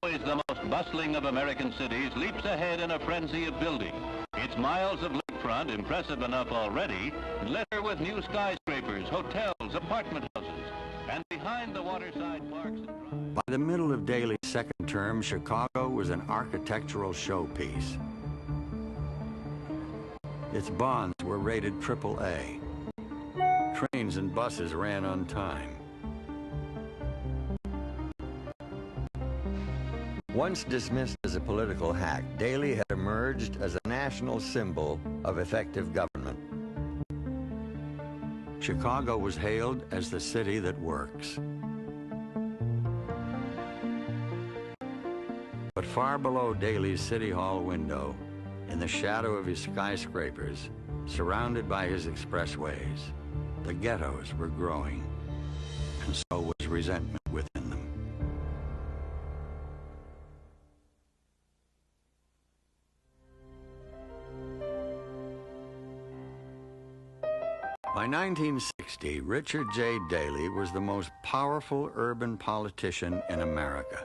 Always the most bustling of American cities leaps ahead in a frenzy of building. Its miles of lakefront, impressive enough already, litter with new skyscrapers, hotels, apartment houses, and behind the waterside parks and drives. By the middle of Daley's second term, Chicago was an architectural showpiece. Its bonds were rated AAA. Trains and buses ran on time. Once dismissed as a political hack, Daley had emerged as a national symbol of effective government. Chicago was hailed as the city that works. But far below Daley's City Hall window, in the shadow of his skyscrapers, surrounded by his expressways, the ghettos were growing, and so was resentment within them. By 1960, Richard J. Daley was the most powerful urban politician in America.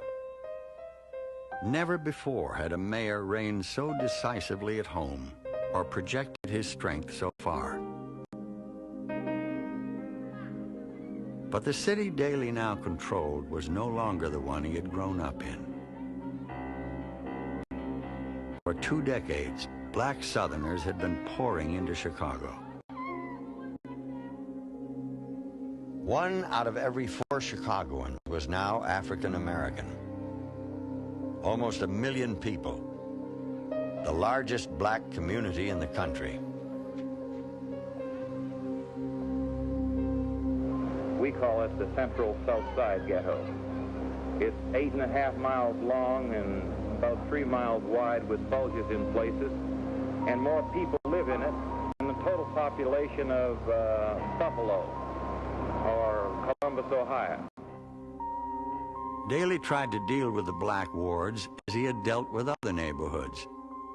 Never before had a mayor reigned so decisively at home or projected his strength so far. But the city Daley now controlled was no longer the one he had grown up in. For 2 decades, black Southerners had been pouring into Chicago. 1 out of every 4 Chicagoans was now African American. Almost 1 million people, the largest black community in the country. We call it the Central South Side Ghetto. It's 8.5 miles long and about 3 miles wide with bulges in places, and more people live in it than the total population of Buffalo or Columbus, Ohio. Daley tried to deal with the black wards as he had dealt with other neighborhoods,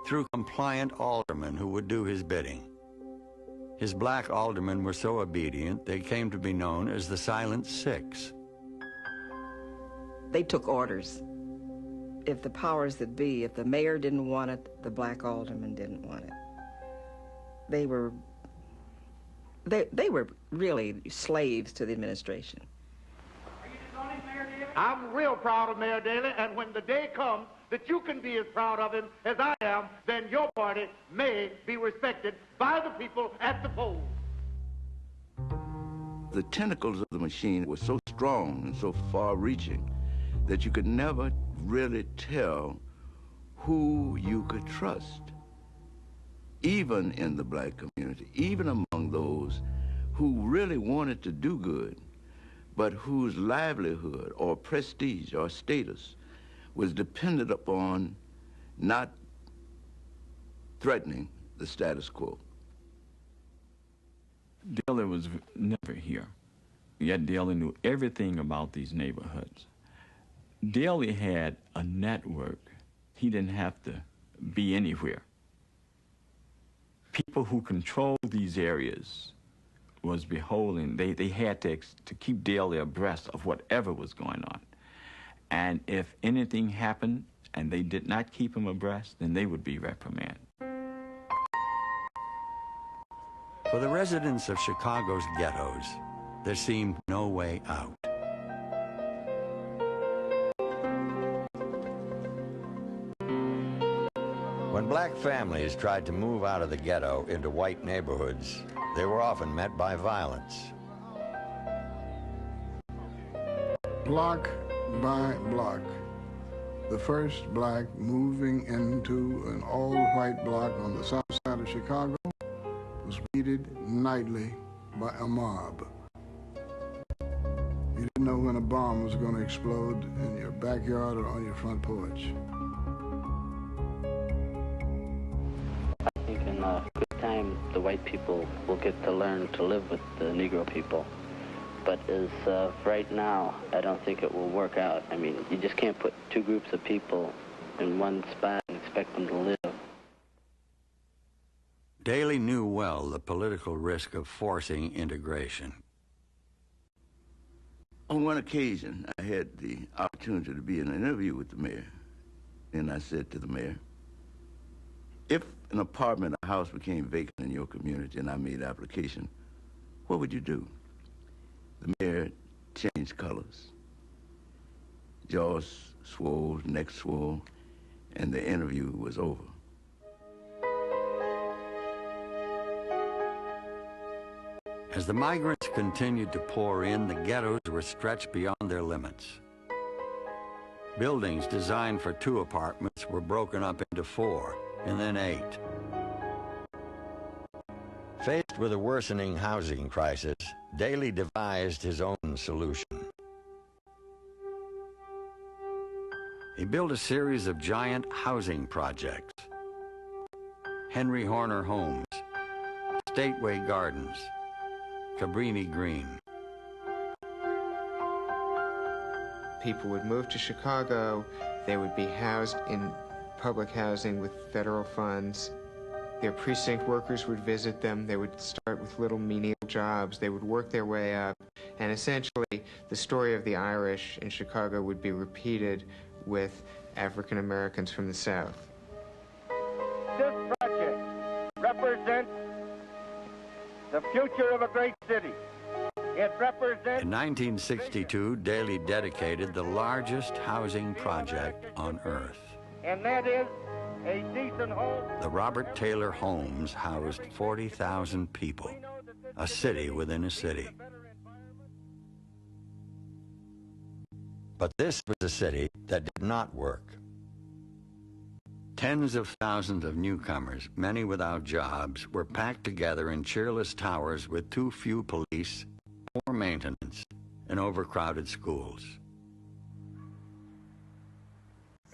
through compliant aldermen who would do his bidding. His black aldermen were so obedient they came to be known as the Silent Six. They took orders. If the powers that be, if the mayor didn't want it, the black aldermen didn't want it. They were really slaves to the administration. I'm real proud of Mayor Daley, and when the day comes that you can be as proud of him as I am, then your party may be respected by the people at the polls. The tentacles of the machine were so strong and so far-reaching that you could never really tell who you could trust, even in the black community, even among those who really wanted to do good, but whose livelihood or prestige or status was dependent upon not threatening the status quo. Daley was never here, yet Daley knew everything about these neighborhoods. Daley had a network. He didn't have to be anywhere. People who controlled these areas was beholden. They had to keep Daley abreast of whatever was going on. And if anything happened and they did not keep him abreast, then they would be reprimanded. For the residents of Chicago's ghettos, there seemed no way out. When black families tried to move out of the ghetto into white neighborhoods, they were often met by violence. Block by block, the first black moving into an all-white block on the south side of Chicago was greeted nightly by a mob. You didn't know when a bomb was going to explode in your backyard or on your front porch. I think in good time, the white people will get to learn to live with the Negro people. But as right now, I don't think it will work out. I mean, you just can't put 2 groups of people in one spot and expect them to live. Daley knew well the political risk of forcing integration. On one occasion, I had the opportunity to be in an interview with the mayor. And I said to the mayor, if an apartment or house became vacant in your community and I made application, what would you do? The mayor changed colors. Jaws swole, neck swole, and the interview was over. As the migrants continued to pour in, the ghettos were stretched beyond their limits. Buildings designed for 2 apartments were broken up into 4, and then 8. Faced with a worsening housing crisis, Daley devised his own solution. He built a series of giant housing projects. Henry Horner Homes, Stateway Gardens, Cabrini Green. People would move to Chicago. They would be housed in public housing with federal funds. Their precinct workers would visit them. They would start with little menial jobs. They would work their way up. And essentially, the story of the Irish in Chicago would be repeated with African Americans from the South. This project represents the future of a great city. It represents... In 1962, Daley dedicated the largest housing project on Earth. And that is a decent home. The Robert Taylor Homes housed 40,000 people, a city within a city. But this was a city that did not work. Tens of thousands of newcomers, many without jobs, were packed together in cheerless towers with too few police, poor maintenance, and overcrowded schools.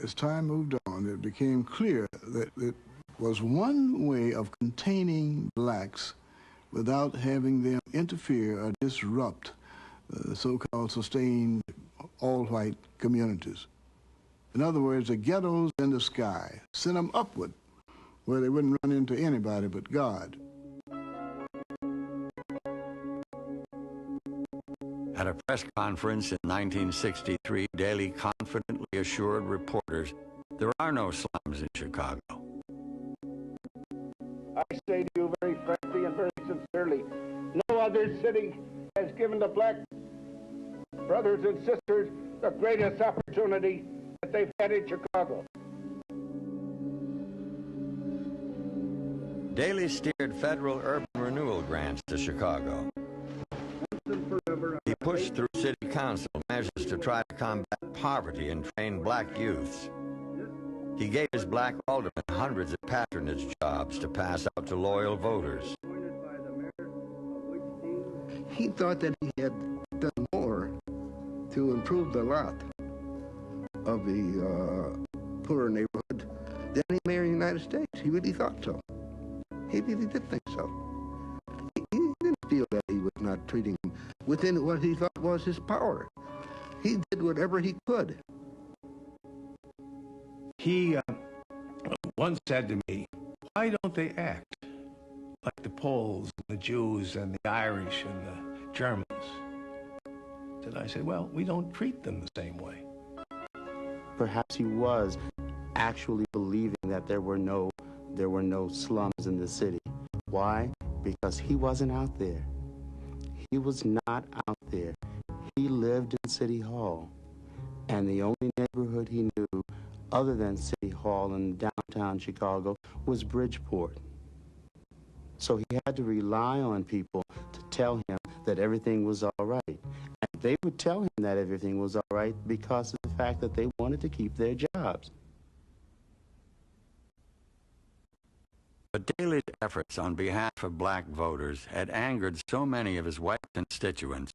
As time moved on, it became clear that it was one way of containing blacks without having them interfere or disrupt the so-called sustained all-white communities. In other words, the ghettos in the sky, sent them upward where they wouldn't run into anybody but God. At a press conference in 1963, Daley confidently assured reporters there are no slums in Chicago. I say to you very frankly and very sincerely, no other city has given the black brothers and sisters the greatest opportunity that they've had in Chicago. Daley steered federal urban renewal grants to Chicago. He pushed through city council measures to try to combat poverty and train black youths. He gave his black aldermen hundreds of patronage jobs to pass out to loyal voters. He thought that he had done more to improve the lot of the poorer neighborhood than any mayor in the United States. He really thought so. He really did think so. He didn't feel that he was not treating them within what he thought was his power. He did whatever he could. He once said to me, why don't they act like the Poles, the Jews, and the Irish, and the Germans? And I said, well, we don't treat them the same way. Perhaps he was actually believing that there were no slums in the city. Why? Because he wasn't out there. He was not out there. He lived in City Hall, and the only neighborhood he knew other than City Hall in downtown Chicago was Bridgeport. So he had to rely on people to tell him that everything was all right. And they would tell him that everything was all right because of the fact that they wanted to keep their jobs. But Daley's efforts on behalf of black voters had angered so many of his white constituents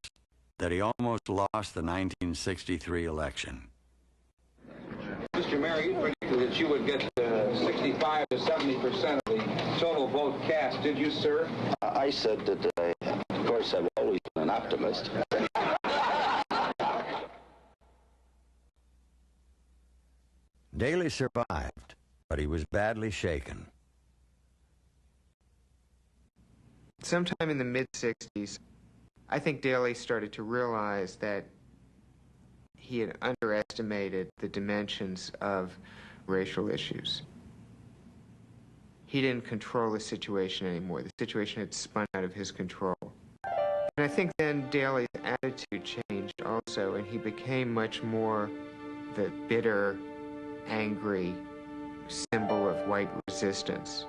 that he almost lost the 1963 election. Mr. Mayor, you predicted that you would get 65 to 70% of the total vote cast. Did you, sir? I said that, of course, I've always been an optimist. Daley survived, but he was badly shaken. Sometime in the mid-60s, I think Daley started to realize that he had underestimated the dimensions of racial issues. He didn't control the situation anymore. The situation had spun out of his control. And I think then Daley's attitude changed also, and he became much more the bitter, angry symbol of white resistance.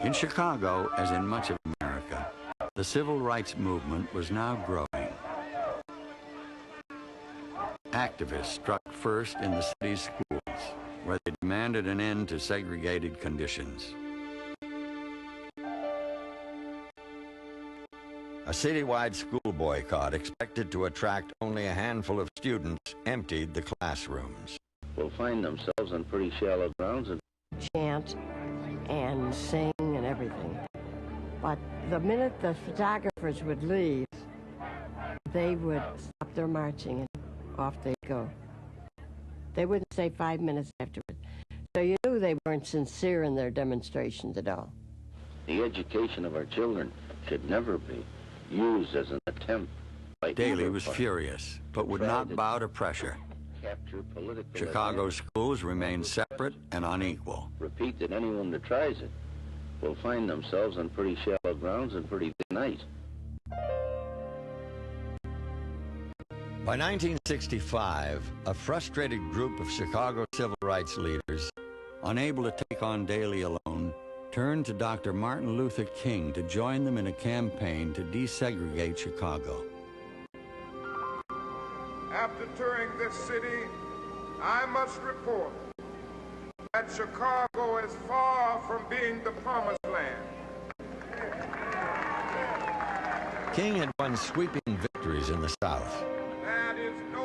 In Chicago, as in much of America, the civil rights movement was now growing. Activists struck first in the city's schools, where they demanded an end to segregated conditions. A citywide school boycott expected to attract only a handful of students emptied the classrooms. Will find themselves on pretty shallow grounds and chant and sing and everything. But the minute the photographers would leave, they would stop their marching and off they'd go. They wouldn't say 5 minutes afterwards. So you knew they weren't sincere in their demonstrations at all. the education of our children should never be used as an attempt by Daley was furious, but would not bow to pressure. Chicago schools remain separate and unequal. Repeat that anyone that tries it will find themselves on pretty shallow grounds and pretty thin ice. By 1965, a frustrated group of Chicago civil rights leaders, unable to take on Daley alone, turned to Dr. Martin Luther King to join them in a campaign to desegregate Chicago. After touring this city, I must report that Chicago is far from being the promised land. King had won sweeping victories in the South.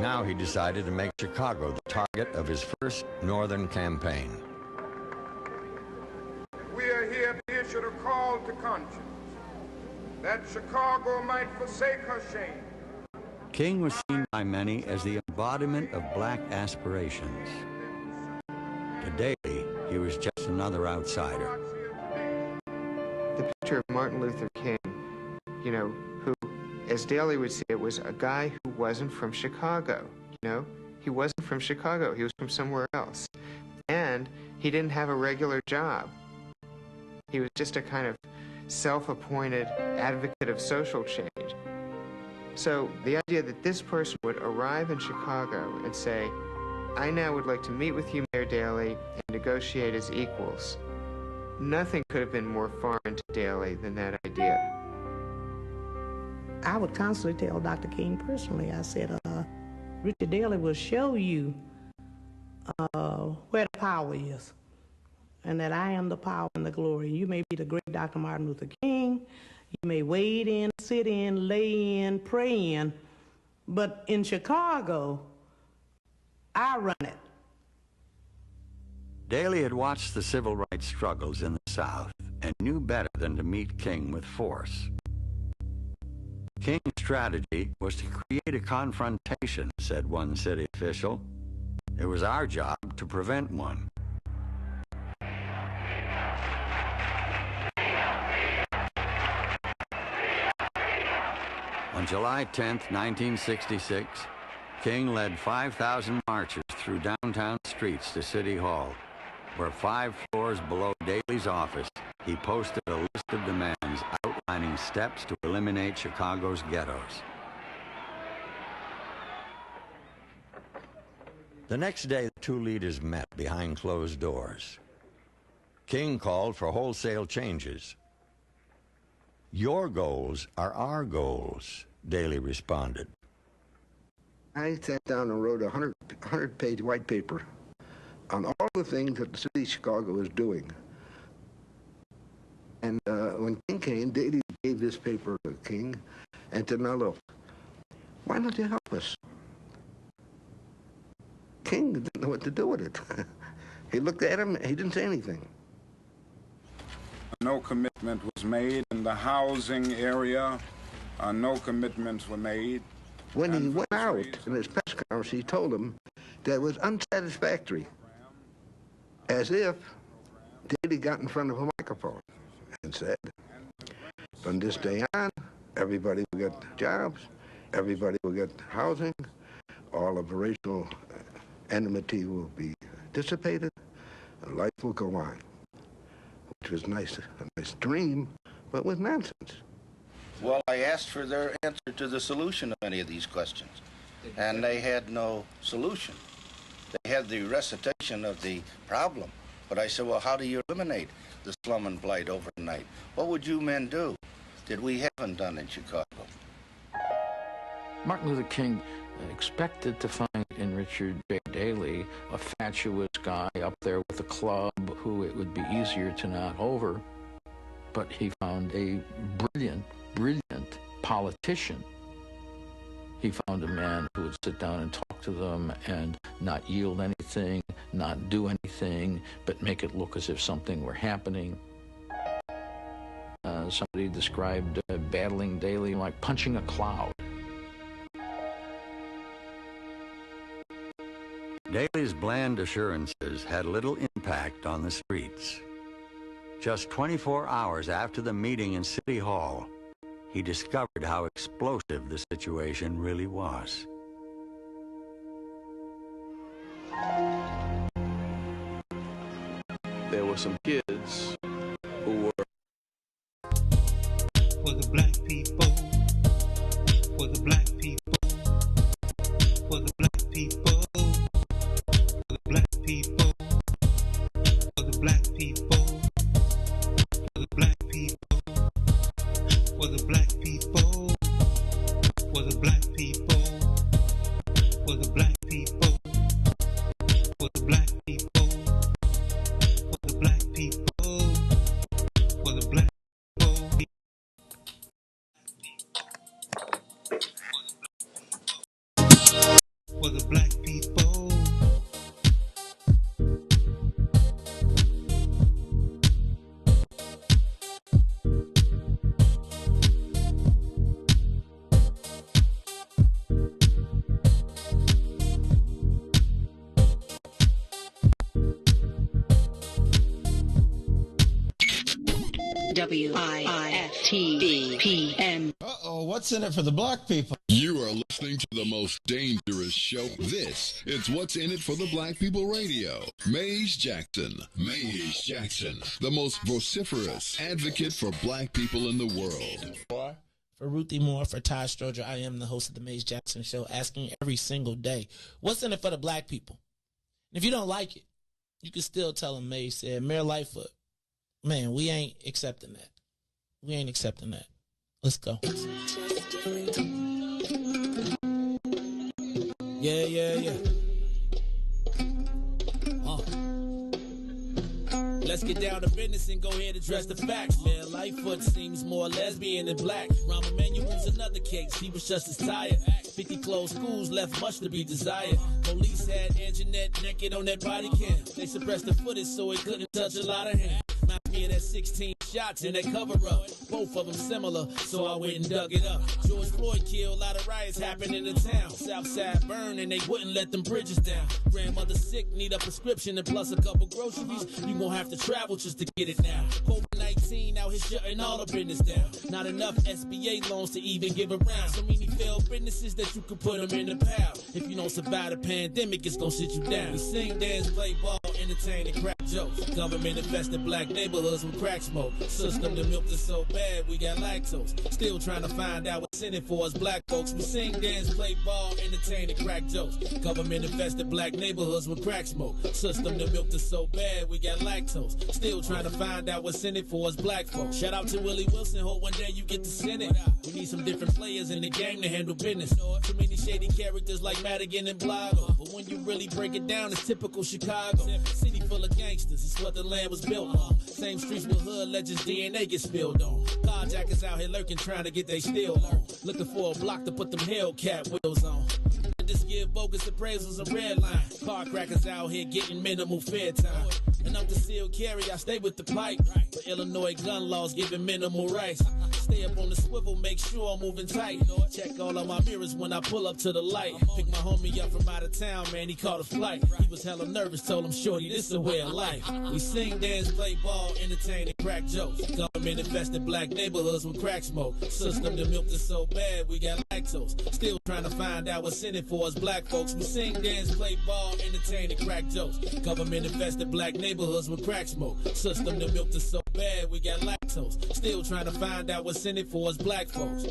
Now he decided to make Chicago the target of his first northern campaign. We are here to issue a call to conscience that Chicago might forsake her shame. King was seen by many as the embodiment of black aspirations. To Daley, he was just another outsider. The picture of Martin Luther King, you know, who, as Daley would see it, was a guy who wasn't from Chicago, you know? He wasn't from Chicago, he was from somewhere else. And he didn't have a regular job. He was just a kind of self-appointed advocate of social change. So the idea that this person would arrive in Chicago and say, I now would like to meet with you, Mayor Daley, and negotiate as equals. Nothing could have been more foreign to Daley than that idea. I would constantly tell Dr. King personally, I said, Richard Daley will show you where the power is, and that I am the power and the glory. You may be the great Dr. Martin Luther King, you may wade in, sit in, lay in, pray in, but in Chicago, I run it. Daley had watched the civil rights struggles in the South and knew better than to meet King with force. King's strategy was to create a confrontation, said one city official. It was our job to prevent one. On July 10, 1966, King led 5,000 marchers through downtown streets to City Hall, where 5 floors below Daley's office, he posted a list of demands outlining steps to eliminate Chicago's ghettos. The next day, the two leaders met behind closed doors. King called for wholesale changes. Your goals are our goals, Daley responded. I sat down and wrote a 100-page white paper on all the things that the city of Chicago was doing. And when King came, Daley gave this paper to King and said, now look, why don't you help us? King didn't know what to do with it. He looked at him, he didn't say anything. No commitment was made in the housing area. No commitments were made. When he went out in his press conference, he told them that it was unsatisfactory, as if Daley got in front of a microphone and said, From this day on, everybody will get jobs, everybody will get housing, all of the racial enmity will be dissipated, and life will go on. Which was nice, a nice dream, but with nonsense. Well, I asked for their answer to the solution of any of these questions, and they had no solution. They had the recitation of the problem, but I said, well, how do you eliminate the slum and blight overnight? What would you men do that we haven't done in Chicago? Martin Luther King expected to find in Richard J. Daley a fatuous guy up there with a club who it would be easier to knock over, but he found a brilliant politician. He found a man who would sit down and talk to them and not yield anything, not do anything, but make it look as if something were happening. Somebody described battling Daley like punching a cloud. Daley's bland assurances had little impact on the streets. Just 24 hours after the meeting in City Hall, he discovered how explosive the situation really was. There were some kids who were for the black people, for the black people, for the black people, for the black people, for the black people, for the black people, for the black people, for the black people, for the black people, for the black people, for the black people, for the black people. For the black people. WIFTBPM. Uh-oh, what's in it for the black people? You are listening to the most dangerous show. This is What's in It for the Black People Radio. Maze Jackson, the most vociferous advocate for black people in the world. For Ruthie Moore, for Todd Stroger, I am the host of the Maze Jackson Show, asking every single day, what's in it for the black people? And if you don't like it, you can still tell them Maze said, Mayor Lightfoot, man, we ain't accepting that. We ain't accepting that. Let's go. Yeah. Let's get down to business and go ahead and address the facts. Man, Lightfoot seems more lesbian than black. Rahm Emanuel's another case. He was just as tired. 50 closed schools left much to be desired. Police had Anjanette naked on that body cam. They suppressed the footage so it couldn't touch a lot of hands. Not me of that 16 shots in that cover-up. Both of them similar, so I went and dug it up. George Floyd killed, a lot of riots happened in the town. Southside burned and they wouldn't let them bridges down. Grandmother sick, need a prescription and plus a couple groceries. You gon' have to travel just to get it now. COVID-19 out here shutting all the business down. Not enough SBA loans to even give around. So many failed businesses that you could put them in the pile. If you don't survive the pandemic, it's gon' sit you down. We sing, dance, play ball, entertain, and crack jokes. Government infested black neighborhoods with crack smoke. System that milked us so bad we got lactose. Still trying to find out what's in it for us black folks. We sing, dance, play ball, entertain, and crack jokes. Government infested black neighborhoods with crack smoke. System that milked us so bad we got lactose. Still trying to find out what's in it for us black folks. Shout out to Willie Wilson, hope one day you get to send it. We need some different players in the game to handle business. Too many shady characters like Madigan and Blago. But when you really break it down, it's typical Chicago. City full of gangsters, it's what the land was built on. Same streets with hood legends, DNA gets spilled on. Carjackers out here lurking, trying to get they steal on. Looking for a block to put them Hellcat wheels on. Just give bogus appraisals a red line. Car crackers out here getting minimal fair time. And I'm concealed carry, I stay with the pipe. But Illinois gun laws giving minimal rights. Stay up on the swivel, make sure I'm moving tight. Check all of my mirrors when I pull up to the light. Pick my homie up from out of town, man, he caught a flight. He was hella nervous, told him, shorty, this a way of life. We sing, dance, play ball, entertain, and crack jokes. Government infested black neighborhoods with crack smoke. System that milked us so bad, we got lactose. Still trying to find out what's in it for us black folks. We sing, dance, play ball, entertain, and crack jokes. Government infested black neighborhoods with crack smoke. System that milked us so bad, we got lactose. Still trying to find out what's in it for us black folks.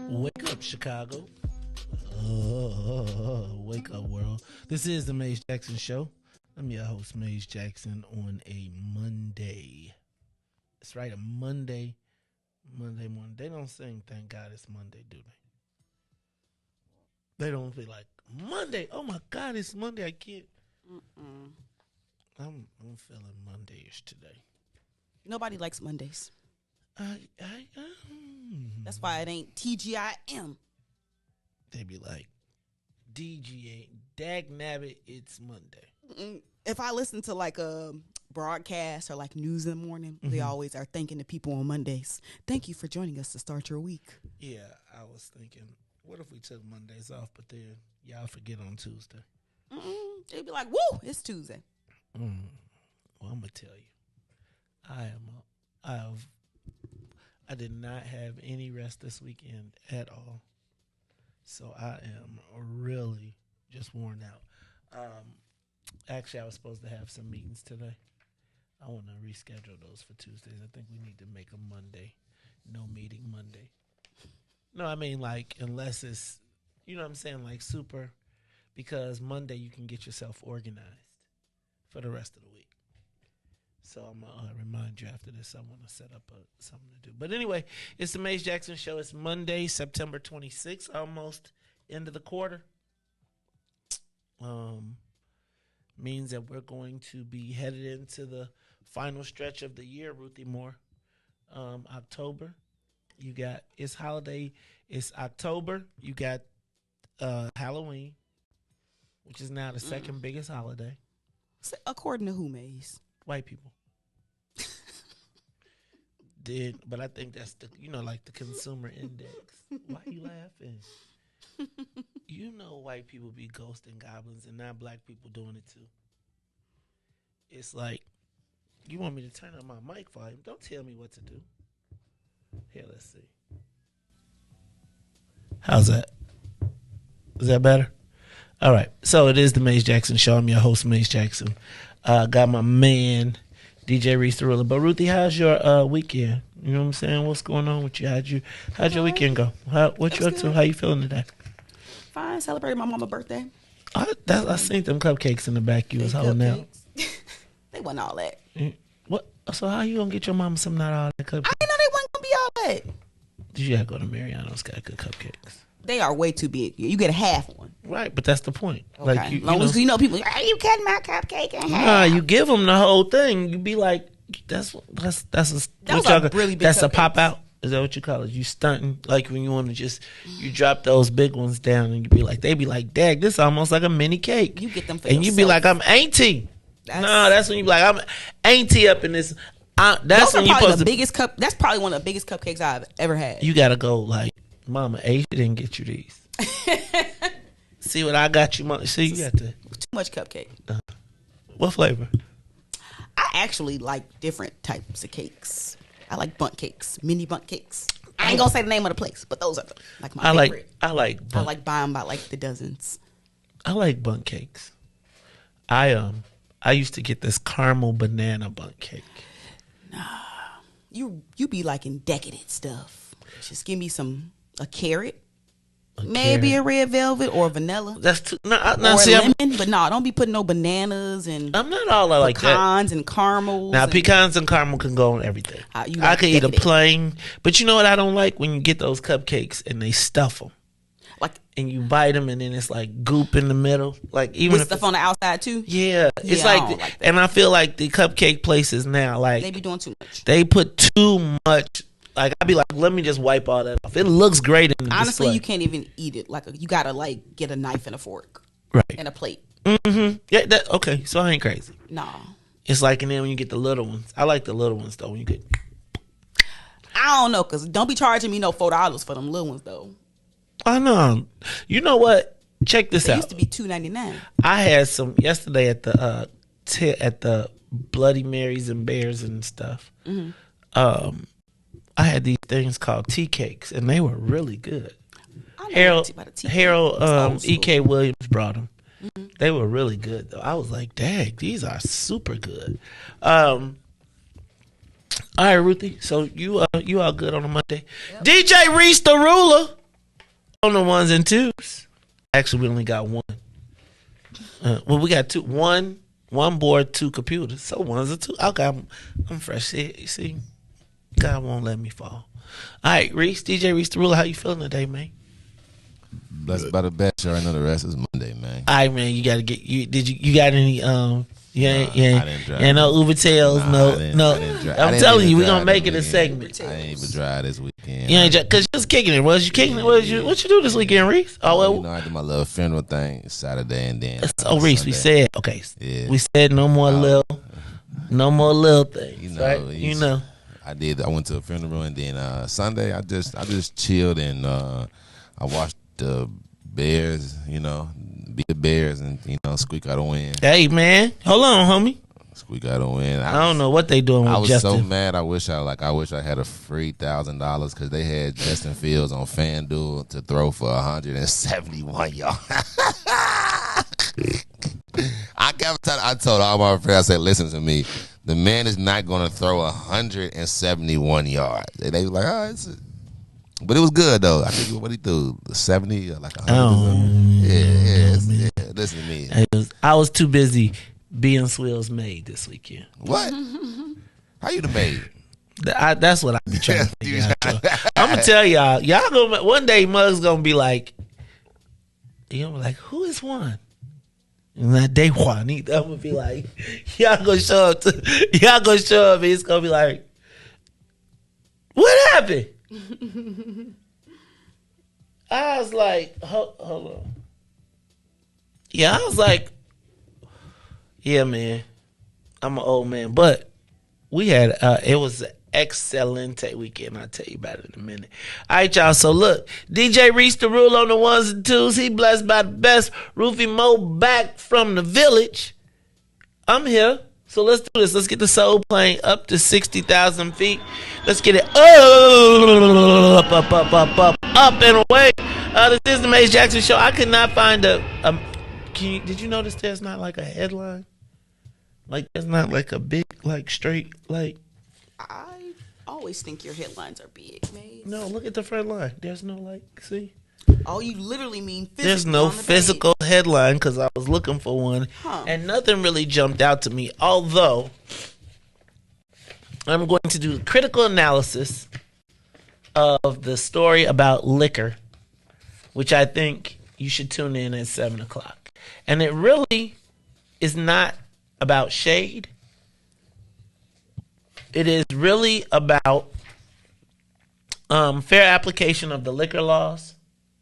Wake up, Chicago. Wake up, world. This is the Maze Jackson Show. I'm your host, Maze Jackson, on a Monday. That's right, a Monday morning. They don't sing, thank God it's Monday, do they? They don't be like, Monday, oh my God, it's Monday, I can't. I'm feeling Monday-ish today. Nobody likes Mondays. That's why it ain't TGIM. They be like, DGA, dag nabbit, it's Monday. If I listen to like a broadcast or like news in the morning, they always are thanking the people on Mondays. Thank you for joining us to start your week. Yeah, I was thinking, what if we took Mondays off, but then y'all forget on Tuesday? They'd be like, woo, it's Tuesday. Well, I'm going to tell you, I did not have any rest this weekend at all. So I am really just worn out. Actually, I was supposed to have some meetings today. I want to reschedule those for Tuesdays. I think we need to make a Monday. No meeting Monday. No, I mean, like, unless it's, you know what I'm saying, like super, because Monday you can get yourself organized for the rest of the week. So I'm going to remind you after this, I want to set up something to do. But anyway, it's the Maze Jackson Show. It's Monday, September 26th, almost end of the quarter. Means that we're going to be headed into the final stretch of the year, Ruthie Moore. October, you got, it's holiday, it's October, you got Halloween, which is now the second biggest holiday. According to who, Maze? White people. But I think that's the, like the consumer index. Why are you laughing? You know white people be ghosting goblins and not black people doing it too. It's like, you want me to turn on my mic volume? Don't tell me what to do. Here, let's see. How's that? Is that better? All right. So it is the Maze Jackson Show. I'm your host, Maze Jackson. Got my man, DJ Riis the Ruler. But Ruthie, how's your weekend? You know what I'm saying? What's going on with you? How'd your weekend go? What you up to? How you feeling today? Fine. Celebrated my mama's birthday. I seen them cupcakes in the back you was holding out. They wasn't all that. What? So how you gonna get your mama some not all that cupcakes? I didn't know they wasn't gonna be all that. Did you have to go to Mariano's? Got good cupcakes. They are way too big. You get a half one. Right, but that's the point. Okay. Like, as long as you know people, are you cutting my cupcake in half? Nah, you give them the whole thing. You be like, that's a really big. That's cupcakes. A pop out. Is that what you call it? You stunting, like when you want to just you drop those big ones down, and you be like, they be like, "Dag, this is almost like a mini cake." You get them for and yourself. You be like, "I'm auntie." That's when you be like, "I'm auntie up in this." That's when you supposed the biggest cup. That's probably one of the biggest cupcakes I've ever had. You gotta go like, Mama, Asia didn't get you these. See what I got you, Mama. See, you got too much cupcake. What flavor? I actually like different types of cakes. I like bundt cakes, mini bundt cakes. I ain't gonna say the name of the place, but those are like my favorite. I like buying by like the dozens. I like bundt cakes. I used to get this caramel banana bundt cake. Nah, you be liking decadent stuff. Just give me a carrot. Maybe a red velvet or vanilla. That's too, or lemon, but no, don't be putting no bananas and I'm not all like pecans and caramels. Now pecans and caramel can go on everything. I can eat a plain, but you know what I don't like when you get those cupcakes and they stuff them. Like, and you bite them, and then it's like goop in the middle. Like even with if stuff on the outside too. Yeah, it's I like, don't like that. and I feel like the cupcake places now, like They be doing too much. They put too much. Like I'd be like, let me just wipe all that off. It looks great in the Honestly, display. you can't even eat it. Like you gotta like get a knife and a fork, right, and a plate. Mm-hmm. Yeah. Okay. So I ain't crazy. No. It's like, and then when you get the little ones, I like the little ones though. When you get, I don't know, cause don't be charging me no $4 for them little ones though. I know. You know what? Check this They out. used to be $2.99. I had some yesterday at the at the Bloody Marys and Bears and stuff. Mm-hmm. I had these things called tea cakes, and they were really good. Harold E.K. Williams brought them. Mm-hmm. They were really good though. I was like, dang, these are super good. All right, Ruthie. So you all good on a Monday? Yep. DJ Riis the Ruler on the ones and twos. Actually, we only got one. Well, we got two. One board, two computers. So one's and two. Okay, I'm fresh. See, God won't let me fall. All right, Riis, DJ Riis the Ruler. How you feeling today, man? Blessed by the best. You already know the rest is Monday, man. All right, man. You got to get you. You got any? I didn't drive. Yeah, no Uber Tails. No. I'm telling you, we're gonna make it a segment. I ain't even drive this weekend. You ain't because you was kicking it. Was you kicking it? What you do this weekend, Riis? Oh well, you know, I did my little funeral thing Saturday and then. Riis, Sunday. we said okay. Yeah. We said no more little things. You know, right? You know. I did. I went to a funeral and then Sunday I just chilled and I watched the Bears. You know, beat the Bears and squeak out a win. Hey man, hold on, homie. Squeak out a win. I don't know what they doing with Justin. I was so mad. I wish I had a free $1,000 because they had Justin Fields on FanDuel to throw for 171 yards. I told all my friends, I said, listen to me. The man is not going to throw 171 yards. And they were like, oh, but it was good, though. I think what he threw, 70 or like 100. Yeah. Listen to me. I was too busy being Swill's maid this weekend. What? How you the maid? That's what I'm trying to figure out. I'm going to tell y'all gonna, one day Mug's going to be like, who is Juan? And that day Juanita, I'm going to be like, y'all going to show up and it's going to be like, what happened? I was like, hold on. Yeah, I was like, yeah, man, I'm an old man. But we had, it was an excelente weekend. I'll tell you about it in a minute. All right, y'all. So look, DJ Riis the Rule on the ones and twos. He blessed by the best. Ruthie Mo back from the village. I'm here. So let's do this. Let's get the soul plane up to 60,000 feet. Let's get it up and away. This is the Maze Jackson Show. I could not find did you notice there's not like a headline? Like there's not like a big, like straight, like. I always think your headlines are big, Maze. No, look at the front line. There's no like, see? Oh, you literally mean physical. There's no physical headline because I was looking for one. And nothing really jumped out to me. Although, I'm going to do a critical analysis of the story about liquor, which I think you should tune in at 7 o'clock. And it really is not about shade. It is really about fair application of the liquor laws.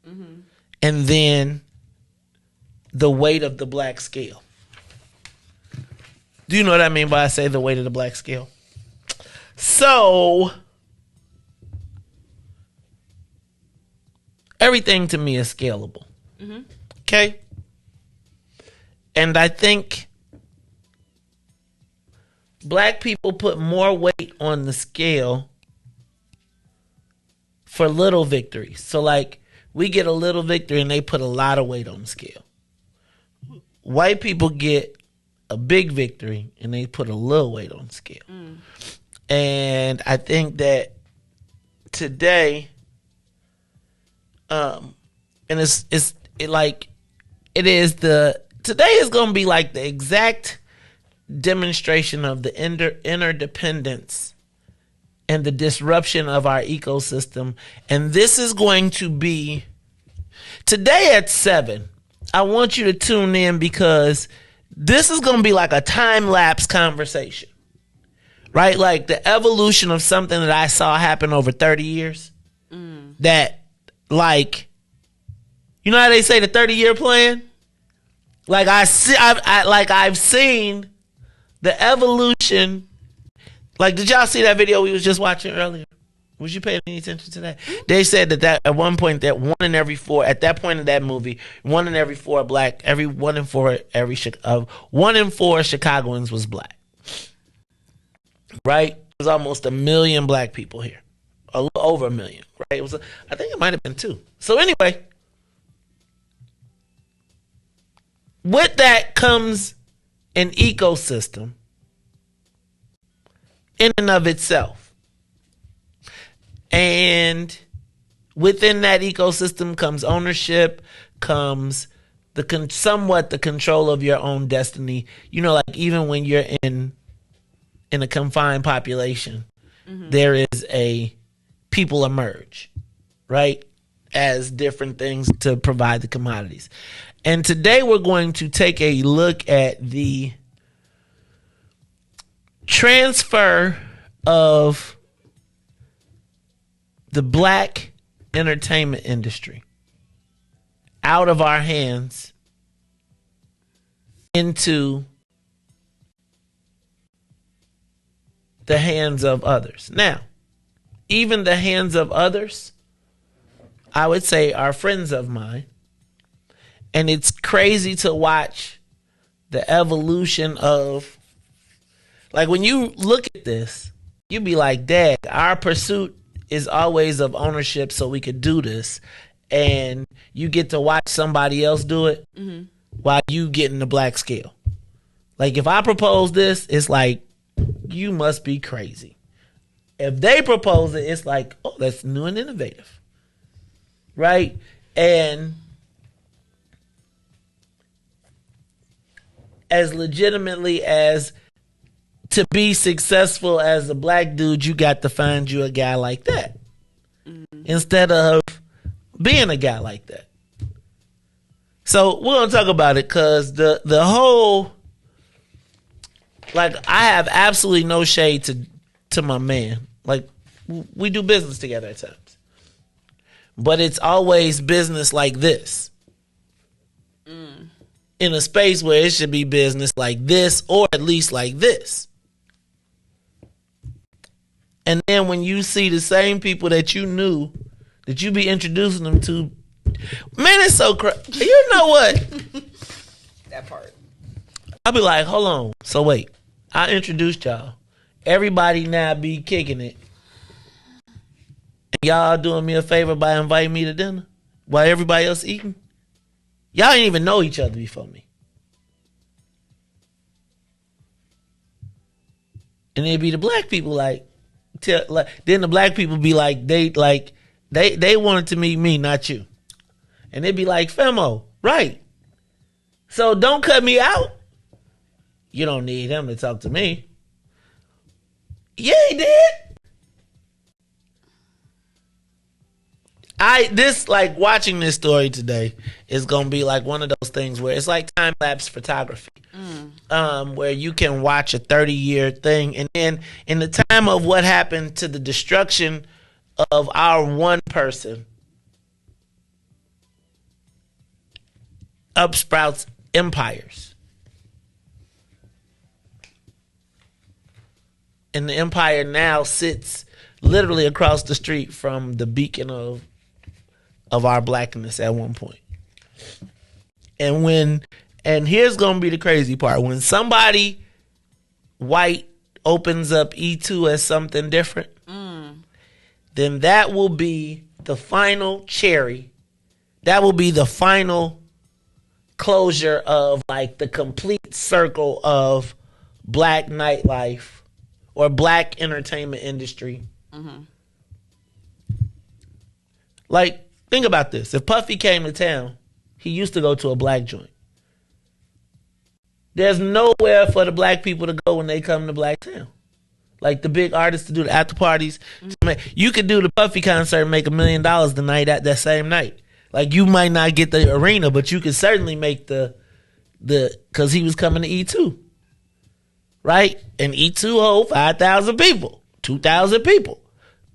Mm-hmm. And then the weight of the black scale. Do you know what I mean by I say the weight of the black scale? So, everything to me is scalable. Mm-hmm. Okay? And I think black people put more weight on the scale for little victories. So, like, we get a little victory and they put a lot of weight on the scale. White people get a big victory and they put a little weight on the scale. Mm. And I think that today, and today is going to be like the exact demonstration of the interdependence and the disruption of our ecosystem. And this is going to be, today at 7, I want you to tune in because this is going to be like a time-lapse conversation. Right? Like the evolution of something that I saw happen over 30 years. That, like, you know how they say the 30-year plan? Like I've seen the evolution. Like, did y'all see that video we was just watching earlier? Was you paying any attention to that? They said that at one point that 1 in every 4 at that point in that movie, 1 in every 4 black, 1 in 4 Chicagoans was black. Right? There's almost 1 million black people here. A little over 1 million, right? I think it might have been 2. So anyway, with that comes an ecosystem in and of itself. And within that ecosystem comes ownership, comes somewhat the control of your own destiny. You know, like even when you're in a confined population, there is people emerge, right? As different things to provide the commodities. And today we're going to take a look at the transfer of the black entertainment industry out of our hands into the hands of others. Now, even the hands of others, I would say, are friends of mine. And it's crazy to watch the evolution of, like, when you look at this, you be like, Dad, our pursuit is always of ownership so we could do this. And you get to watch somebody else do it while you get in the black scale. Like, if I propose this, it's like, you must be crazy. If they propose it, it's like, oh, that's new and innovative. Right? And as legitimately as to be successful as a black dude, you got to find you a guy like that. Instead of being a guy like that. So we're going to talk about it because the whole, like, I have absolutely no shade to my man. Like, we do business together at times. But it's always business like this. In a space where it should be business like this, or at least like this. And then when you see the same people that you knew, that you be introducing them to, man, it's so crazy. You know what? That part. I'll be like, hold on. So wait, I introduced y'all. Everybody now be kicking it. And y'all doing me a favor by inviting me to dinner while everybody else eating? Y'all ain't even know each other before me. And it'd be the black people then the black people be like, they wanted to meet me, not you. And they'd be like, Femo, right. So don't cut me out. You don't need him to talk to me. Yeah, he did. Watching this story today is going to be like one of those things where it's like time-lapse photography. Where you can watch a 30-year thing, and then in the time of what happened to the destruction of our one person, upsprouts empires. And the empire now sits literally across the street from the beacon of our blackness at one point. And here's going to be the crazy part. When somebody white opens up E2 as something different, then that will be the final cherry. That will be the final closure of like the complete circle of black nightlife or black entertainment industry. Like, think about this. If Puffy came to town, he used to go to a black joint. There's nowhere for the black people to go when they come to Black Town. Like the big artists to do the after parties. You could do the Puffy concert and make $1 million the night at that same night. Like, you might not get the arena, but you can certainly make the because he was coming to E2. Right? And E2 hold 5,000 people, 2,000 people.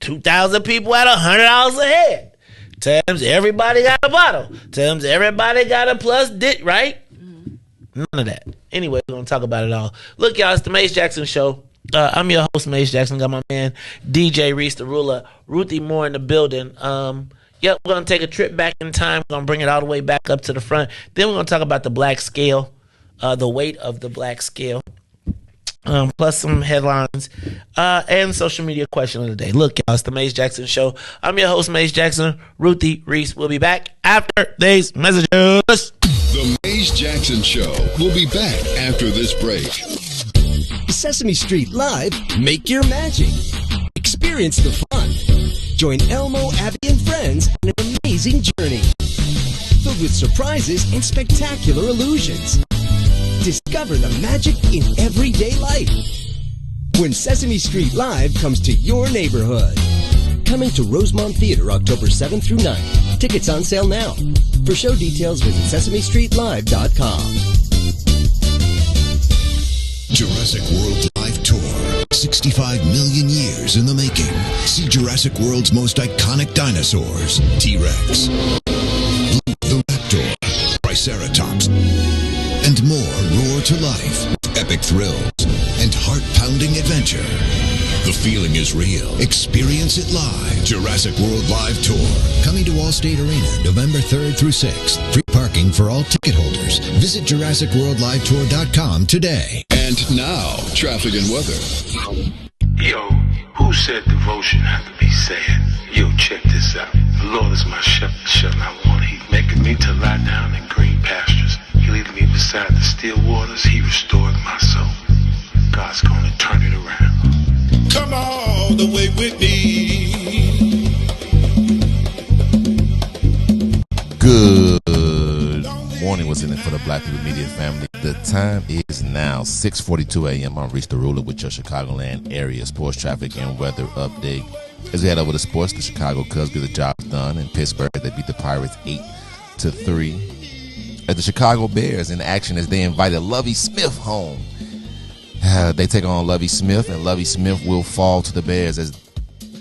2,000 people at $100 a head. Times everybody got a bottle. Times everybody got a plus dick, right? None of that. Anyway, we're going to talk about it all. Look, y'all, it's the Mace Jackson Show. I'm your host, Mace Jackson. Got my man, DJ Riis, the ruler. Ruthie Moore in the building. We're going to take a trip back in time. We're going to bring it all the way back up to the front. Then we're going to talk about the black scale, the weight of the black scale. Plus some headlines and social media question of the day. Look, y'all, it's the Mace Jackson Show. I'm your host, Mace Jackson. Ruthie Riis will be back after these messages. The Mace Jackson Show will be back after this break. Sesame Street Live, make your magic. Experience the fun. Join Elmo, Abby, and friends on an amazing journey filled with surprises and spectacular illusions. Discover the magic in everyday life when Sesame Street Live comes to your neighborhood. Coming to Rosemont Theater October 7th through 9th. Tickets on sale now. For show details, visit SesameStreetLive.com. Jurassic World Live Tour. 65 million years in the making. See Jurassic World's most iconic dinosaurs. T-Rex, the Raptor, Triceratops, and more roar to life. Epic thrills and heart-pounding adventure. The feeling is real. Experience it live. Jurassic World Live Tour. Coming to Allstate Arena November 3rd through 6th. Free parking for all ticket holders. Visit JurassicWorldLiveTour.com today. And now, traffic and weather. Yo, who said devotion had to be sad? Yo, check this out. The Lord is my shepherd, shall not want. He maketh me to lie down in green pastures. He leadeth me beside the still waters. He restored my soul. God's gonna turn it around. Come all the way with me. Good morning. What's in it for the Black People Media family? The time is now 6:42 a.m. I'm Riis the Ruler with your Chicagoland area sports traffic and weather update. As we head over to sports, the Chicago Cubs get the job done. In Pittsburgh, they beat the Pirates 8-3. As the Chicago Bears in action as they invited Lovie Smith home. They take on Lovie Smith, and Lovie Smith will fall to the Bears as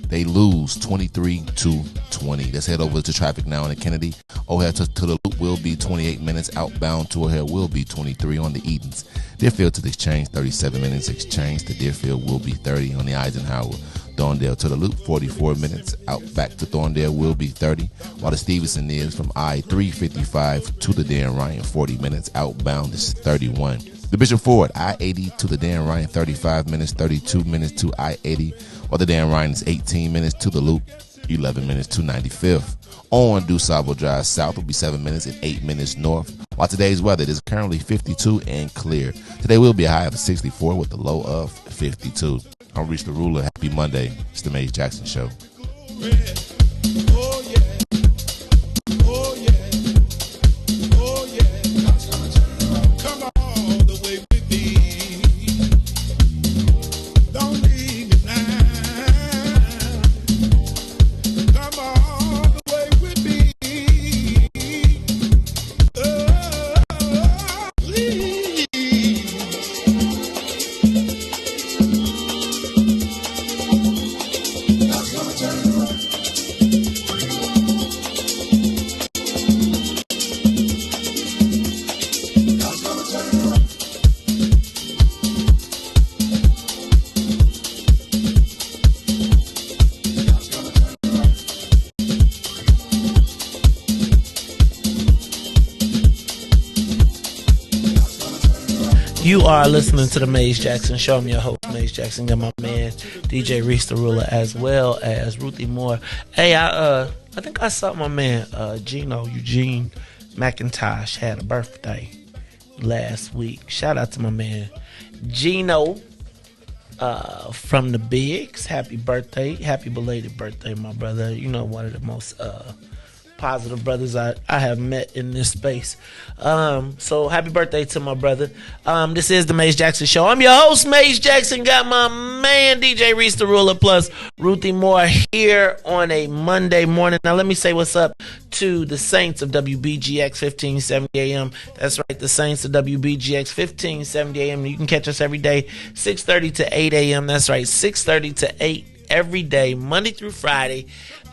they lose 23-20. Let's head over to traffic now in the Kennedy. O'Hare to the Loop will be 28 minutes. Outbound to O'Hare will be 23 on the Edens. Deerfield to the Exchange, 37 minutes. Exchange to Deerfield will be 30 on the Eisenhower. Thorndale to the Loop, 44 minutes. Out back to Thorndale will be 30. While the Stevenson is from I-355 to the Dan Ryan, 40 minutes. Outbound is 31. The Bishop Ford, I-80 to the Dan Ryan, 35 minutes, 32 minutes to I-80. While the Dan Ryan is 18 minutes to the Loop, 11 minutes to 95th. On DuSable Drive South will be 7 minutes and 8 minutes north. While today's weather is currently 52 and clear. Today will be a high of 64 with a low of 52. I'm Riis the Ruler. Happy Monday. It's the Mace Jackson Show. Oh, yeah. Oh, yeah. Oh, yeah. Come all the way with me. Don't leave me now. Come all the way with me. Oh, please. You are listening to the Mace Jackson Show. I'm your host, Mace Jackson. Got my man, DJ Riis the Ruler, as well as Ruthie Moore. Hey, I think I saw my man, Eugene McIntosh had a birthday last week. Shout out to my man, Gino, from the Bigs. Happy birthday. Happy belated birthday, my brother. You know, one of the most positive brothers I have met in this space. So happy birthday to my brother. This is the Maze Jackson Show. I'm your host, Maze Jackson. Got my man DJ Riis the Ruler plus Ruthie Moore here on a Monday morning. Now let me say what's up to the Saints of WBGX 1570 AM. That's right, the Saints of WBGX 1570 AM. You can catch us every day 6:30 to 8 AM. That's right, 6:30 to 8 every day, Monday through Friday,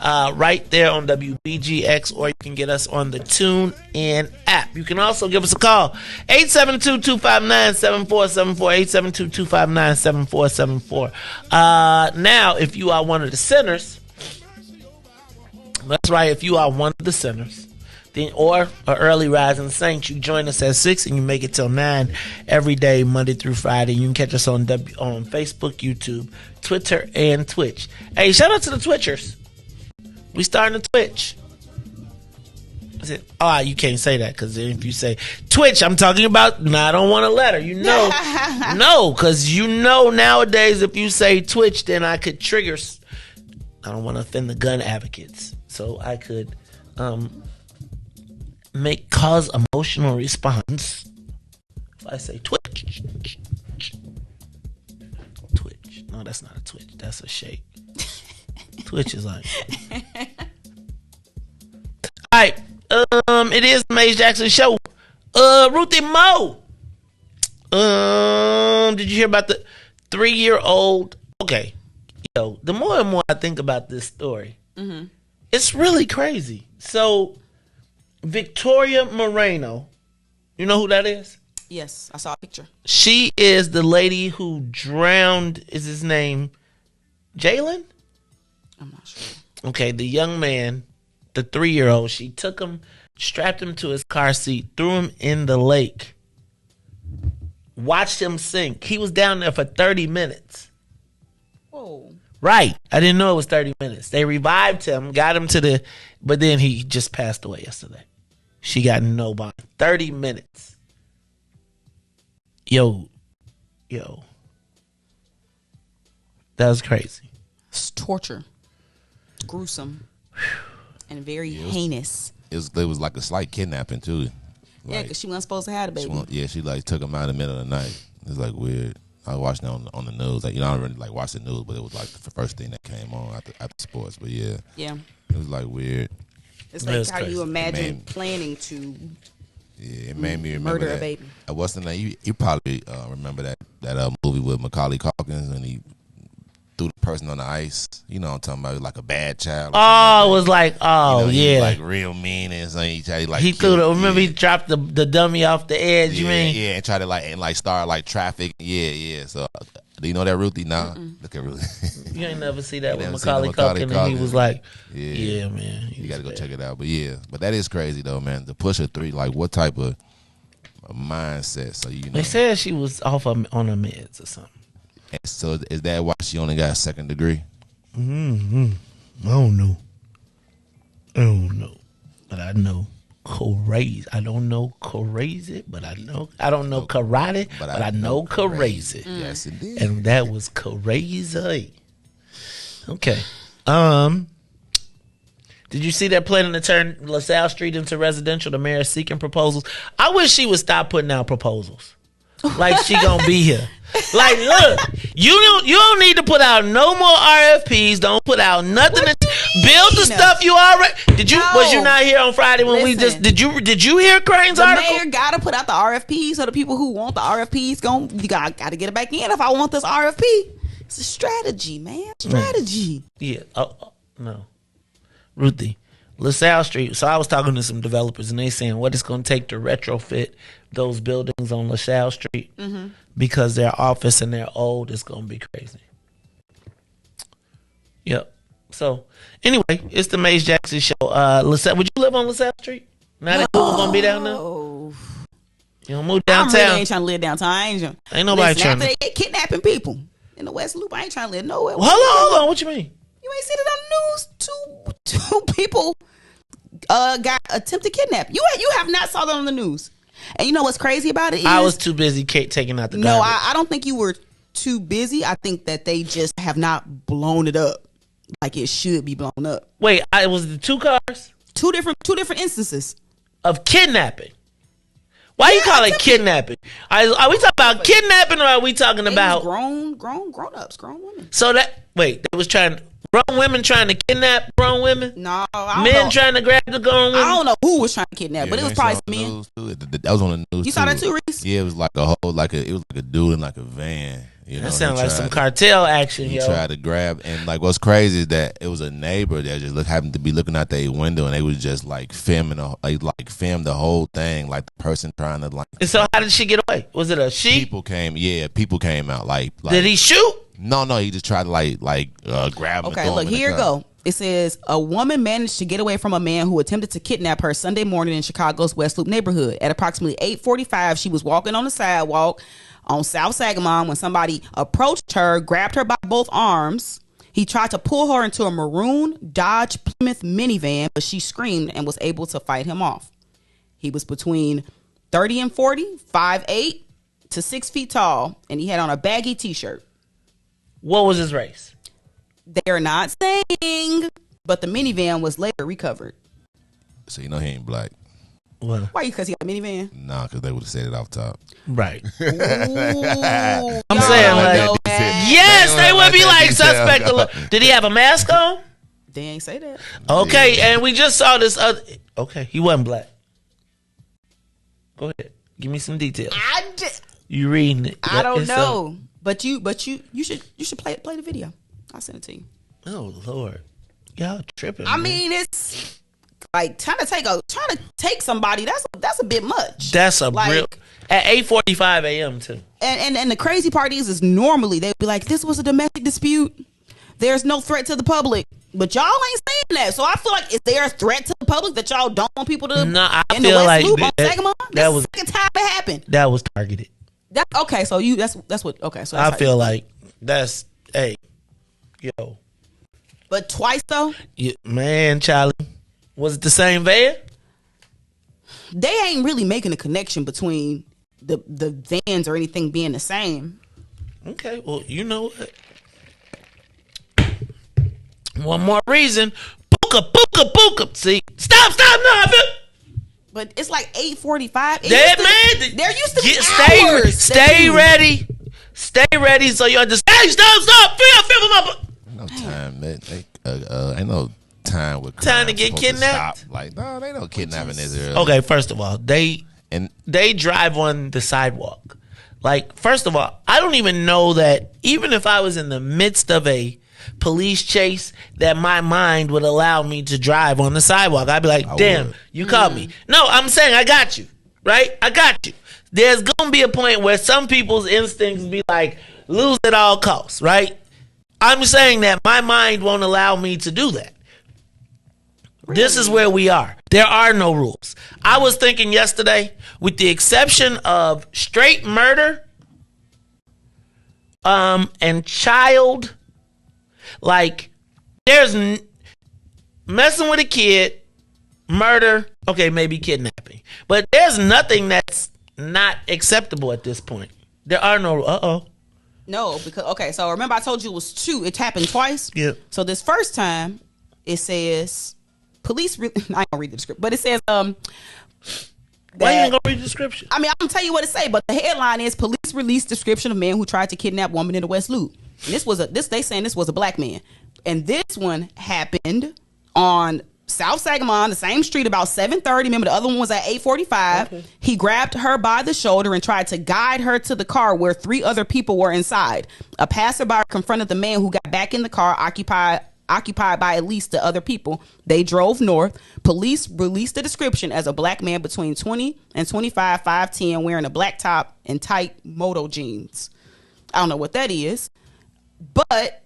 right there on WBGX, or you can get us on the TuneIn app. You can also give us a call, 872-259-7474, 872-259-7474. Now, if you are one of the sinners, that's right, if you are one of the sinners, then, or an early rising saint, you join us at 6 and you make it till 9 every day, Monday through Friday. You can catch us on Facebook, YouTube, Twitter, and Twitch. Hey, shout out to the Twitchers. We starting to Twitch. You can't say that, because if you say Twitch, I'm talking about, I don't want a letter. No, because nowadays if you say Twitch, then I could trigger. I don't want to offend the gun advocates, so I could cause emotional response if I say Twitch. No, that's not a twitch. That's a shake. Twitch is like. Alright. It is the Maze Jackson Show. Ruthie Mo. Did you hear about the 3-year-old? Okay. Yo, the more and more I think about this story, it's really crazy. So, Victoria Moreno, you know who that is? Yes, I saw a picture. She is the lady who drowned. Is his name Jalen? I'm not sure. Okay, the young man, the 3-year-old, she took him, strapped him to his car seat, threw him in the lake, watched him sink. He was down there for 30 minutes. Whoa. Right. I didn't know it was 30 minutes. They revived him, got him but then he just passed away yesterday. She got no bond. 30 minutes. Yo. That was crazy. It's torture. Gruesome. And very heinous. It was like a slight kidnapping, too. Yeah, because she wasn't supposed to have the baby. She took him out in the middle of the night. It's like weird. I was watching it on the news. Like, I don't really watch the news, but it was like the first thing that came on after sports. But yeah. Yeah. It was like weird. It's like how you imagine planning to it made me remember murder that. A baby. What's the name? You probably remember that movie with Macaulay Culkin, and he threw the person on the ice. You know what I'm talking about? Like a bad child. Oh, it was like, he was like real mean, and so he tried to he threw he dropped the dummy off the edge. You mean? Yeah, and tried to start traffic. Yeah. So do you know that Ruthie? Nah, look at Ruthie. You ain't never see that with Macaulay Culkin, and he was like, yeah man. You got to go check it out. But that is crazy though, man. To push a 3, like what type of mindset? So They said she was off on her meds or something. So is that why she only got a 2nd degree? I don't know. But I know crazy. I don't know crazy, but I know. I don't know karate, but I know crazy. Yes, indeed. And that was crazy. Okay. Did you see that planning to turn LaSalle Street into residential? The mayor is seeking proposals. I wish she would stop putting out proposals. Like she gonna be here. Like, look, you don't need to put out no more RFPs. Don't put out nothing. Build the stuff you already. Was you not here on Friday when we just did you hear Crane's article? The mayor gotta put out the RFP so the people who want the RFPs you gotta get it back in. If I want this RFP, it's a strategy, man. Strategy. Yeah. No, Ruthie, LaSalle Street. So I was talking to some developers and they saying what it's gonna take to retrofit those buildings on LaSalle Street because their office and they're old is gonna be crazy. Yep. So anyway, it's the Maze Jackson Show. LaSalle, would you live on LaSalle Street? Now that people gonna be down there? You don't move downtown. I really ain't trying to live downtown. Ain't nobody trying to. After they get kidnapping people in the West Loop, I ain't trying to live nowhere. Well, hold on. What you mean? You ain't seen it on the news? Two people got attempted kidnap. You have not saw that on the news. And you know what's crazy about it is I was too busy taking out the garbage. No, I don't think you were too busy. I think that they just have not blown it up like it should be blown up. Wait, it was the 2 cars? Two different instances of kidnapping. Why you call it kidnapping? Are we talking about kidnapping, or are we talking about grown ups, grown women? So they was trying. Grown women trying to kidnap grown women? No, I don't men know. trying to grab the grown women? I don't know who was trying to kidnap, but it was probably some men. That was on the news. You saw that too, Riis? Yeah, it was like it was like a dude in like a van. That sounds like some cartel action. He tried to grab, and like what's crazy is that it was a neighbor that just happened to be looking out their window, and they was just like filming, filmed the whole thing, like the person trying to like. And so how did she get away? Was it a she? People came out. Like did he shoot? No, he just tried to grab him. Okay, look, here you go. It says a woman managed to get away from a man who attempted to kidnap her Sunday morning in Chicago's West Loop neighborhood. At approximately 8:45, she was walking on the sidewalk on South Sagamon when somebody approached her, grabbed her by both arms. He tried to pull her into a maroon Dodge Plymouth minivan, but she screamed and was able to fight him off. He was between 30 and 40, 5'8" to 6 feet tall, and he had on a baggy t-shirt. What was his race? They're not saying, but the minivan was later recovered. So you know he ain't black. What? Why? Because he got a minivan? Nah, because they would have said it off top. Right. Ooh, I'm saying like, yes, they would be like suspect. Did he have a mask on? They ain't say that. Okay, and we just saw this other. Okay, he wasn't black. Go ahead, give me some details. You reading it? I don't know, but you should play the video. I'll send it to you. Oh Lord, y'all tripping. I mean, it's like trying to take somebody. That's a bit much. That's a like, real at 8:45 a.m. too. And the crazy part is normally they'd be like, this was a domestic dispute. There's no threat to the public. But y'all ain't saying that. So I feel like, is there a threat to the public that y'all don't want people to? No, I in feel the West like Loop on Sagamon? that was the second time it happened. That was targeted. Okay, so that's what. Okay, so I feel like that's yo. But twice though. Yeah, man, Charlie, was it the same van? They ain't really making a connection between the vans or anything being the same. Okay, well, you know what? One more reason. Booka. See, stop. No, I feel. But it's like 8:45. There used to be hours. Stay ready, so you understand. Stop. Fill them up. No time, man. Ain't no time with time to get kidnapped. Like, no, they don't kidnapping this early. Okay, first of all, they drive on the sidewalk. Like, first of all, I don't even know that even if I was in the midst of a police chase, that my mind would allow me to drive on the sidewalk. I'd be like, damn, you caught me. No, I'm saying I got you, right? I got you. There's going to be a point where some people's instincts be like, lose at all costs, right? I'm saying that my mind won't allow me to do that. Really? This is where we are. There are no rules. I was thinking yesterday, with the exception of straight murder, and child, like, there's messing with a kid, murder, okay, maybe kidnapping. But there's nothing that's not acceptable at this point. There are no, No, because, okay, so remember I told you it was two. It happened twice? Yeah. So this first time, it says, I ain't gonna read the description, but it says, why you ain't gonna read the description? I mean, I'm gonna tell you what it say, but the headline is police released description of man who tried to kidnap woman in the West Loop. And they saying this was a black man. And this one happened on South Sagamon, the same street, about 7:30. Remember, the other one was at 8:45. Okay. He grabbed her by the shoulder and tried to guide her to the car where 3 other people were inside. A passerby confronted the man who got back in the car, occupied by at least the other people. They drove north. Police released the description as a black man between 20 and 25, 5'10", wearing a black top and tight moto jeans. I don't know what that is, but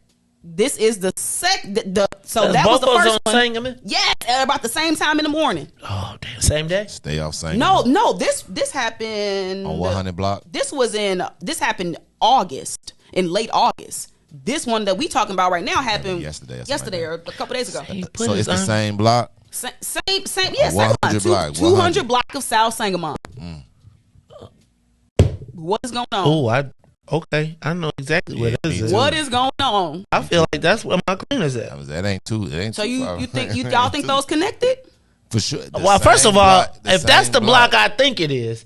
this is the so that was the first one. Yes, at about the same time in the morning. Oh, damn! Same day. Stay off Sangamon. No. This happened on 100 block. This happened in late August. This one that we talking about right now happened yesterday or a couple days ago. So it's the same block. Same. Yeah, 100 block. 200 block of South Sangamon. What is going on? Okay, I know exactly what it is. What is going on? I feel like that's where my cleaner's at. That ain't too. So you think y'all think those connected? For sure. Well, first of all, if that's the block I think it is,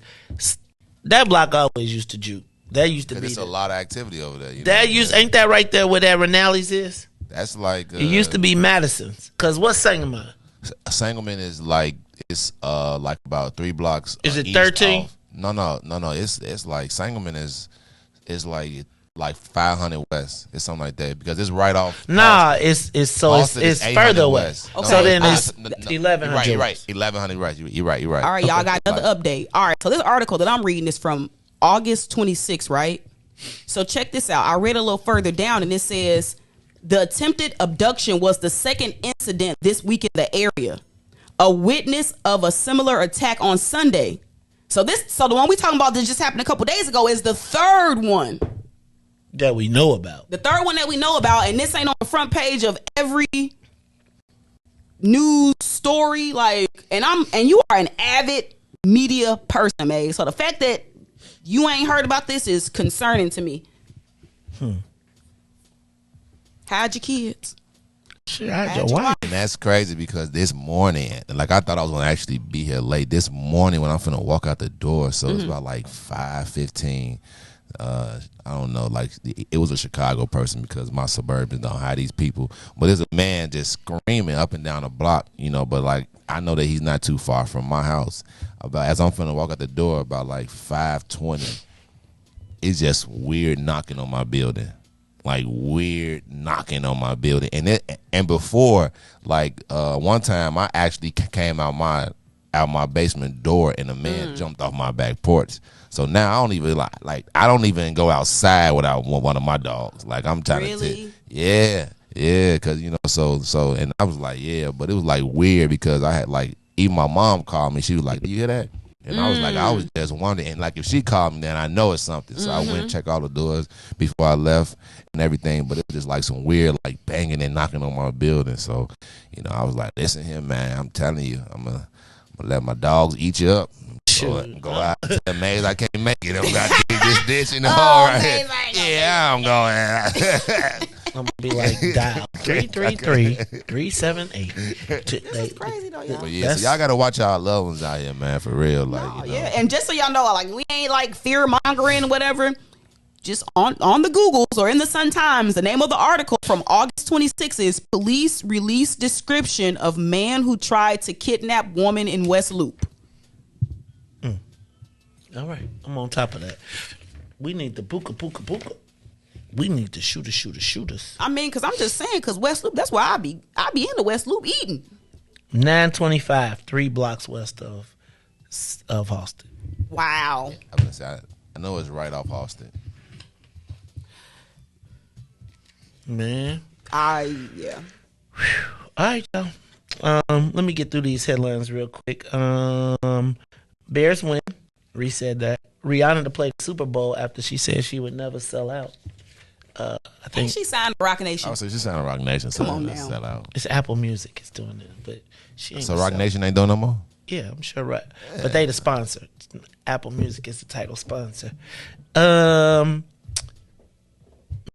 that block always used to juke. That used to be. There's a lot of activity over there. Ain't that right there where that Rinaldi's is? That's like it used to be Madison's. Cause what's Sangamon? Sangamon is like like about 3 blocks. Is it 13? No. It's like Sangamon is like 500 West. It's something like that because it's right off. Nah, it's further west. Okay. So then it's 1100. Right, you're right. 1100 West. You're right. All right, y'all got another update. All right, so this article that I'm reading is from August 26th, right? So check this out. I read a little further down and it says the attempted abduction was the second incident this week in the area. A witness of a similar attack on Sunday. So the one we talking about that just happened a couple days ago is the third one that we know about. The third one that we know about, and this ain't on the front page of every news story. And you are an avid media person, May. So the fact that you ain't heard about this is concerning to me. Hide your kids. Hide your wife. And that's crazy because this morning, like I thought I was gonna actually be here late. This morning when I'm finna walk out the door, so it's about like 5:15. I don't know, like it was a Chicago person because my suburbans don't hide these people. But there's a man just screaming up and down the block, but like I know that he's not too far from my house. As I'm finna walk out the door about like 5:20, it's just weird knocking on my building. Like weird knocking on my building. And before, like one time I actually came out my basement door and a man jumped off my back porch. So now I don't even I don't even go outside without one of my dogs. Like I'm trying to yeah, because so and I was like, yeah, but it was like weird because I had like even my mom called me. She was like, "Do you hear that?" And I was like, I was just wondering. And like if she called me, then I know it's something. So I went and checked all the doors before I left and everything. But it was just like some weird like banging and knocking on my building. So I was like, listen here, man. I'm telling you, I'm gonna let my dogs eat you up. Go out to the maze. I can't make it. I'm got to dig this ditch in the hole right here. Yeah, I'm going. I'm gonna be like dial 333-378. This is crazy though, y'all. But yeah, so y'all gotta watch our loved ones out here, man, for real. Like, yeah, and just so y'all know, like we ain't like fear mongering or whatever. Just on the Googles or in the Sun Times, the name of the article from August 26th is "Police Release Description of Man Who Tried to Kidnap Woman in West Loop." All right, I'm on top of that. We need the puka. We need the shooters. I mean, because I'm just saying, because West Loop, that's where I be in the West Loop eating. 925, 3 blocks west of Halsted. Wow. I'm gonna say, I know it's right off Halsted. Man. Yeah. All right, y'all. Let me get through these headlines real quick. Bears win. Riis said that. Rihanna to play the Super Bowl after she said she would never sell out. I think she signed Rock Nation. Oh, so she signed Rock Nation. So come on now. Sell out. It's Apple Music is doing it, but she ain't. So Rock Nation ain't doing no more. Yeah, I'm sure. Right, yeah. But they the sponsor. Apple Music is the title sponsor.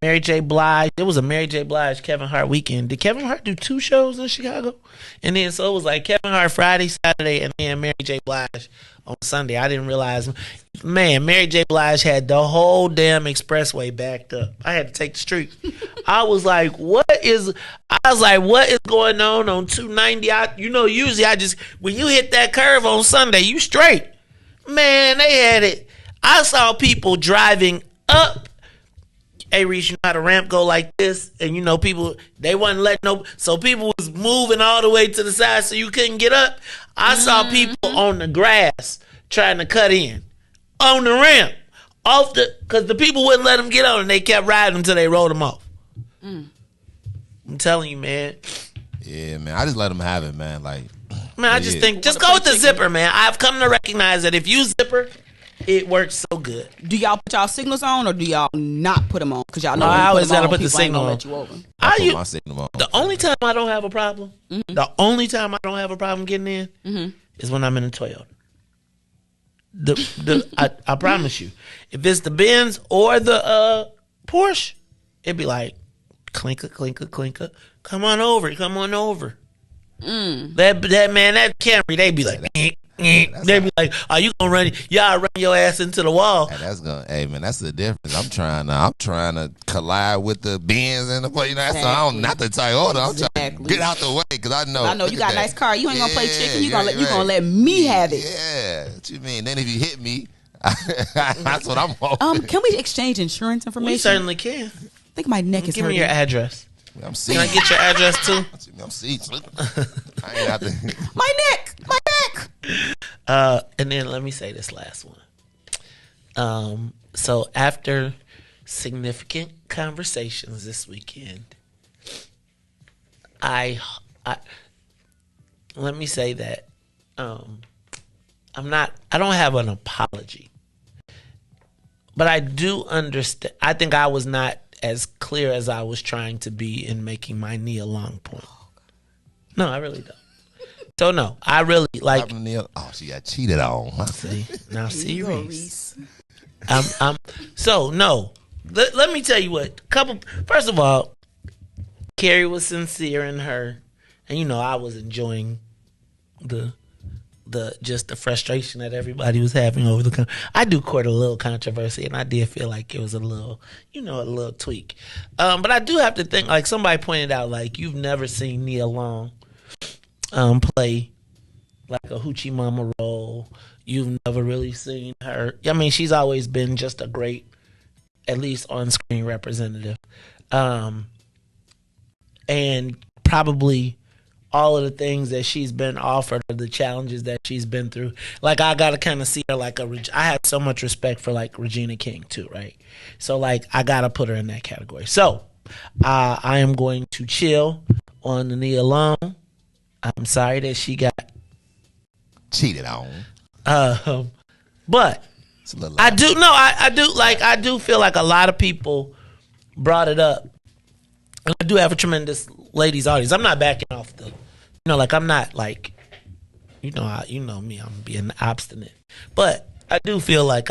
Mary J. Blige. It was a Mary J. Blige Kevin Hart weekend. Did Kevin Hart do 2 shows in Chicago? And then so it was like Kevin Hart Friday, Saturday, and then Mary J. Blige on Sunday. I didn't realize. Man, Mary J. Blige had the whole damn expressway backed up. I had to take the street. I was like, what is going on 290? Usually I just, when you hit that curve on Sunday, you straight. Man, they had it. I saw people driving up. Hey, Riis, you know how the ramp go like this? And people, they wasn't letting so people was moving all the way to the side so you couldn't get up. I saw people on the grass trying to cut in. On the ramp. Because the people wouldn't let them get on and they kept riding until they rolled them off. I'm telling you, man. Yeah, man. I just let them have it, man. Like, man, I just think, just go with the zipper, man. I've come to recognize that if you zipper, it works so good. Do y'all put y'all signals on or do y'all not put them on? Because y'all know I always gotta put the signal on. I put my signal on. The only time I don't have a problem, getting in is when I'm in a Toyota. I promise you, if it's the Benz or the Porsche, it'd be like clinker, clinker, clinker. Come on over. That man, that Camry, they be like, they be like, "Are you gonna run? Y'all run your ass into the wall." Hey, that's the difference. I'm trying to collide with the Benz and the that's I'm not the Toyota. I'm trying to get out the way because I know you got a nice car. You ain't gonna play chicken. You gonna let me have it. Yeah, what you mean? Then if you hit me, that's what I'm hoping. Can we exchange insurance information? We certainly can. I think my neck is hurting. Give me your address. I'm Can I get your address too? I'm seats. I ain't have to. My neck. And then let me say this last one. So after significant conversations this weekend, I let me say that I don't have an apology, but I do understand. I think I was not as clear as I was trying to be in making my Nia Long point. No, I really don't. So no, I really like. Oh, she got cheated on. See, Riis. So no. Let me tell you what. First of all, Carrie was sincere in her, and I was enjoying the frustration that everybody was having over the. I do court a little controversy, and I did feel like it was a little, a little tweak. But I do have to think, like somebody pointed out, like you've never seen Nia Long play like a hoochie mama role. You've never really seen her. I mean, she's always been just a great, at least on-screen representative, and probably all of the things that she's been offered or the challenges that she's been through. Like I gotta kind of see her like I have so much respect for like Regina King too, right? So like I gotta put her in that category. So I am going to chill on the Nia Long. I'm sorry that she got cheated on. But I do feel like a lot of people brought it up. And I do have a tremendous ladies audience. I'm not backing off the I'm not like you know me, I'm being obstinate. But I do feel like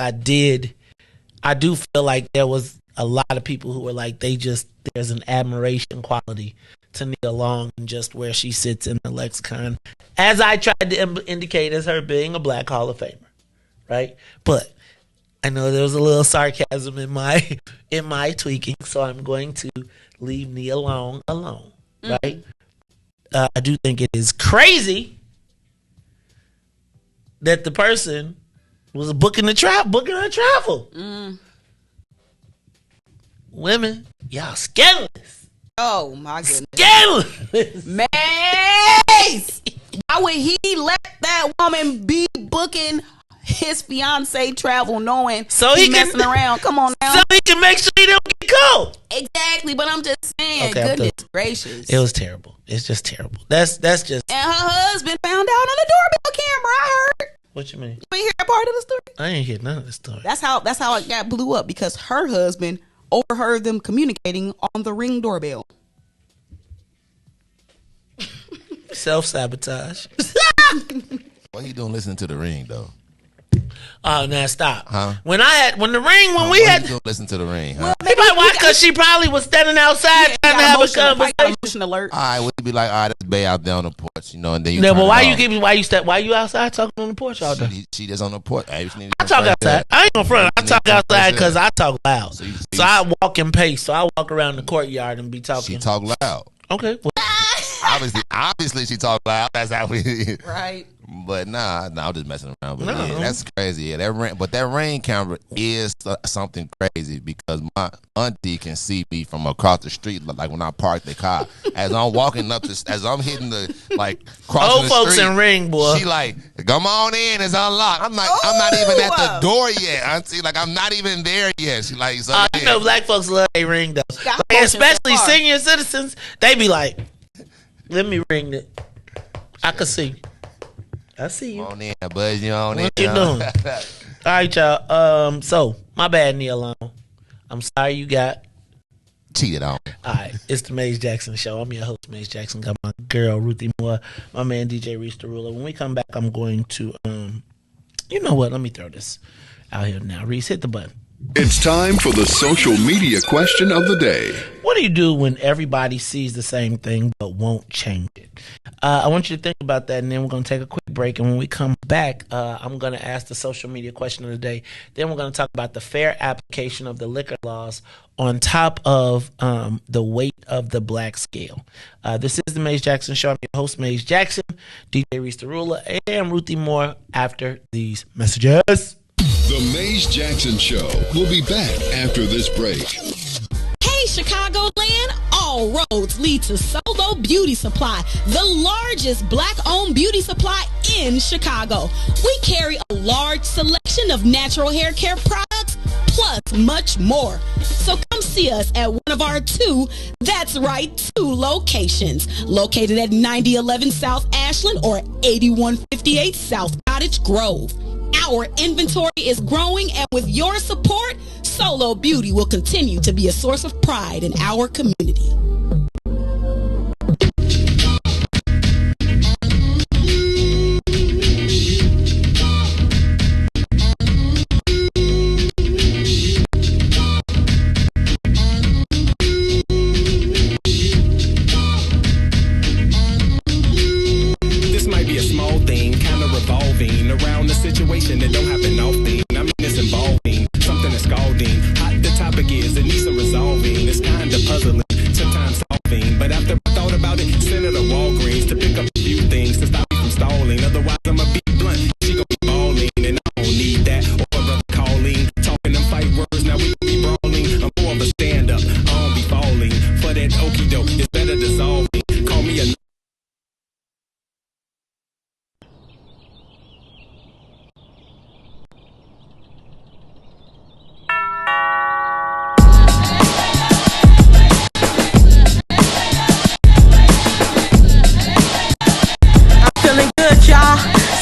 there was a lot of people who were like there's an admiration quality to Nia Long and just where she sits in the lexicon, as I tried to indicate as her being a Black Hall of Famer, right? But I know there was a little sarcasm in my tweaking, so I'm going to leave Nia Long alone, right? I do think it is crazy that the person was booking her travel. Women, y'all scandalous. Oh my goodness. Scandalous. Mace! Why would he let that woman be booking his fiance travel knowing he's messing around? Come on now. So he can make sure he don't get caught. Exactly, but I'm just saying, goodness gracious. It was terrible. It's just terrible. That's just. And her husband found out on the doorbell camera. I heard. What you mean? You ain't hear that part of the story? I ain't hear none of the story. That's how it got blew up, because her husband overheard them communicating on the Ring doorbell. Self-sabotage. What he doing listening to the Ring though? Oh, now stop. Huh? When we had you doing listen to the Ring, huh? He probably watched because she probably was standing outside trying to have a conversation. Alert. All right, we'd be like, all right, that's Bay out there on the porch, and then you. Yeah, but why you outside talking on the porch all day? She just on the porch. I talk outside. I ain't gonna front. I talk outside because I talk loud. So I walk in pace. So I walk around the courtyard and be talking. She talk loud. Okay. Well, obviously she talk loud. That's how we. Right. But I'm just messing around. But yeah, that's crazy. Yeah, that Ring camera is something crazy, because my auntie can see me from across the street, like when I park the car. As I'm walking up, as I'm hitting the crossing old the folks street, in Ring, boy. She like, come on in, it's unlocked. I'm like, I'm not even at the door yet, auntie. Like, I'm not even there yet. She like, so you know, Black folks love a Ring though, especially senior citizens. They be like, let me ring it. I can see. I see you. On in, buzz you on in. What you doing? All right, y'all. So my bad, Nia Long. I'm sorry you got cheated on. All right, it's the Maze Jackson Show. I'm your host, Maze Jackson. Got my girl Ruthie Moore, my man DJ Riis the Ruler. When we come back, I'm going to you know what? Let me throw this out here now. Riis, hit the button. It's time for the social media question of the day. What do you do when everybody sees the same thing but won't change it? I want you to think about that, and then we're going to take a quick break. And when we come back, I'm going to ask the social media question of the day. Then we're going to talk about the fair application of the liquor laws on top of the weight of the black scale. This is the Maze Jackson Show. I'm your host, Maze Jackson, DJ Riis the Ruler, and Ruthie Moore after these messages. The Maze Jackson Show will be back after this break. Hey, Chicagoland, all roads lead to Solo Beauty Supply, the largest black-owned beauty supply in Chicago. We carry a large selection of natural hair care products, plus much more. So come see us at one of our two locations, located at 9011 South Ashland or 8158 South Cottage Grove. Our inventory is growing, and with your support, Solo Beauty will continue to be a source of pride in our community. This might be a small thing, kind of revolving around the situation that don't happen often. I mean, it's involving something that's scalding. Hot the topic is, it needs some resolving. It's kind of puzzling, sometimes solving. But after I thought about it, sent her to Walgreens to pick up a few things to stop me from stalling. Otherwise, I'ma be blunt. She gon' be balling, and I don't need that. Or a brother calling, talking them fight words. Now we gon' be brawling. I'm more of a stand-up. I don't be falling for that okie doke. It's better dissolving. Call me a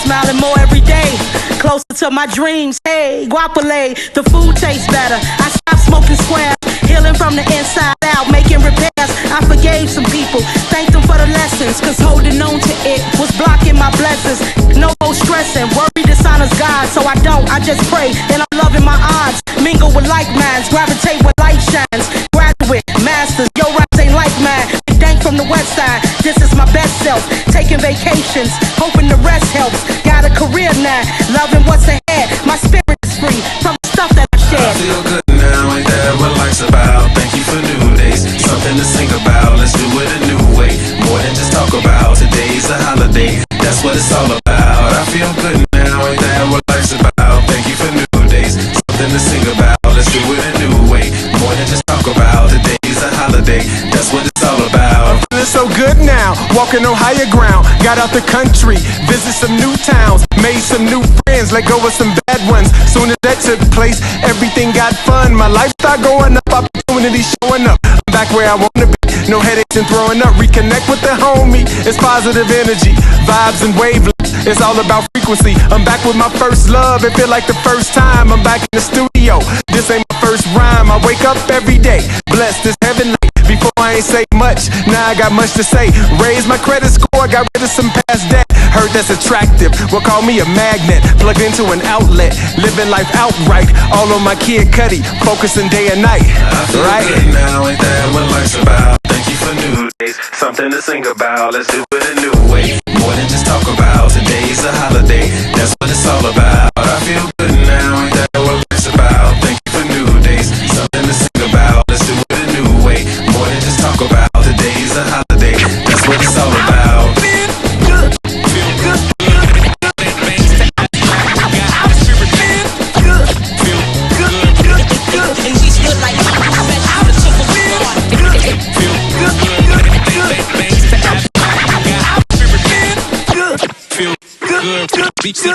smiling more every day, closer to my dreams. Hey, guapole, the food tastes better. I stopped smoking squares, healing from the inside out, making repairs. I forgave some people, thanked them for the lessons, cause holding on to it was blocking my blessings. No more stressing, worry dishonors God, so I just pray, and I'm loving my odds. Mingle with like minds, gravitate where light shines. Graduate, masters, your raps ain't like mine. Big dank from the west side, this is my best self. Taking vacations, hoping the rest helps. Got a career now, loving what's ahead. My spirit is free from the stuff that I share. I feel good now, ain't that what life's about? Thank you for new days, something to sing about. Let's do it a new way, more than just talk about. Today's a holiday, that's what it's all about. I feel good now, ain't that what life's about? Thank you for new days, something to sing about. Let's do it a new way, more than just talk about. Today's a holiday, that's what it's all about. Feeling so good now, walking on higher ground. Got out the country, visit some new towns, made some new friends, let go of some bad ones. Soon as that took place, everything got fun. My life started going up, opportunities showing up. I'm back where I wanna be, no headaches and throwing up. Reconnect with the homie, it's positive energy, vibes and wavelengths. It's all about frequency. I'm back with my first love, it feel like the first time. I'm back in the studio, this ain't my first rhyme. I wake up every day, blessed is heavenly. Before I ain't say much, now I got much to say. Raise my credit score, got rid of some past debt. Heard that's attractive, well call me a magnet. Plugged into an outlet, living life outright. All on my Kid Cudi, focusing day and night. I feel good now, ain't that what life's about? Thank you for new days, something to sing about. Let's do it a new way, more than just talk about. Today's a holiday, that's what it's all about. I feel good now, ain't that what life's about? Thank you for new days, something to sing about. Let's do it a new way, more than just talk about. Today's a holiday, that's what it's all about.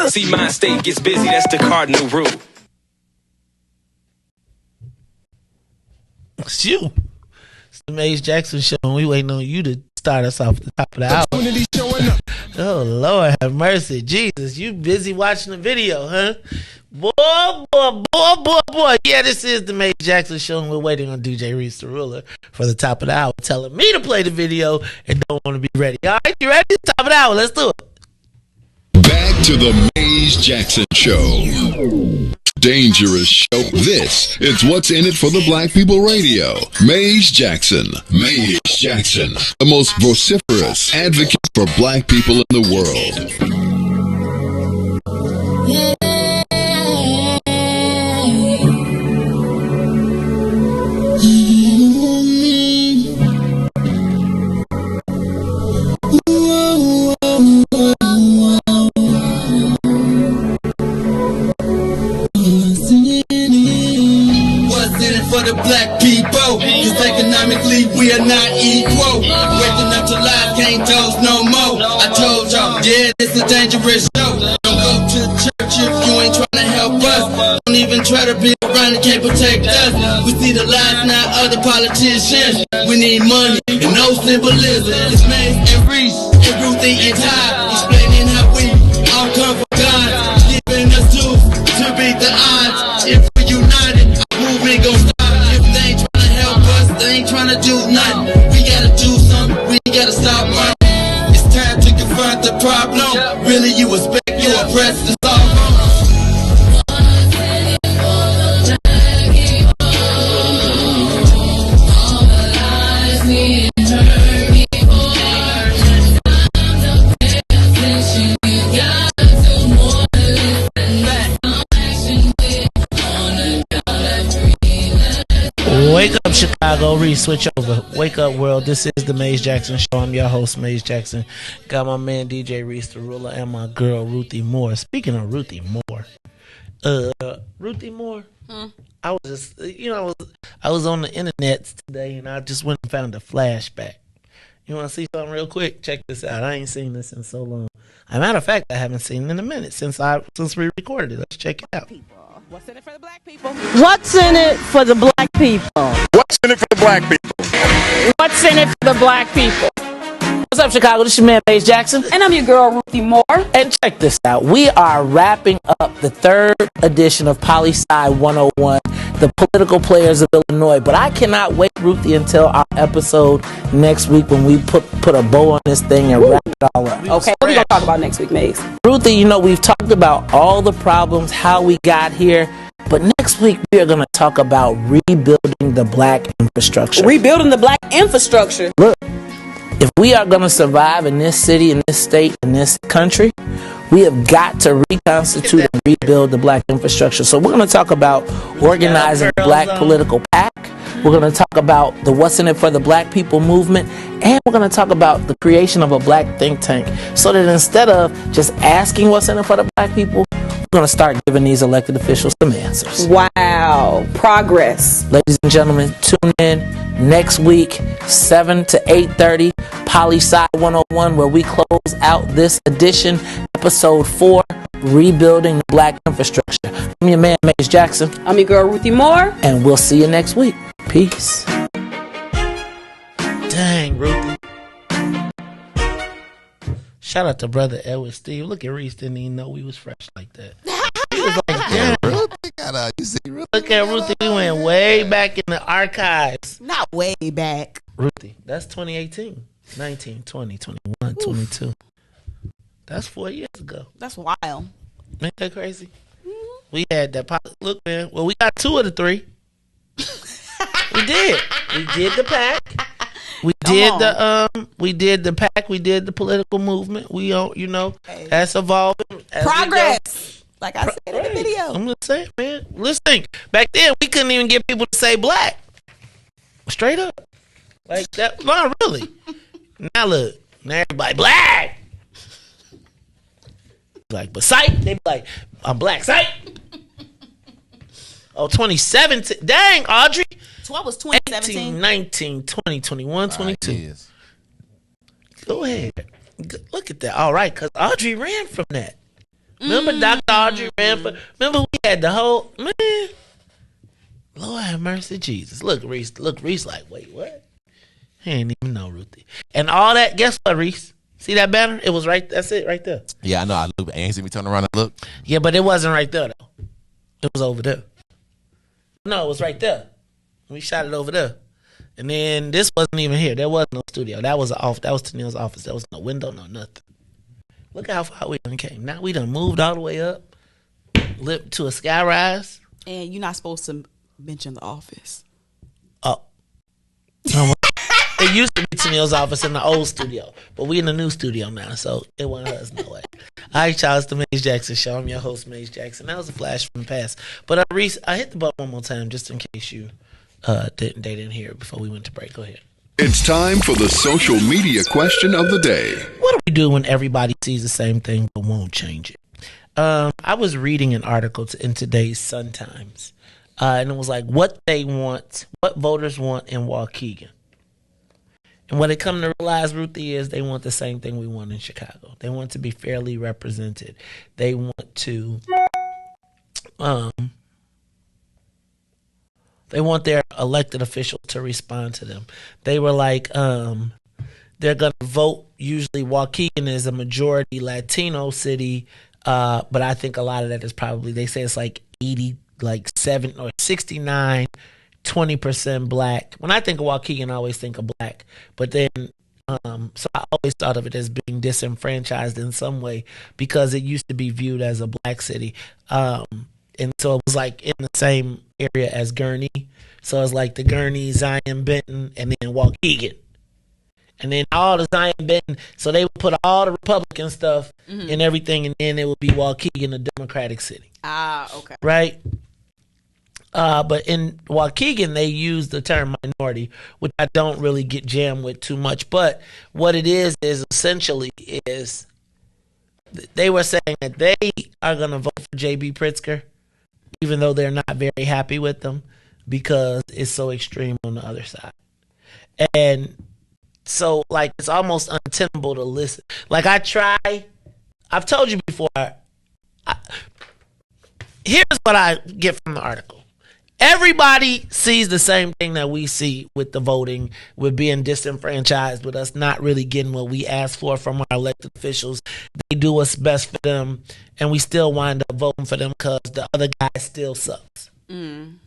See, my state gets busy, that's the cardinal rule. It's you. It's the Maze Jackson Show, and we waiting on you to start us off at the top of the hour. Oh, Lord have mercy. Jesus, you busy watching the video, huh? Boy. Yeah, this is the Maze Jackson Show, and we're waiting on DJ Riis the Ruler for the top of the hour, telling me to play the video and don't want to be ready. All right, you ready? Top of the hour. Let's do it. Back to the Maze Jackson Show. Dangerous show. This is What's in It for the Black People Radio. Maze Jackson. Maze Jackson. The most vociferous advocate for black people in the world. For the black people, cause economically we are not equal. Waking up to lies, can't dose no more. I told y'all, yeah, it's a dangerous show. Don't go to church if you ain't trying to help us. Don't even try to be around and can't protect us. We see the lies, not other politicians. We need money and no symbolism. It's Maze and Riis and Ruthie and Ty, explaining how we all come from God, giving us tools to beat the odds. If we're united, our movement gon' stop. They ain't trying to do nothing. We gotta do something. We gotta stop running. It's time to confront the problem. Really, you expect you oppressed to solve Wake up, Chicago. Riis, switch over. Wake up, world. This is the Maze Jackson Show. I'm your host, Maze Jackson. Got my man, DJ Riis, the ruler, and my girl, Ruthie Moore. Speaking of Ruthie Moore, Ruthie Moore, I was just, I was on the internet today, and I just went and found a flashback. You want to see something real quick? Check this out. I ain't seen this in so long. As a matter of fact, I haven't seen it in a minute since we recorded it. Let's check it out. What's in it for the black people? What's in it for the black people? What's in it for the black people? What's in it for the black people? What's up, Chicago? This is your man, Maze Jackson. And I'm your girl, Ruthie Moore. And check this out. We are wrapping up the third edition of Poli-Sci 101, the political players of Illinois. But I cannot wait, Ruthie, until our episode next week when we put a bow on this thing and wrap it all up. Okay, what are we going to talk about next week, Maze? Ruthie, we've talked about all the problems, how we got here. But next week, we are going to talk about rebuilding the black infrastructure. Rebuilding the black infrastructure? Look, if we are going to survive in this city, in this state, in this country, we have got to reconstitute and rebuild the black infrastructure. So we're going to talk about organizing the black political PAC. We're going to talk about the What's in It for the Black People movement. And we're going to talk about the creation of a black think tank. So that instead of just asking what's in it for the black people, we're going to start giving these elected officials some answers. Wow. Progress. Ladies and gentlemen, tune in next week, 7 to 8:30, Poli-Sci 101, where we close out this edition, episode 4, Rebuilding the Black Infrastructure. I'm your man, Maze Jackson. I'm your girl, Ruthie Moore. And we'll see you next week. Peace. Dang, Ruthie. Shout out to brother Edward Steve. Look at Riis, didn't even know we was fresh like that. He was like, damn. Look at Ruthie. We went way back in the archives. Not way back. Ruthie, that's 2018. 19, 20, 21, 22. That's 4 years ago. That's wild. Ain't that crazy? Mm-hmm. We had that. Look, man. Well, we got 2 of the 3. We did. We did the PAC. We did the PAC. We did the political movement. We that's evolving. Progress. Like I said in the video. I'm just saying, man. Listen, back then we couldn't even get people to say black. Straight up. Like that. No, really. Now look. Now everybody black. Like, but sight. They be like, I'm black. Sight. Oh, 2017. Dang, Audrey. So what was 2017? 18, 19, 20, 21, 22. Go ahead. Look at that. All right, because Audrey ran from that. Remember Dr. Audrey ran from... Remember we had the whole... Man. Lord have mercy, Jesus. Look, Riis like, wait, what? He ain't even know, Ruthie. And all that, guess what, Riis? See that banner? It was right... That's it, right there. Yeah, I know. I looked. And see me turn around and look. Yeah, but it wasn't right there, though. It was over there. No, it was right there. We shot it over there. And then this wasn't even here. There was no studio. That was Tennille's office. There was no window, no nothing. Look how far we done came. Now we done moved all the way up, lived to a sky rise. And you're not supposed to mention the office. Oh. It used to be Tennille's office in the old studio, but we in the new studio now, so it wasn't us, no way. All right, y'all, it's the Maze Jackson Show. I'm your host, Maze Jackson. That was a flash from the past. But Riis, I hit the button one more time just in case you they didn't hear it before we went to break. Go ahead. It's time for the social media question of the day. What do we do when everybody sees the same thing but won't change it? I was reading an article in today's Sun Times, and it was like what voters want in Waukegan. And what they come to realize, Ruthie, is they want the same thing we want in Chicago. They want to be fairly represented. They want to, they want their elected officials to respond to them. They were like, they're going to vote. Usually Waukegan is a majority Latino city, but I think a lot of that is probably, they say it's like 7 or 69, 20% black. When I think of Waukegan, I always think of black. But then, so I always thought of it as being disenfranchised in some way because it used to be viewed as a black city. And so it was like in the same area as Gurnee. So it's like the Gurnee, Zion, Benton, and then Waukegan. And then all the Zion, Benton. So they would put all the Republican stuff and everything, and then it would be Waukegan, a Democratic city. Ah, okay. Right? But in Waukegan, they use the term minority, which I don't really get jammed with too much. But what it is essentially is they were saying that they are going to vote for J.B. Pritzker, even though they're not very happy with them because it's so extreme on the other side. And so, like, it's almost untenable to listen. Like, I've told you before, here's what I get from the article. Everybody sees the same thing that we see with the voting, with being disenfranchised, with us not really getting what we asked for from our elected officials. They do what's best for them, and we still wind up voting for them because the other guy still sucks. And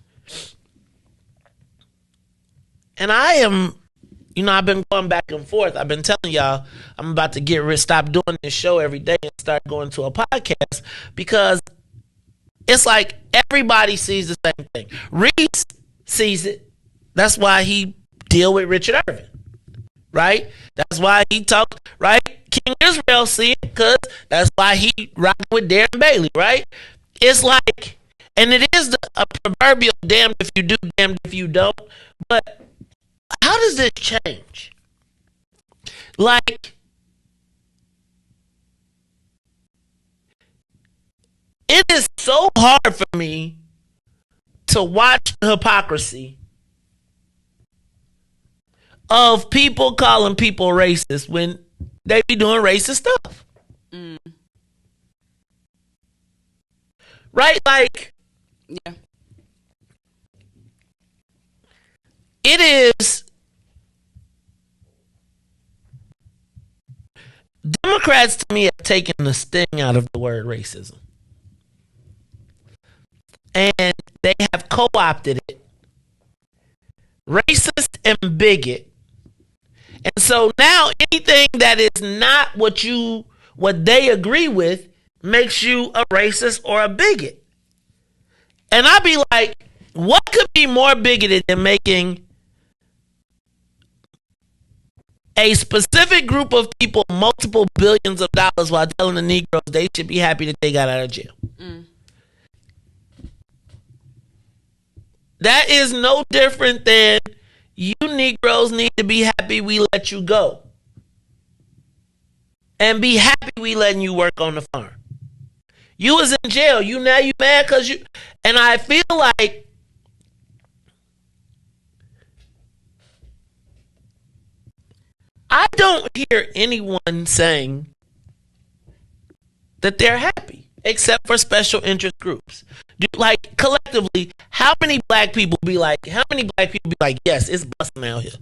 I am, I've been going back and forth. I've been telling y'all I'm about to stop doing this show every day and start going to a podcast because it's like everybody sees the same thing. Riis sees it. That's why he deal with Richard Irvin, right? That's why he talked, right? King Israel see it because that's why he rocking with Darren Bailey, right? It's like, and it is a proverbial damned if you do, damned if you don't. But how does this change? Like, it is so hard for me to watch the hypocrisy of people calling people racist when they be doing racist stuff. Right? Like, yeah. It is. Democrats, to me, have taken the sting out of the word racism. And they have co-opted it. Racist and bigot. And so now anything that is not what they agree with makes you a racist or a bigot. And I'd be like, what could be more bigoted than making a specific group of people multiple billions of dollars while telling the Negroes they should be happy that they got out of jail? That is no different than you Negroes need to be happy we let you go. And be happy we letting you work on the farm. You was in jail. You mad because you... And I feel like I don't hear anyone saying that they're happy, except for special interest groups. Like, collectively, how many black people be like, yes, it's busting out here?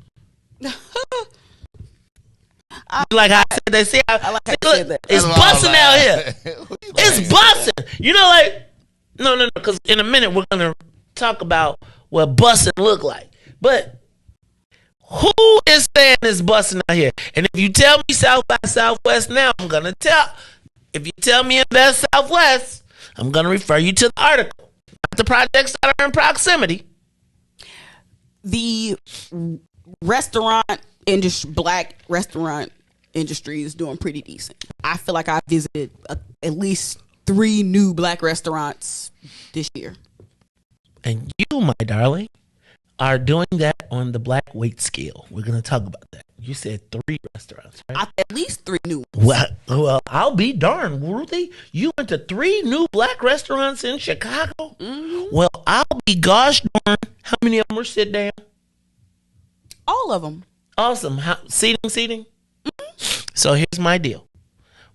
Like I said, they say, it's busting out here. It's busting. No, because in a minute we're going to talk about what busting look like. But Who is saying it's busting out here? And if you tell me South by Southwest now, I'm gonna tell. If you tell me Invest Southwest, I'm gonna refer you to the article, not the projects that are in proximity. The restaurant industry, black restaurant industry is doing pretty decent. I feel like I visited at least 3 new black restaurants this year. And you, my darling, are doing that on the black weight scale. We're going to talk about that. You said 3 restaurants, right? At least 3 new ones. Well, I'll be darned, Ruthie. You went to 3 new black restaurants in Chicago? Mm-hmm. Well, I'll be gosh darn. How many of them were sit down? All of them. Awesome. Seating? Mm-hmm. So here's my deal.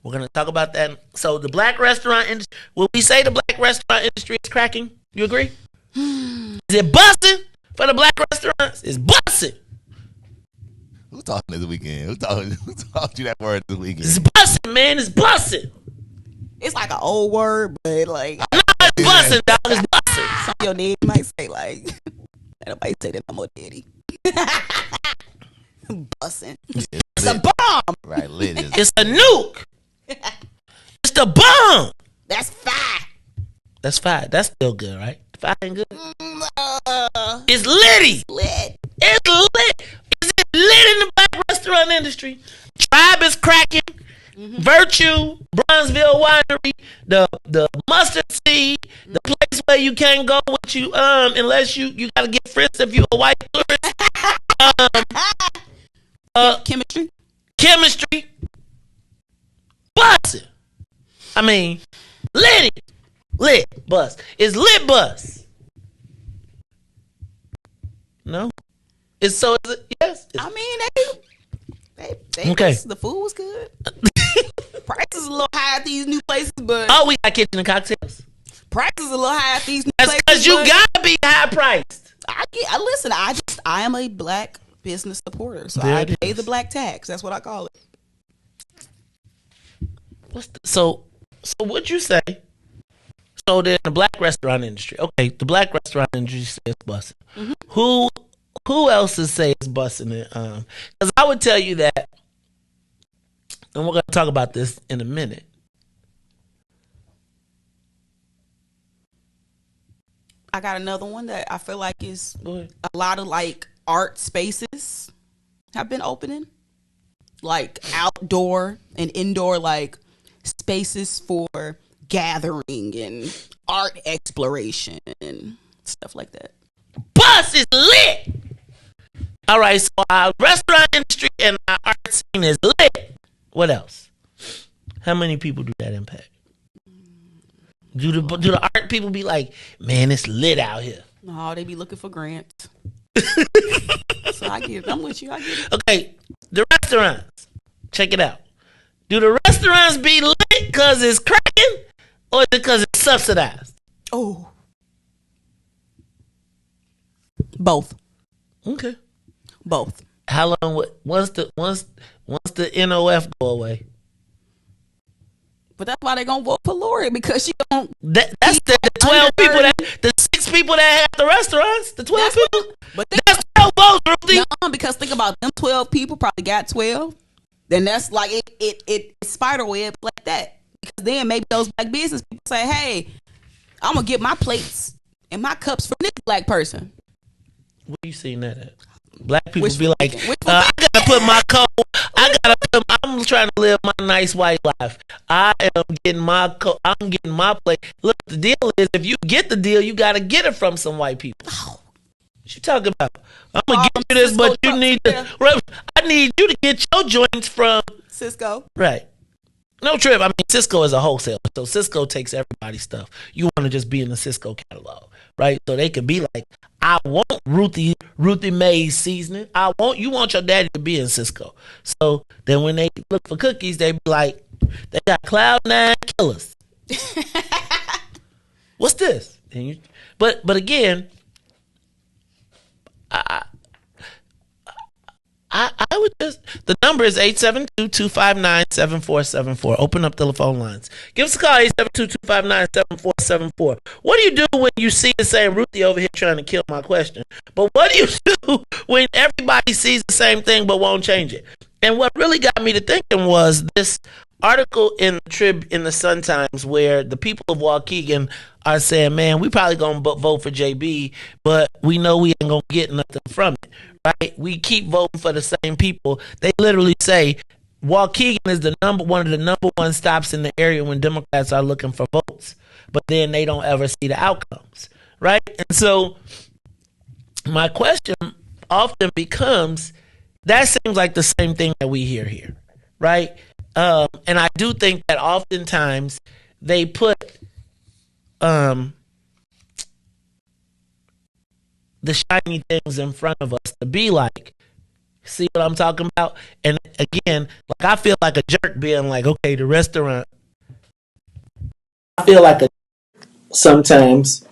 We're going to talk about that. So the black restaurant industry, will we say the black restaurant industry is cracking? You agree? Is it busting for the black restaurants? It's busting. Who talking this weekend? Who taught you that word this weekend? It's busting, man. It's busting. It's like an old word, but like. No, it's busting, dog. It's busting. Some of your name might say like, nobody say that no more, daddy. Busting. It's a bomb. Right, lit. It's a nuke. It's the bomb. That's 5. That's 5. That's still good, right? 5 ain't good. It's litty. Lit. It's lit. Is it lit in the black restaurant industry? Tribe is cracking. Mm-hmm. Virtue, Bronzeville Winery, the Mustard Seed, the place where you can't go with you unless you gotta get frisked if you a white tourist. Chemistry. Bust it. I mean, lit, bus. It's lit bus. No, it's so. Is it? Yes. I mean, they okay. The food was good. Prices a little high at these new places, but we got kitchen and cocktails. Prices a little high at these new That's places. Because you gotta be high priced. Listen. I am a black business supporter, so I pay the black tax. That's what I call it. So what'd you say? So then the black restaurant industry. Okay, the black restaurant industry says busting. Mm-hmm. Who else is saying it's busting it? Because I would tell you that, and we're gonna talk about this in a minute. I got another one that I feel like is a lot of like art spaces have been opening, like outdoor and indoor like spaces for gathering and art exploration and stuff like that. Bus is lit. All right, so our restaurant industry and our art scene is lit. What else? How many people do that impact? Do the art people be like, man, it's lit out here? No, they be looking for grants. So I'm with you. I get it. Okay, the restaurants. Check it out. Do the restaurants be lit because it's cracking, or is it because it's subsidized? Oh, both. Okay, both. How long? Once the NOF go away? But that's why they gonna vote for Lori, because she don't. That's the 12 people the 6 people that have the restaurants. The 12 people. But that's 12 votes, Ruthie. No, because think about them 12 people probably got 12. Then that's like it spider web like that. Because then maybe those black business people say, hey, I'm gonna get my plates and my cups from this black person. Where you seen that at? Black people be like, I gotta put my coat. I'm trying to live my nice white life. I am getting my coat. I'm getting my plate. Look, the deal is, if you get the deal, you gotta get it from some white people. What you talking about? I'm gonna give you this, but you need to. I need you to get your joints from Cisco. Right. No trip. I mean, Cisco is a wholesaler, so Cisco takes everybody's stuff. You want to just be in the Cisco catalog, right? So they could be like, I want Ruthie Mae's seasoning. You want your daddy to be in Cisco. So then when they look for cookies, they be like, they got Cloud9 Killers. What's this? But again, I would just, the number is 872-259-7474. Open up the phone lines. Give us a call, 872-259-7474. What do you do when you see the same Ruthie over here trying to kill my question? But what do you do when everybody sees the same thing but won't change it? And what really got me to thinking was this article in the Sun-Times where the people of Waukegan are saying, man, we probably going to vote for JB, but we know we ain't going to get nothing from it. Right? We keep voting for the same people. They literally say Waukegan is one of the number one stops in the area when Democrats are looking for votes, but then they don't ever see the outcomes, right? And so my question often becomes, that seems like the same thing that we hear here, right? And I do think that oftentimes they put the shiny things in front of us to be like, see what I'm talking about? And again, like I feel like a jerk being like, okay, the restaurant. I feel like a sometimes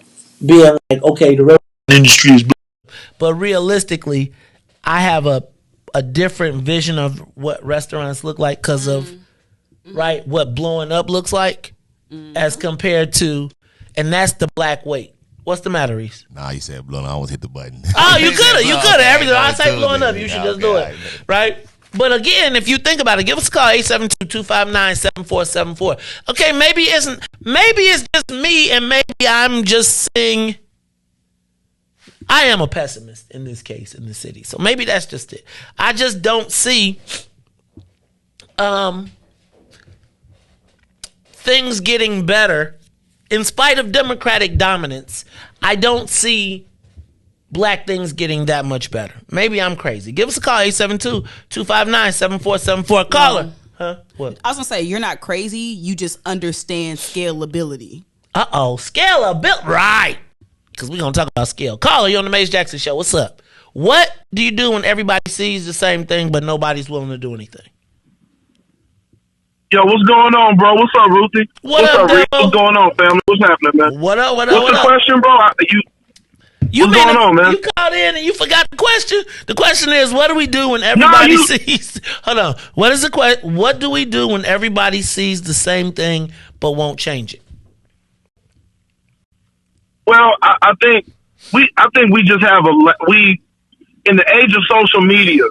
being like, okay, the restaurant industry is, but realistically, I have a different vision of what restaurants look like because of right what blowing up looks like as compared to, and that's the black weight. What's the matter, Riis? Nah, you said blowing. I almost hit the button. Oh, you could have. Everything I say blowing up, you should just do it, right? But again, if you think about it, give us a call, 872-259-7474. Okay, maybe it's just me, and maybe I'm just saying I am a pessimist in this case in the city. So maybe that's just it. I just don't see things getting better. In spite of Democratic dominance, I don't see black things getting that much better. Maybe I'm crazy. Give us a call, 872-259-7474. Caller. Huh? What? I was going to say, you're not crazy. You just understand scalability. Scalability. Right. Because we're going to talk about scale. Caller, you're on the Mace Jackson Show. What's up? What do you do when everybody sees the same thing, but nobody's willing to do anything? Yo, what's going on, bro? What's up, Ruthie? What's up, Riis? What's going on, family? What's happening, man? What up? What's the question, bro? What's going on, man? You called in and you forgot the question. The question is, what do we do when everybody sees? Hold on. What is the question? What do we do when everybody sees the same thing but won't change it? Well, I think we just have in the age of social media,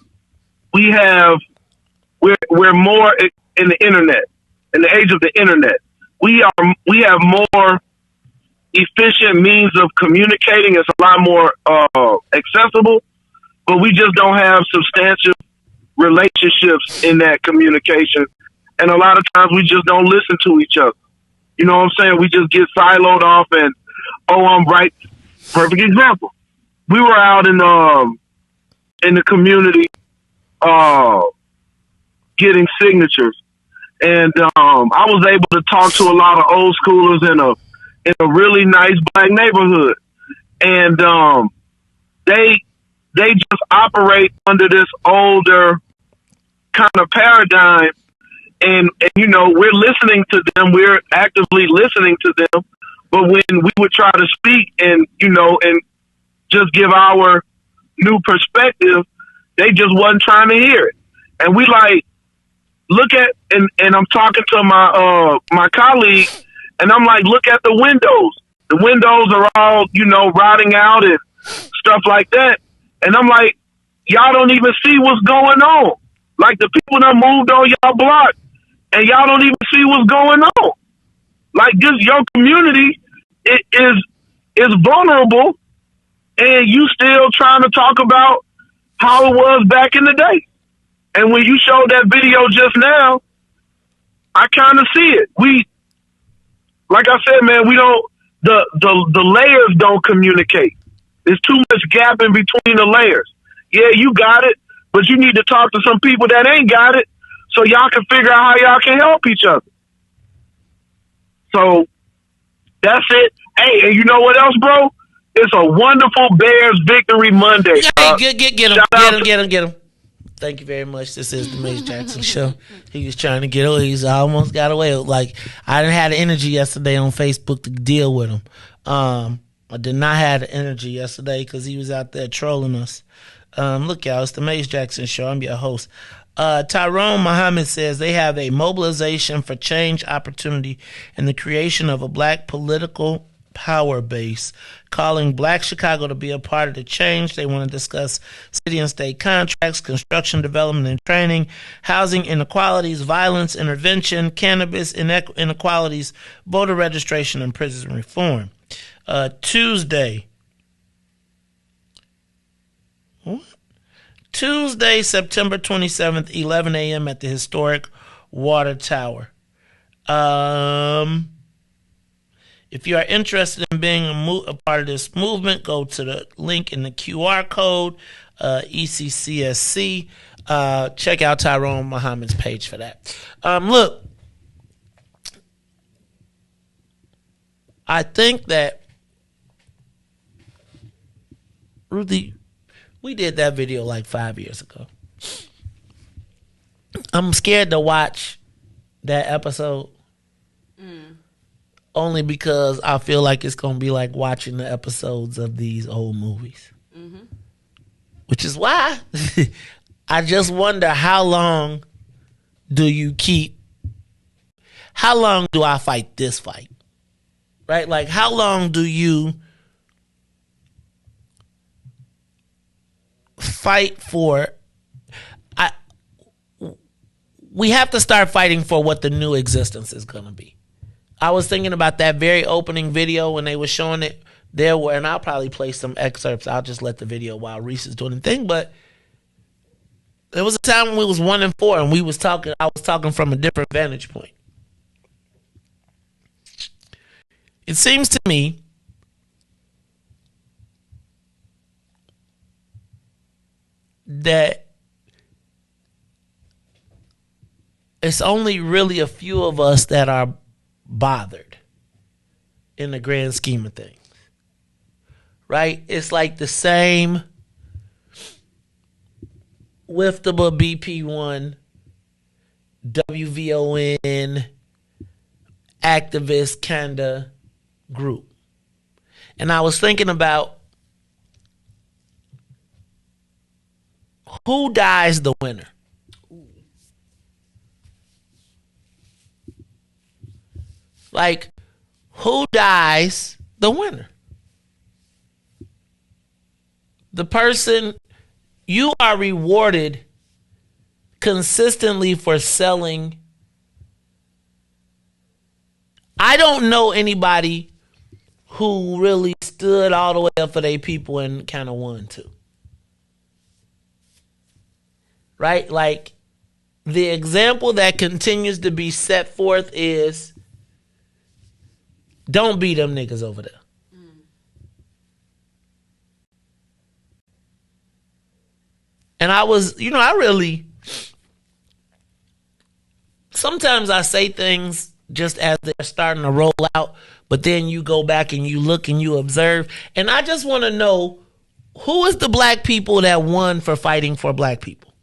we're more in the internet. In the age of the internet, we have more efficient means of communicating. It's a lot more accessible, but we just don't have substantial relationships in that communication. And a lot of times we just don't listen to each other. You know what I'm saying? We just get siloed off and, oh, I'm right. Perfect example. We were out in the community getting signatures. And I was able to talk to a lot of old schoolers in a really nice black neighborhood. And they just operate under this older kind of paradigm. And you know, we're listening to them. We're actively listening to them. But when we would try to speak and, you know, and just give our new perspective, they just wasn't trying to hear it. And we like, look at, and I'm talking to my colleague, and I'm like, look at the windows. The windows are all, you know, rotting out and stuff like that. And I'm like, y'all don't even see what's going on. Like the people that moved on y'all block, and y'all don't even see what's going on. Like this, your community is vulnerable, and you still trying to talk about how it was back in the day. And when you showed that video just now, I kind of see it. Like I said, man, we don't, the layers don't communicate. There's too much gap in between the layers. Yeah, you got it, but you need to talk to some people that ain't got it so y'all can figure out how y'all can help each other. So that's it. Hey, and you know what else, bro? It's a wonderful Bears victory Monday. Hey, get him. Thank you very much. This is the Mace Jackson Show. He was trying to get away. He's almost got away. Like, I didn't have the energy yesterday on Facebook to deal with him. I did not have the energy yesterday because he was out there trolling us. Look, y'all, it's the Maze Jackson Show. I'm your host. Tyrone Muhammad says they have a mobilization for change opportunity and the creation of a black political power base, calling Black Chicago to be a part of the change. They want to discuss city and state contracts, construction, development, and training, housing inequalities, violence intervention, cannabis inequalities, voter registration, and prison reform. Tuesday, September 27th, 11 a.m. at the historic Water Tower. If you are interested in being a part of this movement, go to the link in the QR code, ECCSC. Check out Tyrone Muhammad's page for that. Look, I think that, Ruthie, we did that video like 5 years ago. I'm scared to watch that episode. Only because I feel like it's going to be like watching the episodes of these old movies. Which is why I just wonder how long do I fight this fight? Right? Like, how long do you fight for? We have to start fighting for what the new existence is going to be. I was thinking about that very opening video when they were showing it there, and I'll probably play some excerpts. I'll just let the video while Riis is doing the thing. But there was a time when we was 1 and 4, and I was talking from a different vantage point. It seems to me that it's only really a few of us that are bothered in the grand scheme of things, right? It's like the same with the BP1, WVON, activist kind of group. And I was thinking about who dies the winner. Like, who dies the winner? The person you are rewarded consistently for selling. I don't know anybody who really stood all the way up for their people and kind of won too. Right? Like, the example that continues to be set forth is, don't be them niggas over there. And sometimes I say things just as they're starting to roll out, but then you go back and you look and you observe. And I just want to know, who is the black people that won for fighting for black people?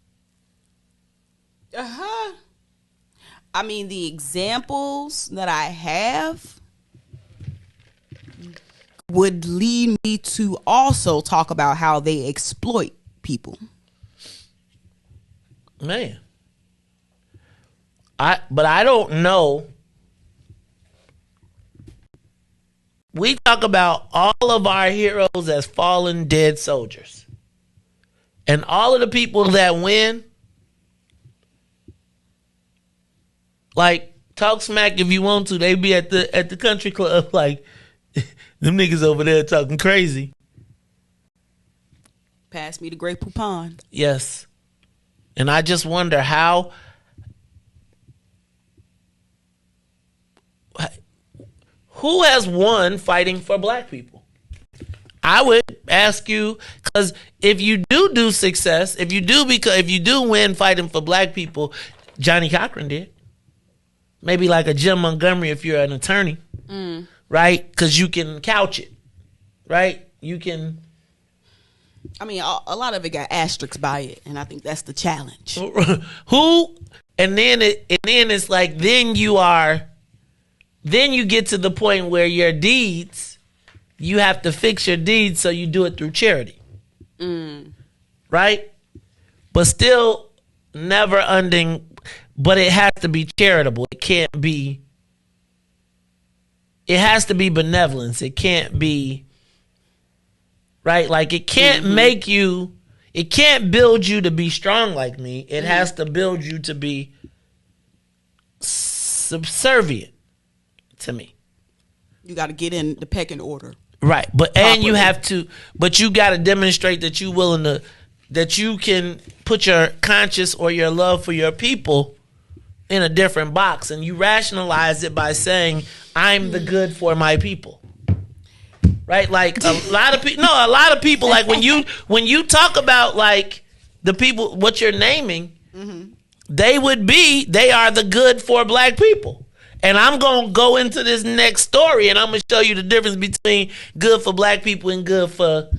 I mean, the examples that I have would lead me to also talk about how they exploit people. Man. But I don't know. We talk about all of our heroes as fallen dead soldiers. And all of the people that win, like, talk smack if you want to. They be at the country club like, them niggas over there talking crazy. Pass me the Grey Poupon. Yes. And I just wonder who has won fighting for black people? I would ask you, because if you do success, if you do win fighting for black people, Johnny Cochran did. Maybe like a Jim Montgomery if you're an attorney. Right? Because you can couch it. Right? You can. I mean, a lot of it got asterisks by it, and I think that's the challenge. Who? And then it's like, then you get to the point where your deeds you have to fix your deeds, so you do it through charity. Right? But still never ending, but it has to be charitable. It can't be, it has to be benevolence. It can't be, right? Like it can't make you, it can't build you to be strong like me. It has to build you to be subservient to me. You got to get in the pecking order. Right. But and you have to, but you got to demonstrate that you willing to, that you can put your conscience or your love for your people in a different box, and you rationalize it by saying, I'm the good for my people. Right? Like a lot of people, like when you talk about like the people, what you're naming, they are the good for black people. And I'm going to go into this next story, and I'm going to show you the difference between good for black people and good for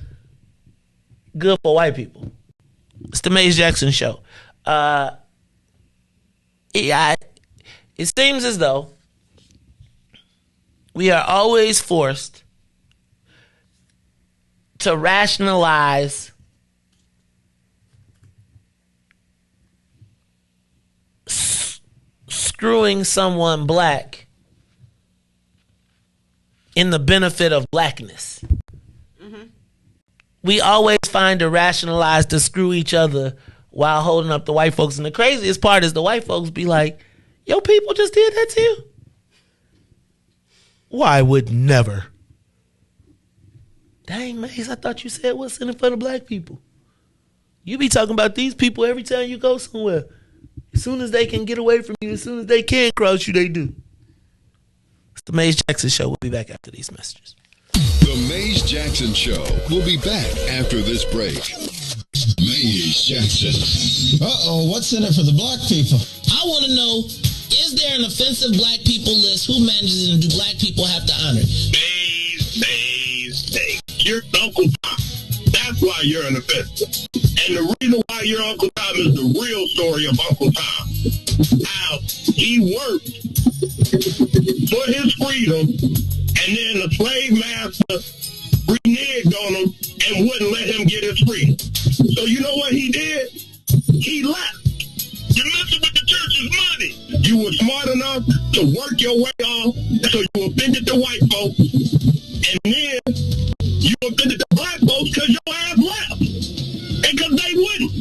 white people. It's the Maze Jackson Show. It seems as though we are always forced to rationalize screwing someone black in the benefit of blackness. We always find to rationalize to screw each other while holding up the white folks. And the craziest part is the white folks be like, your people just did that to you? Why would never? Dang, Mace, I thought you said what's in it for the black people. You be talking about these people every time you go somewhere. As soon as they can get away from you, as soon as they can cross you, they do. It's the Maze Jackson Show. We'll be back after these messages. The Maze Jackson Show will be back after this break. Maze Jackson. Uh-oh, what's in it for the black people? I want to know, is there an offensive black people list? Who manages it, and do black people have to honor it? Maze. You're Uncle Tom. That's why you're an offensive. And the reason why you're Uncle Tom is the real story of Uncle Tom. How he worked for his freedom, and then the slave master reneged on him and wouldn't let him get his freedom. So you know what he did? He left. You're messing with the church's money. You were smart enough to work your way off, so you offended the white folks, and then you offended the black folks because your ass left, and because they wouldn't.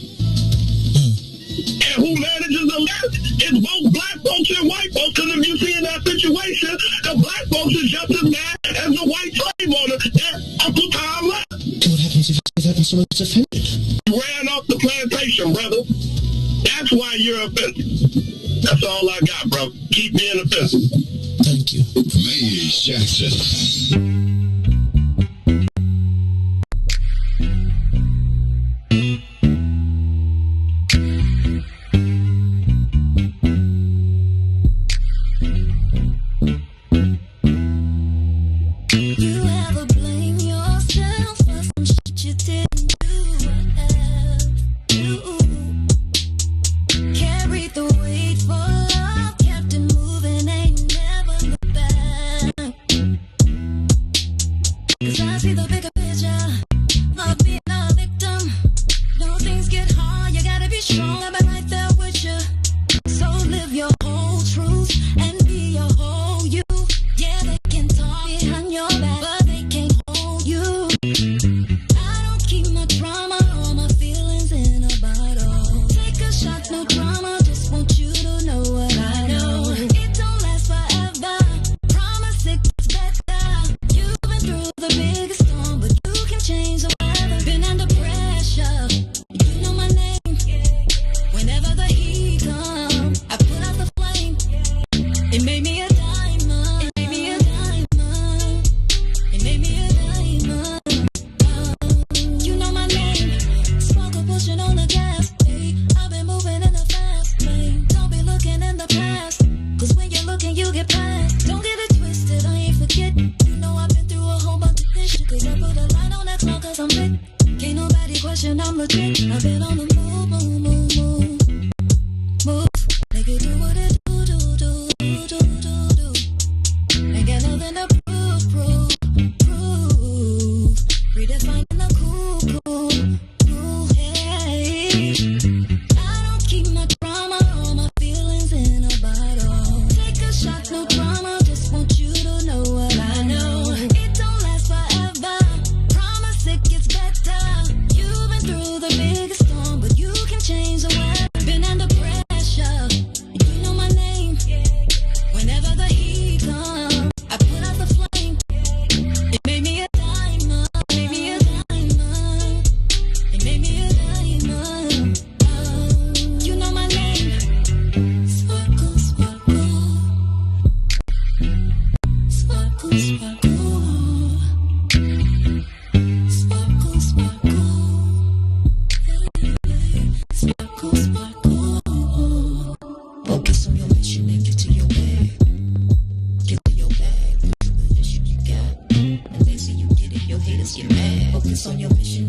And who manages the left is both black folks and white folks, because if you see in that situation, the black folks is just as mad as the white slave owner that Uncle Tom left. What happens if you say that and someone's offended? You ran off the plantation, brother. That's why you're offensive. That's all I got, bro. Keep being offensive. Thank you. Maze Jackson.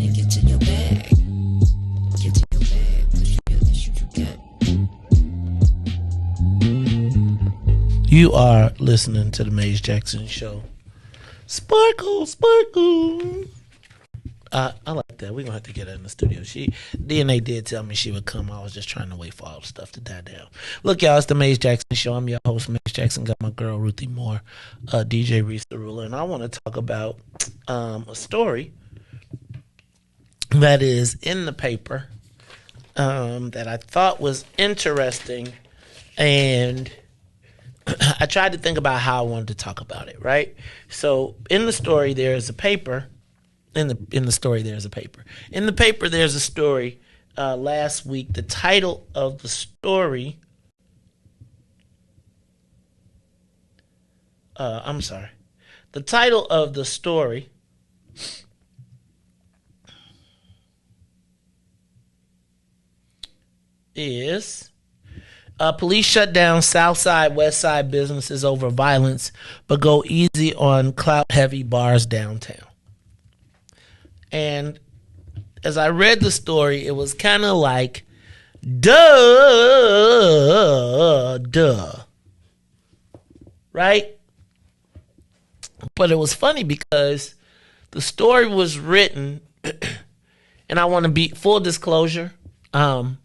and get to your bag. Get to your bag, 'cause you got the shit you got. You are listening to the Maze Jackson Show. Sparkle, sparkle. I like that. We're going to have to get her in the studio. DNA did tell me she would come. I was just trying to wait for all the stuff to die down. Look, y'all, it's the Maze Jackson Show. I'm your host, Maze Jackson. Got my girl, Ruthie Moore, DJ Riis the Ruler. And I want to talk about a story that is in the paper that I thought was interesting. And I tried to think about how I wanted to talk about it, right? So in the story, there is a paper. In the story, there's a paper. In the paper, there's a story last week. The title of the story... I'm sorry. The title of the story is... police shut down South Side, West Side businesses over violence, but go easy on clout-heavy bars downtown. And as I read the story, it was kind of like, duh, right? But it was funny because the story was written, and I want to be full disclosure. One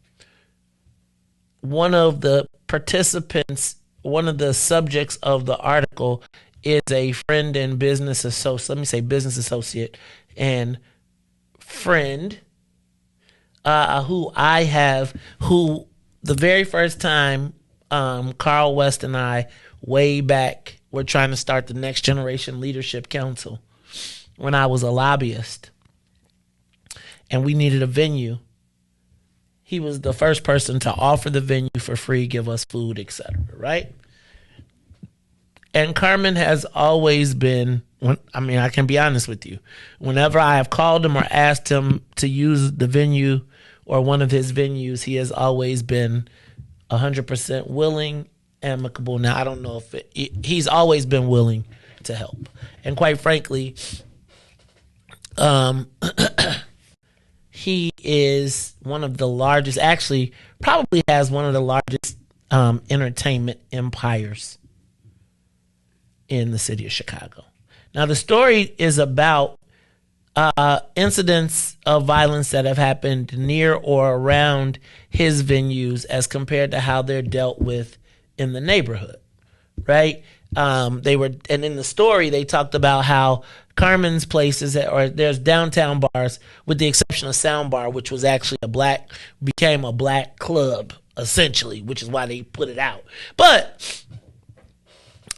of the participants, one of the subjects of the article is a friend and business associate. Let me say business associate and friend who the very first time Carl West and I way back were trying to start the Next Generation Leadership Council when I was a lobbyist and we needed a venue. He was the first person to offer the venue for free, give us food, etc. Right? And Carmen has always been, I can be honest with you. Whenever I have called him or asked him to use the venue or one of his venues, he has always been 100% willing, amicable. Now, I don't know if he's always been willing to help. And quite frankly, he is one of the largest, actually probably has one of the largest entertainment empires in the city of Chicago. Now, the story is about incidents of violence that have happened near or around his venues as compared to how they're dealt with in the neighborhood, right? And in the story, they talked about how Carmen's places, there's downtown bars, with the exception of Sound Bar, which was actually became a black club, essentially, which is why they put it out. But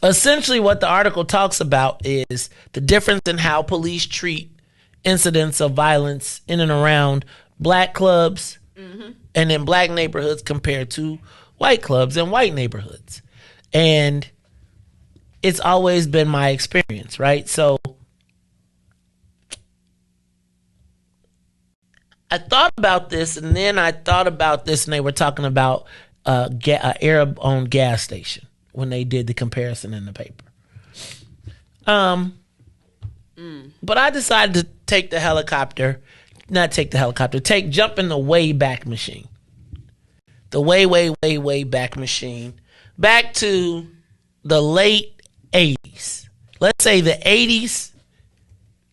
essentially what the article talks about is the difference in how police treat incidents of violence in and around black clubs and in black neighborhoods compared to white clubs and white neighborhoods. And it's always been my experience, right? So I thought about this, and then I thought about this, and they were talking about an Arab-owned gas station when they did the comparison in the paper. But I decided to jump in the Wayback Machine. The way back machine. Back to the late 80s. Let's say the 80s,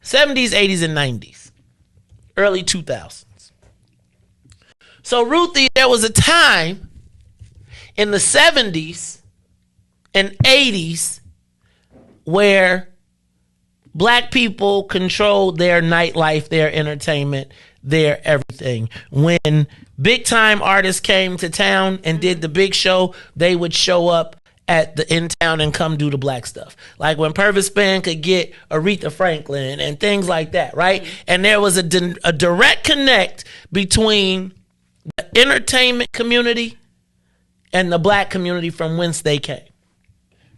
70s, 80s, and 90s. Early 2000s. So, Ruthie, there was a time in the 70s and 80s where black people controlled their nightlife, their entertainment, their everything. When big time artists came to town and did the big show, they would show up in town and come do the black stuff. Like when Purvis Band could get Aretha Franklin and things like that, right? And there was a direct connect between the entertainment community and the black community from whence they came.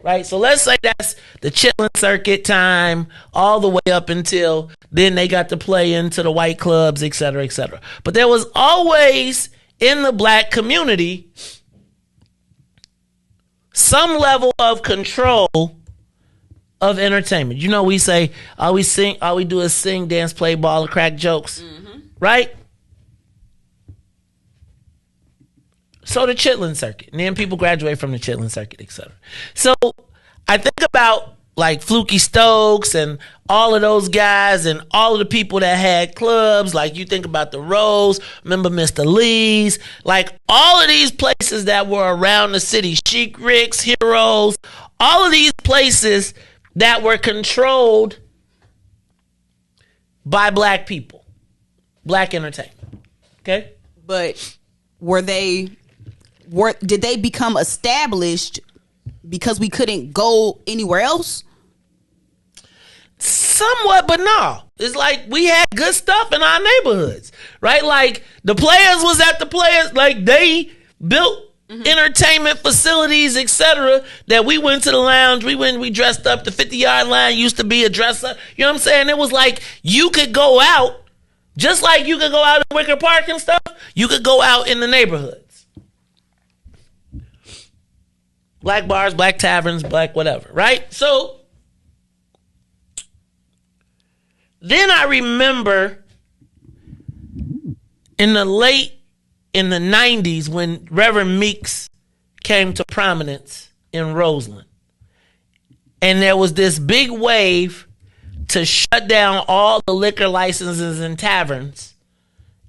Right? So let's say that's the Chitlin Circuit time all the way up until then they got to play into the white clubs, et cetera, et cetera. But there was always in the black community some level of control of entertainment. You know, we say all we do is sing, dance, play ball, and crack jokes, right? So the chitlin circuit, and then people graduate from the chitlin circuit, etc. So I think about like Fluky Stokes and all of those guys and all of the people that had clubs. Like you think about the Rose, remember Mr. Lee's, like all of these places that were around the city, Chic Rick's, Heroes, all of these places that were controlled by black people, black entertainment. Okay? But did they become established because we couldn't go anywhere else? Somewhat, but no. It's like we had good stuff in our neighborhoods, right? Like the Players was at the Players, like they built entertainment facilities, etc. That we went to the lounge, we dressed up. The 50-yard line used to be a dress up. You know what I'm saying? It was like you could go out, just like you could go out in Wicker Park and stuff. You could go out in the neighborhoods. Black bars, black taverns, black whatever, right? So then I remember in the 90s when Reverend Meeks came to prominence in Roseland. And there was this big wave to shut down all the liquor licenses and taverns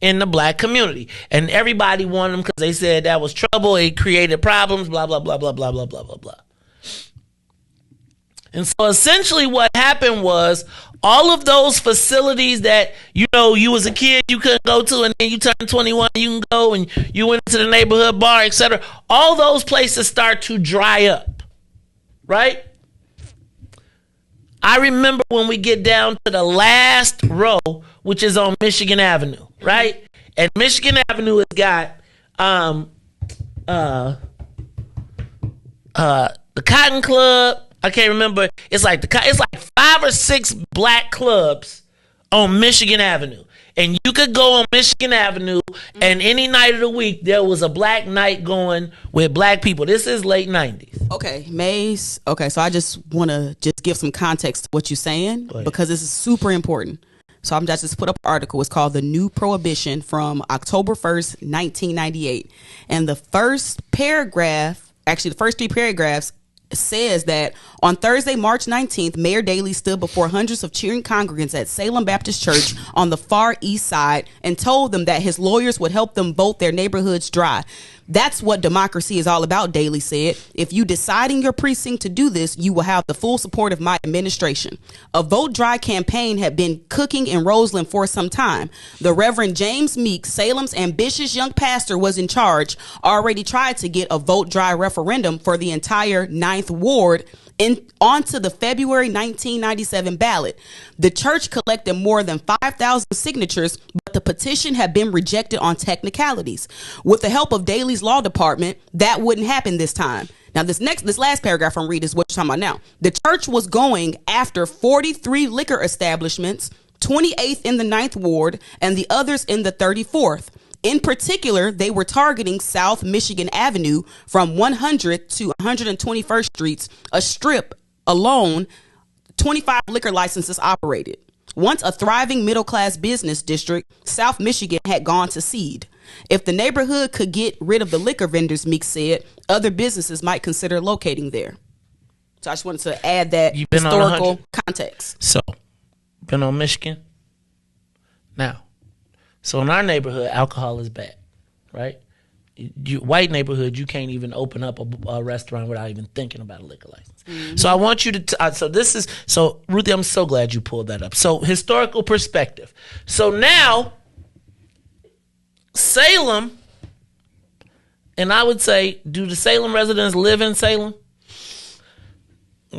in the black community. And everybody wanted them because they said that was trouble. It created problems, blah, blah, blah, blah, blah, blah, blah, blah, blah. And so essentially what happened was all of those facilities that, you know, you was a kid, you couldn't go to, and then you turned 21, you can go, and you went to the neighborhood bar, etc. All those places start to dry up, right? I remember when we get down to the last row, which is on Michigan Avenue, right? And Michigan Avenue has got the Cotton Club. I can't remember. It's like 5 or 6 black clubs on Michigan Avenue. And you could go on Michigan Avenue, and any night of the week, there was a black night going with black people. This is late 90s. Okay, Maze. Okay, so I just want to just give some context to what you're saying because this is super important. So I'm just put up an article. It's called The New Prohibition from October 1st, 1998. And the first paragraph, actually the first 3 paragraphs, says that on Thursday, March 19th, Mayor Daley stood before hundreds of cheering congregants at Salem Baptist Church on the far east side and told them that his lawyers would help them vote their neighborhoods dry. That's what democracy is all about, Daley said. If you decide in your precinct to do this, you will have the full support of my administration. A vote dry campaign had been cooking in Roseland for some time. The Reverend James Meeks, Salem's ambitious young pastor, was in charge, already tried to get a vote dry referendum for the entire 9th Ward onto the February 1997 ballot. The church collected more than 5,000 signatures, but the petition had been rejected on technicalities. With the help of Daley's law department, that wouldn't happen this time. Now, this last paragraph I'm reading is what you're talking about now. The church was going after 43 liquor establishments, 28th in the 9th Ward, and the others in the 34th. In particular, they were targeting South Michigan Avenue from 100 to 121st Streets, a strip alone 25 liquor licenses operated. Once a thriving middle-class business district, South Michigan had gone to seed. If the neighborhood could get rid of the liquor vendors, Meeks said, other businesses might consider locating there. So I just wanted to add that historical context. So, been on Michigan? Now, so in our neighborhood, alcohol is bad, right? White neighborhood, you can't even open up a restaurant without even thinking about a liquor license. Mm-hmm. So I want you to, so Ruthie, I'm so glad you pulled that up. So historical perspective. So now, Salem, and I would say, do the Salem residents live in Salem?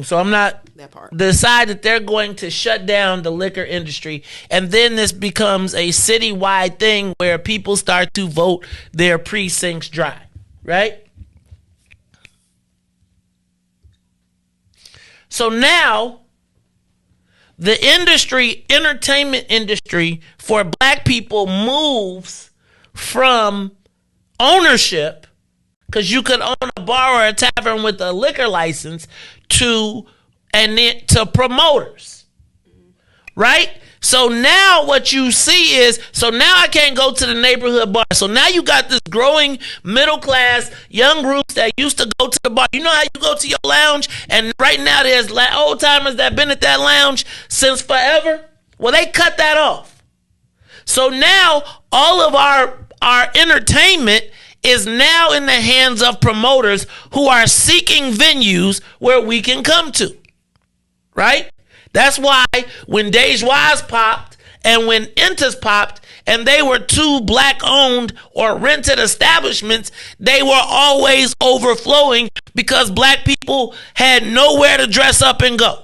So I'm not that part. Decide that they're going to shut down the liquor industry, and then this becomes a citywide thing where people start to vote their precincts dry, right? So now the entertainment industry for black people moves from ownership, because you could own a bar or a tavern with a liquor license, to and then to promoters, right? So now what you see is, so now I can't go to the neighborhood bar. So now you got this growing middle class young groups that used to go to the bar. You know how you go to your lounge, and right now there's old timers that been at that lounge since forever. Well, they cut that off. So now all of our entertainment is now in the hands of promoters who are seeking venues where we can come to, right? That's why when Dejois popped and when Intas popped and they were two black-owned or rented establishments, they were always overflowing because black people had nowhere to dress up and go.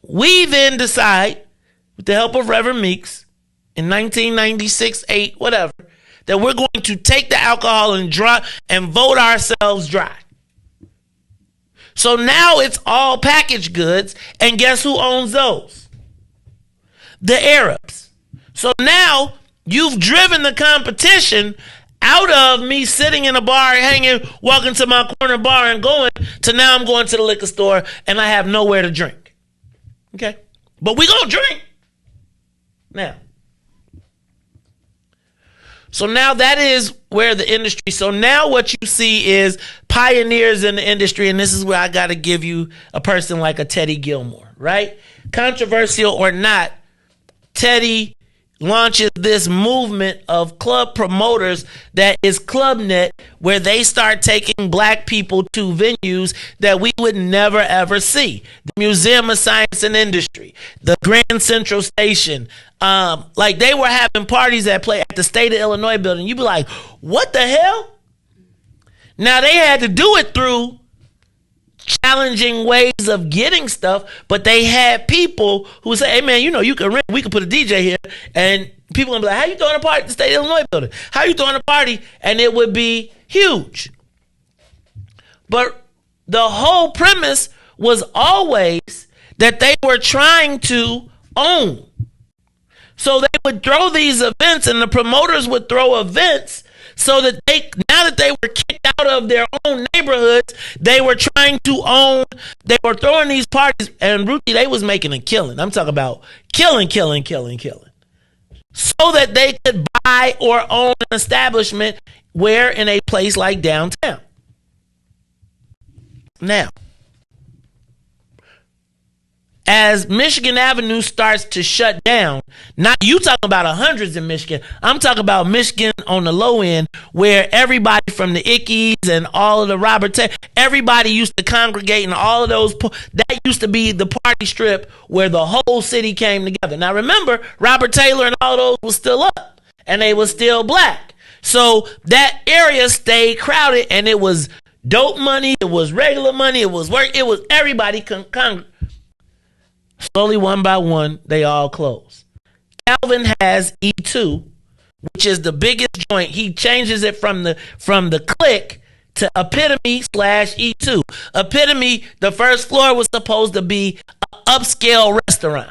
We then decide, with the help of Reverend Meeks, in 1996, 8, whatever, that we're going to take the alcohol and vote ourselves dry. So now it's all packaged goods, and guess who owns those? The Arabs. So now you've driven the competition out of me sitting in a bar, hanging, walking to my corner bar and going, to now I'm going to the liquor store and I have nowhere to drink. Okay? But we gonna drink. Now. So now that is where the industry, so now what you see is pioneers in the industry, and this is where I got to give you a person like a Teddy Gilmore, right? Controversial or not, Teddy launches this movement of club promoters that is ClubNet, where they start taking black people to venues that we would never ever see. The Museum of Science and Industry, the Grand Central Station, like they were having parties that play at the State of Illinois building. You'd be like, what the hell? Now they had to do it through challenging ways of getting stuff, but they had people who say, hey man, you know, you can rent, we can put a DJ here, and people gonna be like, how you throwing a party at the State of Illinois building? How you throwing a party? And it would be huge. But the whole premise was always that they were trying to own. So they would throw these events, and the promoters would throw events so that now that they were kicked out of their own neighborhoods, they were trying to own, they were throwing these parties, and Ruthie, they was making a killing. I'm talking about killing. So that they could buy or own an establishment where in a place like downtown. Now, as Michigan Avenue starts to shut down, not you talking about hundreds in Michigan, I'm talking about Michigan on the low end, where everybody from the Ickies and all of the Robert Taylor, everybody used to congregate, and all of those, that used to be the party strip where the whole city came together. Now remember, Robert Taylor and all those was still up, and they was still black. So that area stayed crowded, and it was dope money, it was regular money, it was work, it was everybody congregate. Slowly, one by one, they all close. Calvin has E2, which is the biggest joint. He changes it from the click to Epitome / E2. Epitome, the first floor was supposed to be an upscale restaurant,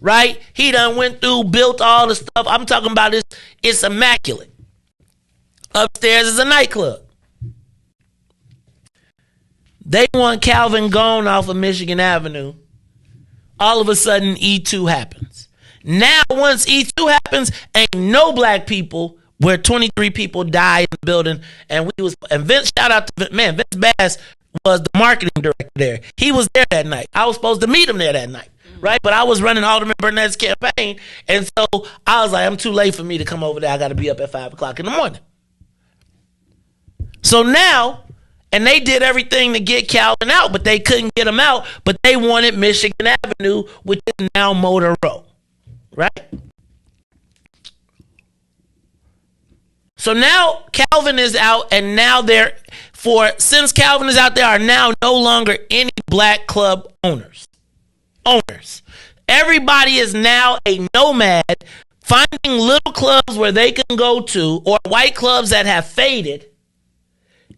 right? He done went through, built all the stuff. I'm talking about it's immaculate. Upstairs is a nightclub. They want Calvin gone off of Michigan Avenue. All of a sudden, E2 happens. Now, once E2 happens, ain't no black people, where 23 people died in the building. And Vince, shout out to Vince Bass was the marketing director there. He was there that night. I was supposed to meet him there that night, right? But I was running Alderman Burnett's campaign. And so I was like, I'm too late for me to come over there. I got to be up at 5 o'clock in the morning. So now, and they did everything to get Calvin out, but they couldn't get him out. But they wanted Michigan Avenue, which is now Motor Row, right? So now Calvin is out, and now since Calvin is out, there are now no longer any black club owners. Everybody is now a nomad, finding little clubs where they can go to, or white clubs that have faded,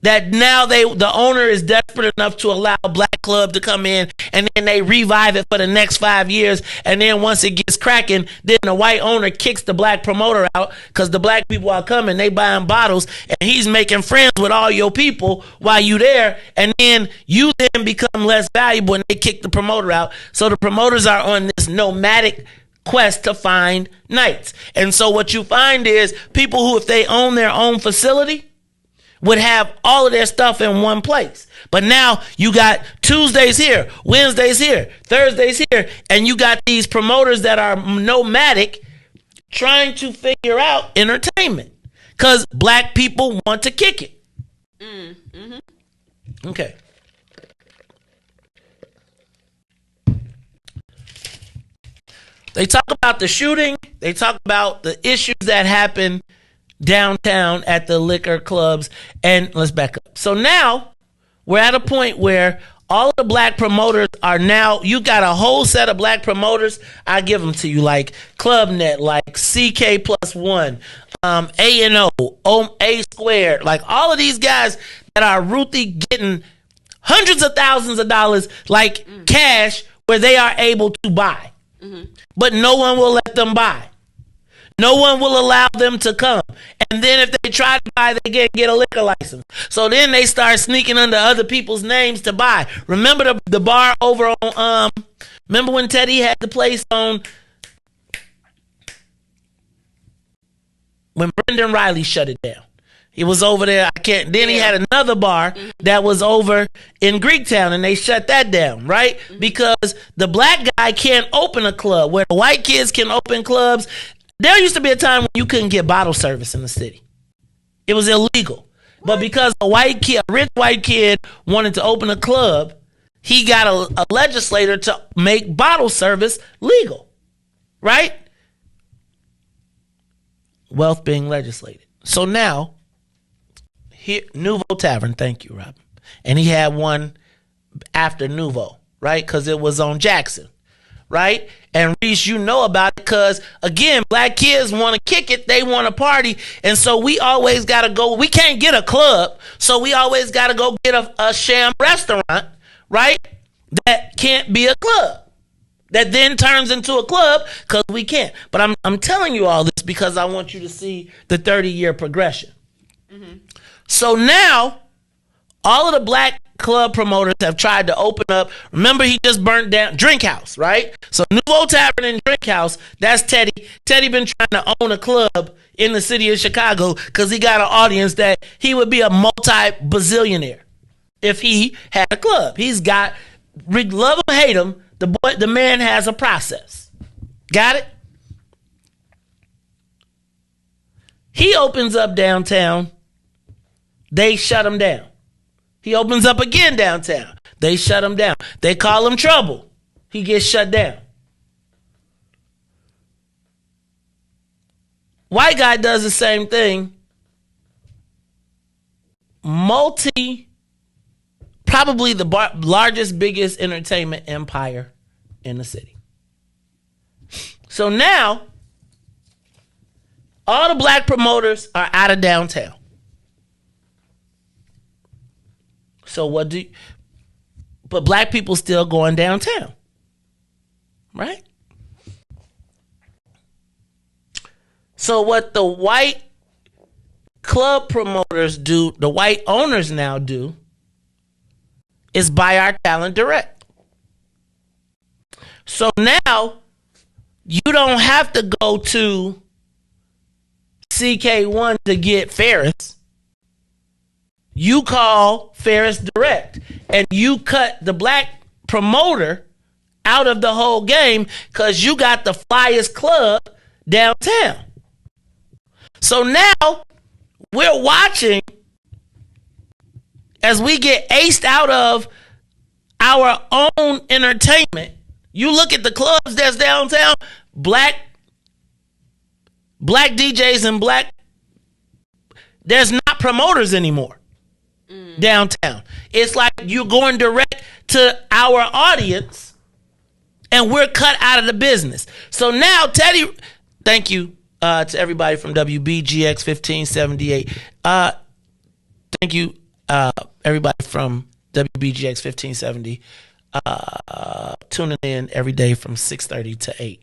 that now the owner is desperate enough to allow a black club to come in, and then they revive it for the next 5 years, and then once it gets cracking, then the white owner kicks the black promoter out because the black people are coming, they buying bottles, and he's making friends with all your people while you there, and then you then become less valuable and they kick the promoter out. So the promoters are on this nomadic quest to find nights. And so what you find is people who, if they own their own facility, would have all of their stuff in one place. But now you got Tuesdays here, Wednesdays here, Thursdays here, and you got these promoters that are nomadic trying to figure out entertainment because black people want to kick it. Okay. They talk about the shooting. They talk about the issues that happen downtown at the liquor clubs. And let's back up. So now we're at a point where all of the black promoters are now, you got a whole set of black promoters. I give them to you, like ClubNet, like CK+1, A&O, A Squared, like all of these guys that are Ruthie getting hundreds of thousands of dollars, like cash, where they are able to buy. But no one will let them buy. No one will allow them to come. And then if they try to buy, they can't get a liquor license. So then they start sneaking under other people's names to buy. Remember the bar over on, remember when Teddy had the place on, when Brendan Riley shut it down. He was over there. Then he had another bar that was over in Greektown, and they shut that down, right? Because the black guy can't open a club where the white kids can open clubs. There used to be a time when you couldn't get bottle service in the city. It was illegal. But because a rich white kid wanted to open a club, he got a legislator to make bottle service legal, right? Wealth being legislated. So now, here, Nouveau Tavern, thank you, Robin. And he had one after Nouveau, right? Because it was on Jackson, right? And Riis, you know about it because, again, black kids want to kick it. They want to party. And so we always got to go. We can't get a club. So we always got to go get a sham restaurant, right? That can't be a club. That then turns into a club because we can't. But I'm telling you all this because I want you to see the 30-year progression. So now, all of the black club promoters have tried to open up. Remember, he just burnt down Drink House, right? So Nouveau Tavern and Drink House, that's Teddy. Teddy been trying to own a club in the city of Chicago because he got an audience that he would be a multi-bazillionaire if he had a club. He's got, love him, hate him, the man has a process. Got it? He opens up downtown. They shut him down. He opens up again downtown. They shut him down. They call him trouble. He gets shut down. White guy does the same thing. Probably the largest, biggest entertainment empire in the city. So now, all the black promoters are out of downtown. So but black people still going downtown, right? So what the white club promoters do, the white owners now do, is buy our talent direct. So now you don't have to go to CK1 to get Ferris. You call Ferris direct and you cut the black promoter out of the whole game because you got the flyest club downtown. So now we're watching as we get aced out of our own entertainment. You look at the clubs that's downtown, black DJs and there's not promoters anymore. Downtown. It's like you're going direct to our audience and we're cut out of the business. So now Teddy, thank you to everybody from WBGX 1578. Thank you. everybody from WBGX 1570 tuning in every day from 6:30 to 8.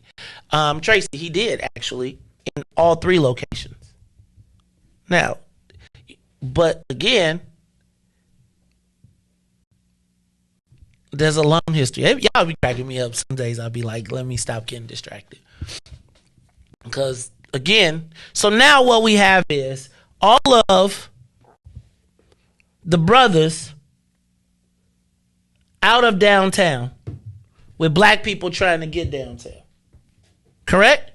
Tracy, he did actually in all 3 locations. Now, but again, there's a long history. Y'all be cracking me up some days. I'll be like, let me stop getting distracted. Because, again, so now what we have is all of the brothers out of downtown with black people trying to get downtown. Correct?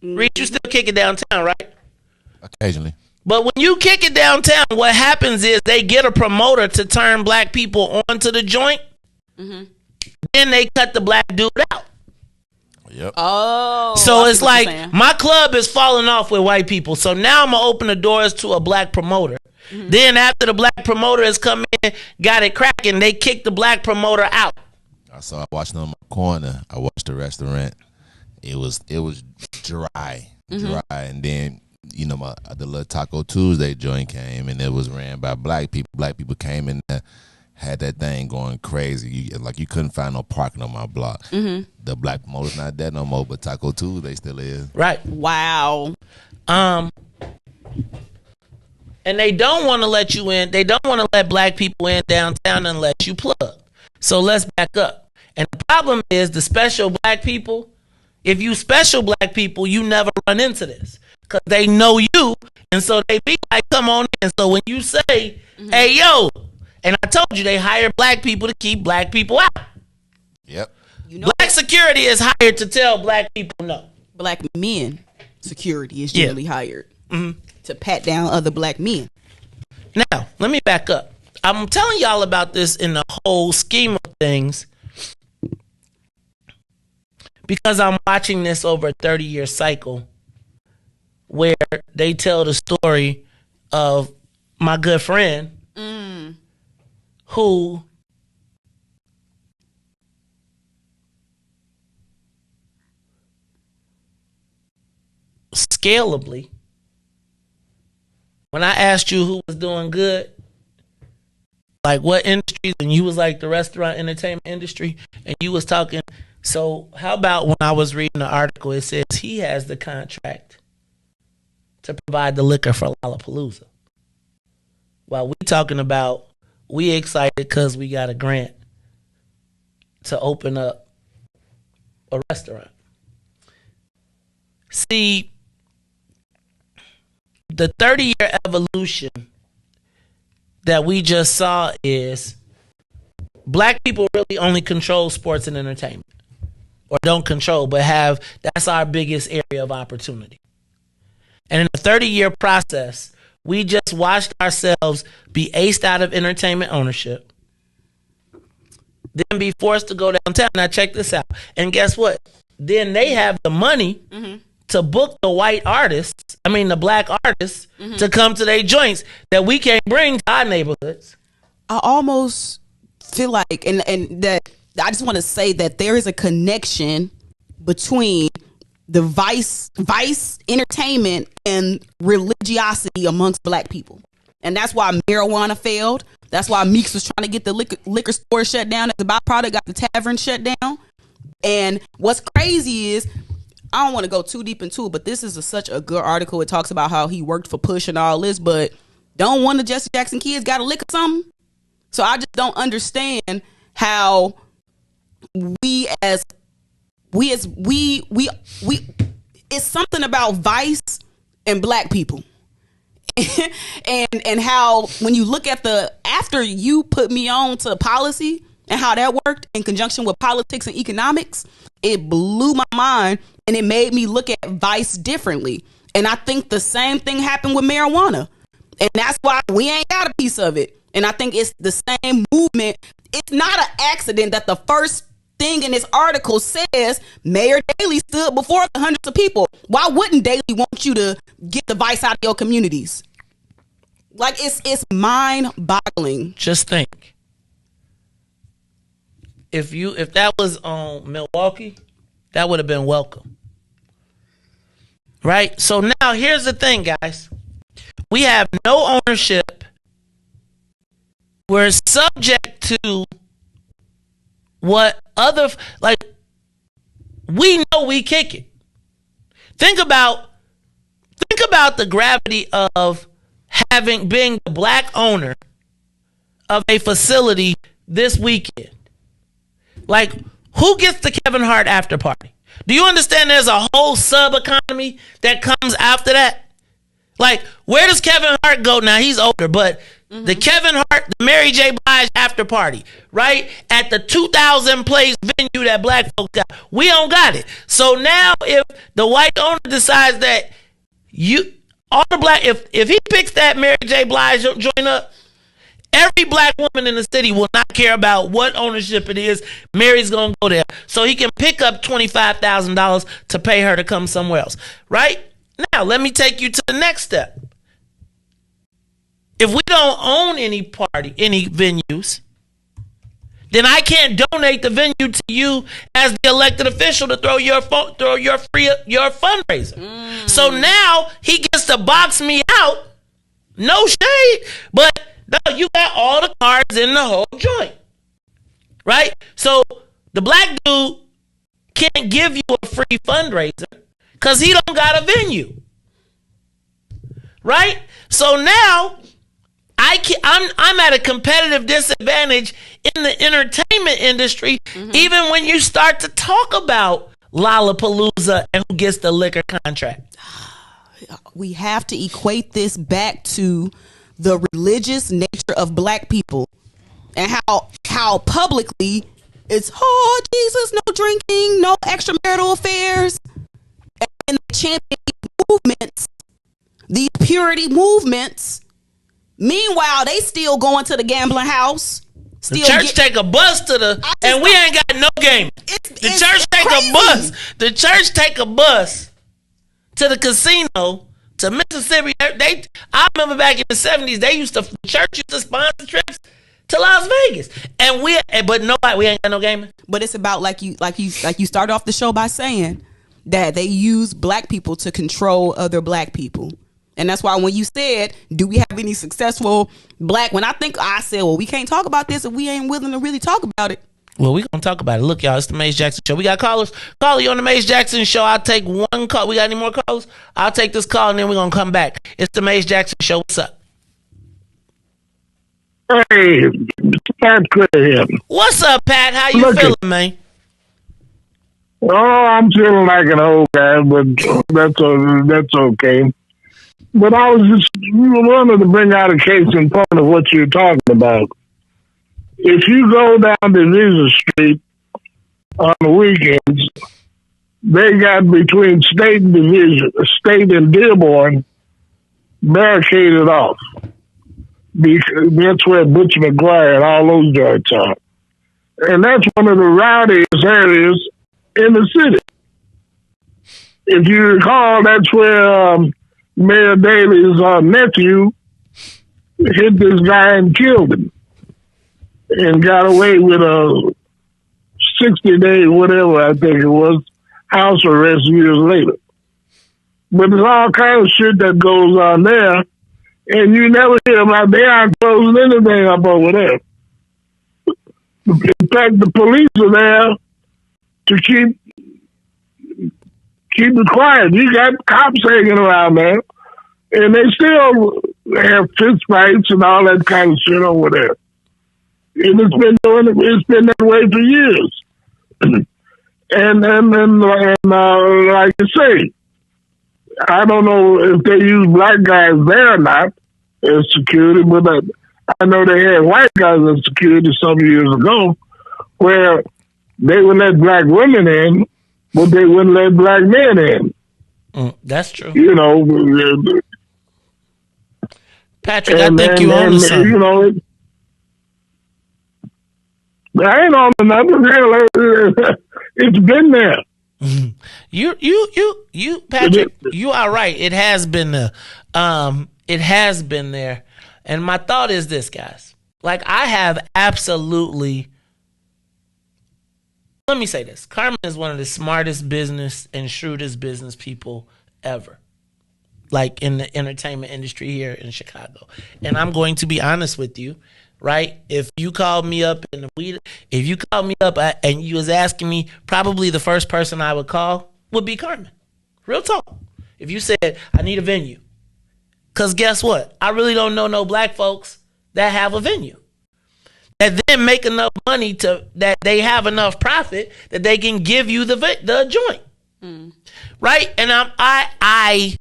Riis, you still kick it downtown, right? Occasionally. But when you kick it downtown, what happens is they get a promoter to turn black people onto the joint. Then they cut the black dude out. Yep. Oh. So it's like my club is falling off with white people. So now I'm going to open the doors to a black promoter. Then after the black promoter has come in, got it cracking, they kick the black promoter out. I watched them on my corner. I watched the restaurant. It was dry. And then, you know, the little Taco Tuesday joint came, and it was ran by black people. Black people came in there, had that thing going crazy. You couldn't find no parking on my block. The black promoter's not there no more, but Taco Tuesday still is. Right. Wow. And they don't want to let you in. They don't want to let black people in downtown unless you plug. So let's back up. And the problem is the special black people. If you special black people, you never run into this because they know you. And so they be like, come on in. So when you say, hey, yo, and I told you they hire black people to keep black people out. Yep. Black security is hired to tell black people no. Black men security is generally hired to pat down other black men. Now, let me back up. I'm telling y'all about this in the whole scheme of things because I'm watching this over a 30-year cycle where they tell the story of my good friend who scalably, when I asked you who was doing good, like what industries, and you was like the restaurant entertainment industry, and you was talking. So how about when I was reading the article, it says he has the contract to provide the liquor for Lollapalooza. While we talking about, we excited because we got a grant to open up a restaurant. See, the 30-year evolution that we just saw is black people really only control sports and entertainment. Or don't control, but have, that's our biggest area of opportunity. And in a 30-year process, we just watched ourselves be aced out of entertainment ownership, then be forced to go downtown. Now check this out. And guess what? Then they have the money to book the white artists, the black artists, to come to their joints that we can't bring to our neighborhoods. I almost feel like, and that I just want to say that there is a connection between the vice entertainment and religiosity amongst black people. And that's why marijuana failed. That's why Meeks was trying to get the liquor store shut down. As a byproduct, got the tavern shut down. And what's crazy is, I don't want to go too deep into it, but this is such a good article. It talks about how he worked for Push and all this, but don't one of the Jesse Jackson kids got a lick or something? So I just don't understand how it's something about vice and black people. and how when you look at after you put me on to policy and how that worked in conjunction with politics and economics, it blew my mind and it made me look at vice differently. And I think the same thing happened with marijuana. And that's why we ain't got a piece of it. And I think it's the same movement. It's not an accident that the first thing in this article says Mayor Daley stood before the hundreds of people. Why wouldn't Daley want you to get the vice out of your communities? Like, it's mind-boggling. Just think. If that was on Milwaukee, that would have been welcome. Right? So now here's the thing, guys. We have no ownership we're subject to what other, like, we know we kick it. Think about the gravity of being the black owner of a facility this weekend. Like, who gets the Kevin Hart after party? Do you understand there's a whole sub economy that comes after that? Like, where does Kevin Hart go now? He's older, but the Kevin Hart, the Mary J. Blige after party, right? At the 2,000 place venue that black folks got. We don't got it. So now if the white owner decides that if he picks that Mary J. Blige joint up, every black woman in the city will not care about what ownership it is. Mary's going to go there. So he can pick up $25,000 to pay her to come somewhere else, right? Now, let me take you to the next step. If we don't own any venues, then I can't donate the venue to you as the elected official to throw your fundraiser. So now he gets to box me out. No shade, but no, you got all the cards in the whole joint, right? So the black dude can't give you a free fundraiser because he don't got a venue, right? So now I'm at a competitive disadvantage in the entertainment industry, even when you start to talk about Lollapalooza and who gets the liquor contract. We have to equate this back to the religious nature of black people and how publicly it's, oh, Jesus, no drinking, no extramarital affairs. And the champion movements, these purity movements. Meanwhile, they still going to the gambling house. The church take a bus and we ain't got no game. The church take a bus. The church take a bus to the casino to Mississippi. I remember back in the 70s, the church used to sponsor trips to Las Vegas, and we ain't got no gaming. But it's about like you started off the show by saying that they use black people to control other black people. And that's why when you said, do we have any successful black, I said, well, we can't talk about this if we ain't willing to really talk about it. Well, we going to talk about it. Look, y'all, it's the Mace Jackson Show. We got callers. Call you on the Mace Jackson Show. I'll take one call. We got any more calls? I'll take this call and then we're going to come back. It's the Mace Jackson Show. What's up? Hey, Pat here. What's up, Pat? How you feeling, man? Oh, I'm feeling like an old guy, but that's okay. But I was just wanted to bring out a case in point of what you're talking about. If you go down Division Street on the weekends, they got between State and Dearborn barricaded off. That's where Butch McGuire and all those joints are. And that's one of the rowdiest areas in the city. If you recall, that's where Mayor Daley's nephew hit this guy and killed him and got away with a 60-day, whatever I think it was, house arrest years later. But there's all kinds of shit that goes on there, and you never hear about they aren't closing anything up over there. In fact, the police are there to keep it quiet. You got cops hanging around there, and they still have fist fights and all that kind of shit over there. And it's been that way for years. and like you say, I don't know if they use black guys there or not as security, but I know they had white guys as security some years ago, where they would let black women in, but they wouldn't let black men in. That's true. You know, Patrick, I think you own something. You know, I ain't on nothing. It's been there. You, Patrick, you are right. It has been there. It has been there. And my thought is this, guys. Like, I have absolutely. Let me say this. Carmen is one of the smartest business and shrewdest business people ever. Like, in the entertainment industry here in Chicago. And I'm going to be honest with you. right? If you called me up and and you was asking me, probably the first person I would call would be Carmen. Real talk. If you said, I need a venue. Because guess what? I really don't know no black folks that have a venue. That then make enough money that they have enough profit that they can give you the joint. Right? And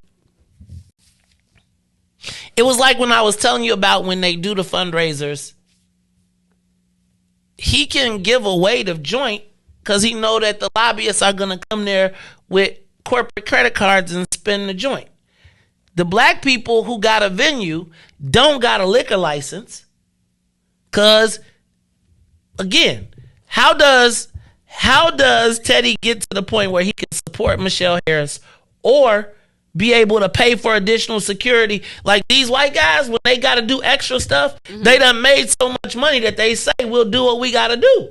it was like when I was telling you about when they do the fundraisers, he can give away the joint because he know that the lobbyists are going to come there with corporate credit cards and spend the joint. The black people who got a venue don't got a liquor license because, again, how does Teddy get to the point where he can support Michelle Harris or be able to pay for additional security? Like these white guys, when they got to do extra stuff, they done made so much money that they say we'll do what we got to do.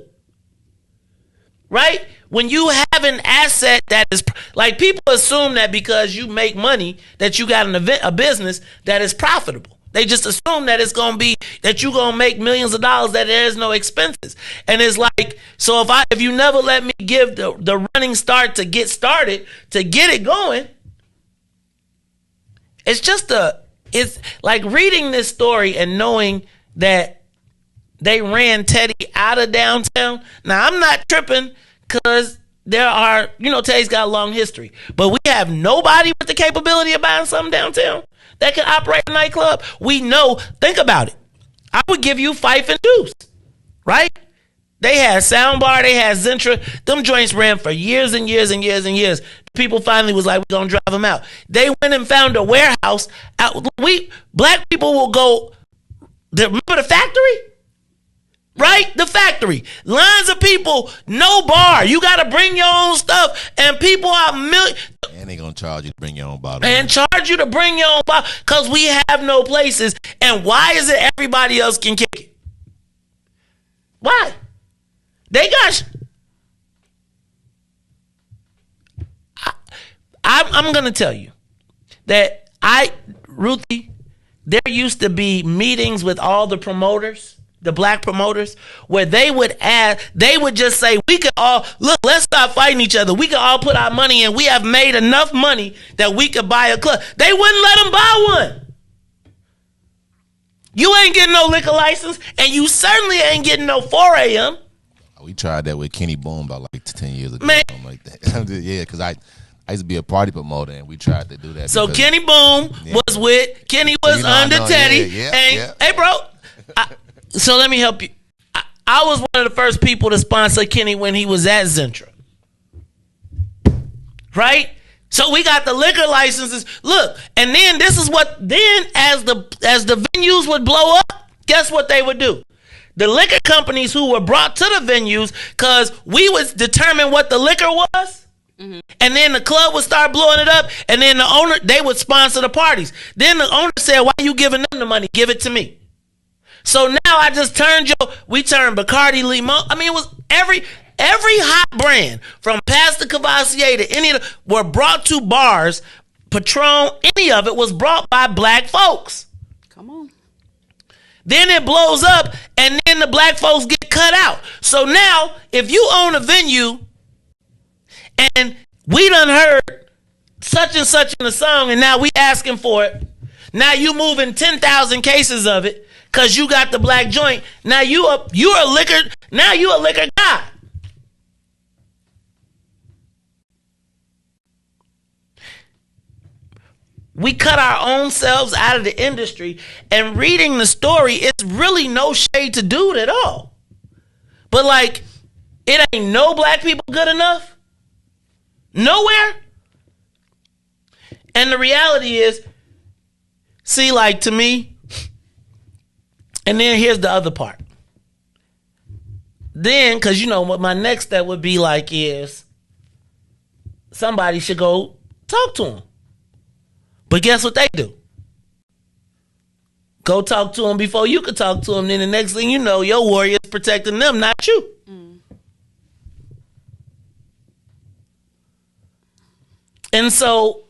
Right? When you have an asset that is like, people assume that because you make money that you got a business that is profitable. They just assume that it's going to be that you're going to make millions of dollars, that there's no expenses. And it's like, so if you never let me give the running start to get started, to get it going, it's like reading this story and knowing that they ran Teddy out of downtown. Now, I'm not tripping because Teddy's got a long history, but we have nobody with the capability of buying something downtown that can operate a nightclub. We know, think about it. I would give you Fife and Deuce, right? They had Soundbar, they had Zentra. Them joints ran for years and years and years and years. People finally was like, we're going to drive them out. They went and found a warehouse. Black people will go, remember the factory? Right? The factory. Lines of people, no bar. You got to bring your own stuff. And people are and they going to charge you to bring your own bottle. And charge you to bring your own bottle because we have no places. And why is it everybody else can kick it? Why? They got... I'm going to tell you that Ruthie, there used to be meetings with all the promoters, the black promoters, where they would just say, we could all, look, let's stop fighting each other. We could all put our money in. We have made enough money that we could buy a club. They wouldn't let them buy one. You ain't getting no liquor license, and you certainly ain't getting no 4 a.m. We tried that with Kenny Boom about like 10 years ago. Man. Something like that. Yeah, because I used to be a party promoter, and we tried to do that. So Kenny Boom was under Teddy. Hey, bro. So let me help you. I was one of the first people to sponsor Kenny when he was at Zentra. Right? So we got the liquor licenses. Look, and then this is what, then as the venues would blow up, guess what they would do? The liquor companies who were brought to the venues, because we would determine what the liquor was, and then the club would start blowing it up, and then the owner, they would sponsor the parties. Then the owner said, why are you giving them the money? Give it to me. So now I just we turned Bacardi Limon. I mean, it was every hot brand from Pastor Cavassier to any of the, were brought to bars. Patron, any of it was brought by black folks. Come on. Then it blows up, and then the black folks get cut out. So now, if you own a venue, and we done heard such and such in the song, and now we asking for it. Now you moving 10,000 cases of it because you got the black joint. Now you a liquor guy. We cut our own selves out of the industry, and reading the story, it's really no shade to dude at all. But like, it ain't no black people good enough. Nowhere. And the reality is, see, like, to me, and then here's the other part. Then, because you know what my next step would be like is somebody should go talk to him. But guess what they do? Go talk to him before you could talk to him. Then the next thing you know, your warrior's protecting them, not you. And so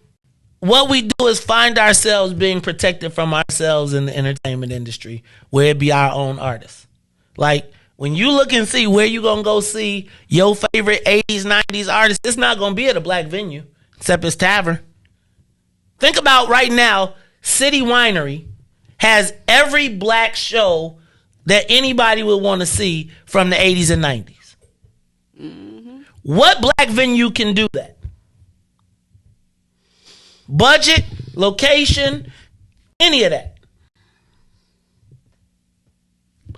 what we do is find ourselves being protected from ourselves in the entertainment industry, where it be our own artists. Like, when you look and see where you gonna go see your favorite 80s, 90s artist, it's not gonna be at a black venue, except it's tavern. Think about right now, City Winery has every black show that anybody would want to see from the 80s and 90s. Mm-hmm. What black venue can do that? Budget, location, any of that.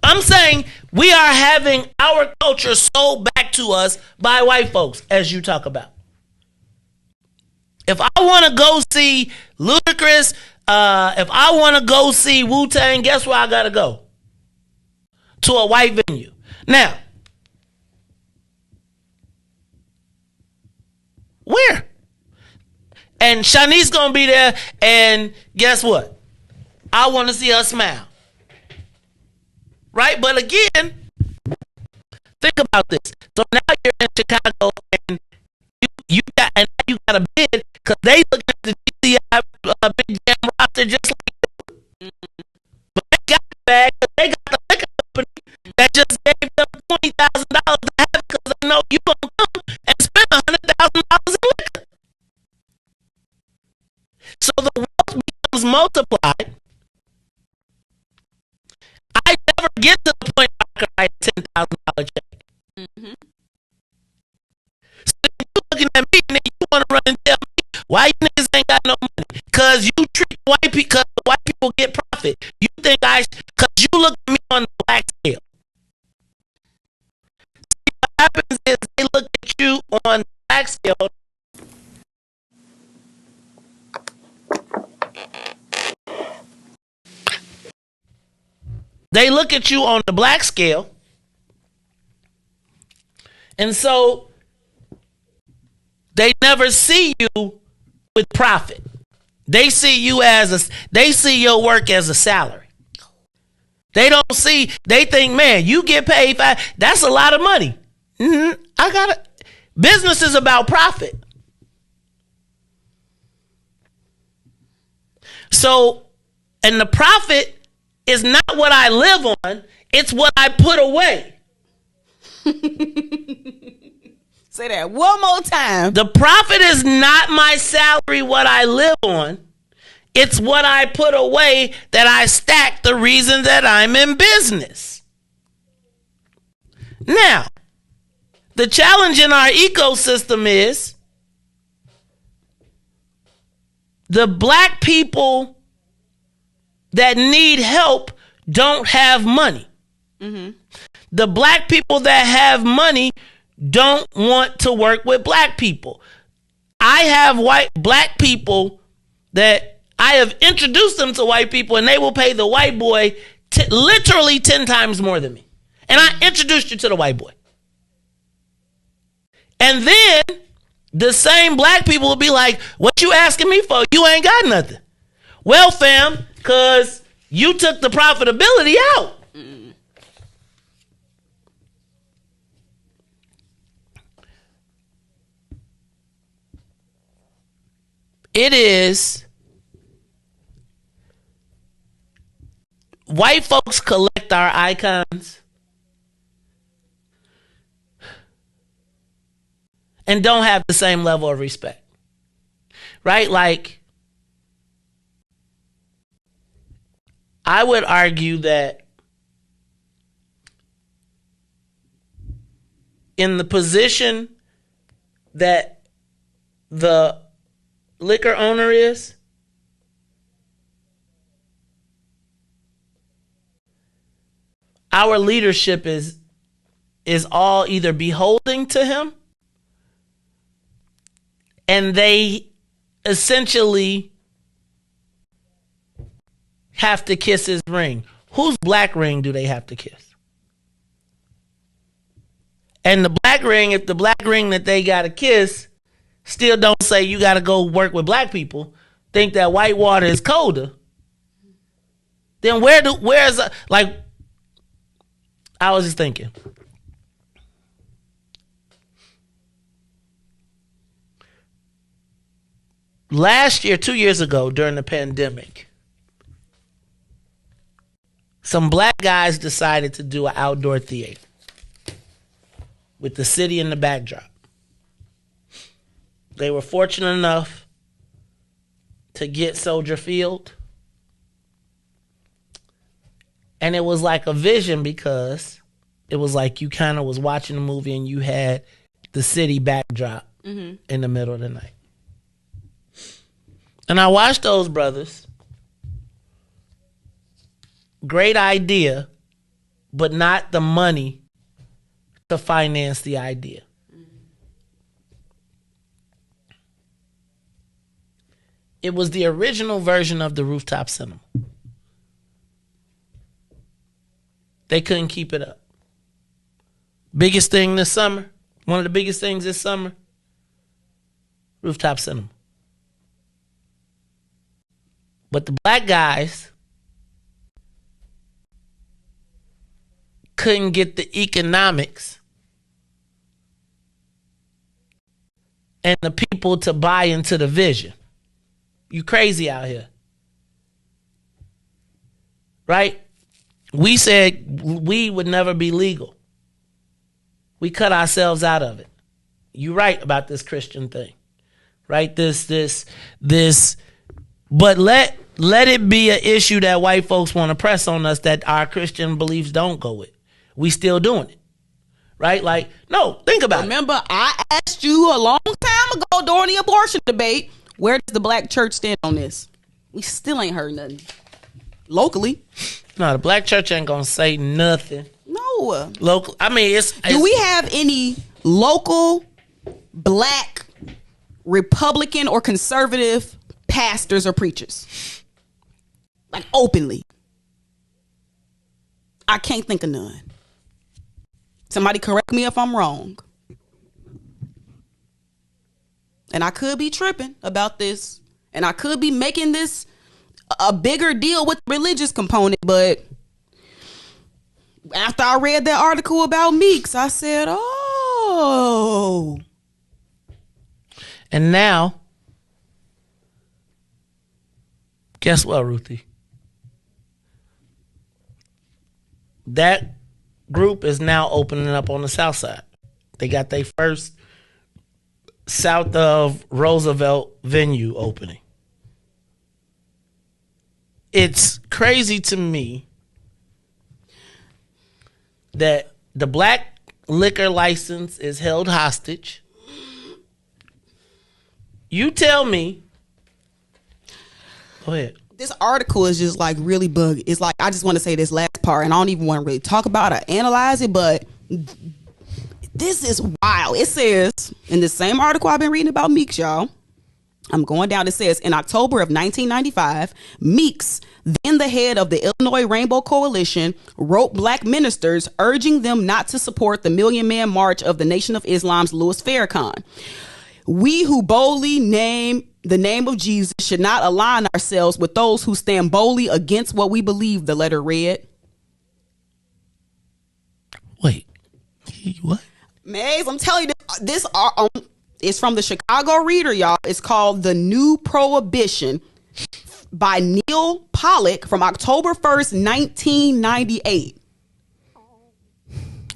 I'm saying we are having our culture sold back to us by white folks, as you talk about. If I want to go see Ludacris, if I want to go see Wu-Tang, guess where I got to go? To a white venue. Now, where? And Shanice's going to be there, and guess what? I want to see her smile. Right? But again, think about this. So now you're in Chicago, and you got a bid because they look at the GCI Big Jam roster just like you. But they got the bag, but they got the liquor company that just gave them $20,000 to have it because they know you gonna come and spend $100,000 in liquor. So the wealth becomes multiplied. I never get to the point where I can write a $10,000 check. Mm-hmm. So then you looking at me and then you want to run and tell me why you niggas ain't got no money? Because you treat white people, because white people get profit. You think because you look at me on the black scale. See, what happens is they look at you on the black scale. They look at you on the black scale, and so they never see you with profit. They see you they see your work as a salary. They don't see, they think, man, you get paid that's a lot of money. Mm-hmm. Business is about profit. So, and the profit is not what I live on, it's what I put away. Say that one more time. The profit is not my salary, what I live on. It's what I put away that I stack, the reason that I'm in business. Now, the challenge in our ecosystem is the black people that need help don't have money. Mm-hmm. The black people that have money don't want to work with black people. I have black people that I have introduced them to white people, and they will pay the white boy literally 10 times more than me. And I introduced you to the white boy. And then the same black people will be like, what you asking me for? You ain't got nothing. Well, fam, because you took the profitability out. It is white folks collect our icons and don't have the same level of respect. Right? Like, I would argue that in the position that the liquor owner is, our leadership is all either beholding to him, and they essentially have to kiss his ring. Whose black ring do they have to kiss? And the black ring, if the black ring that they got to kiss still don't say you got to go work with black people, think that white water is colder, then where's like, I was just thinking, last year, 2 years ago, during the pandemic, some black guys decided to do an outdoor theater with the city in the backdrop. They were fortunate enough to get Soldier Field. And it was like a vision because it was like you kind of was watching a movie and you had the city backdrop in the middle of the night. And I watched those brothers. Great idea, but not the money to finance the idea. It was the original version of the rooftop cinema. They couldn't keep it up. Biggest thing this summer, one of the biggest things this summer, rooftop cinema. But the black guys couldn't get the economics and the people to buy into the vision. You crazy out here. Right? We said we would never be legal. We cut ourselves out of it. You're right about this Christian thing. Right? This. But let it be an issue that white folks want to press on us that our Christian beliefs don't go with. We still doing it. Right? Like, no, think about it. Remember, I asked you a long time ago during the abortion debate, where does the black church stand on this? We still ain't heard nothing. Locally. No, the black church ain't gonna say nothing. No. Local. I mean, it's do we have any local black Republican or conservative pastors or preachers? Like openly. I can't think of none. Somebody correct me if I'm wrong. And I could be tripping about this. And I could be making this a bigger deal with the religious component. But after I read that article about Meeks, I said, oh. And now, guess what, Ruthie? That group is now opening up on the south side. They got their first south of Roosevelt venue opening. It's crazy to me that the black liquor license is held hostage. You tell me. Go ahead. This article is just like really buggy. It's like, I just want to say this last part and I don't even want to really talk about it or analyze it, but this is wild. It says in the same article I've been reading about Meeks, y'all. I'm going down. It says in October of 1995, Meeks, then the head of the Illinois Rainbow Coalition, wrote black ministers urging them not to support the Million Man March of the Nation of Islam's Louis Farrakhan. We who boldly name the name of Jesus should not align ourselves with those who stand boldly against what we believe, the letter read. Wait, what? Maze, I'm telling you, this is from the Chicago Reader, y'all. It's called The New Prohibition by Neil Pollock from October 1st, 1998.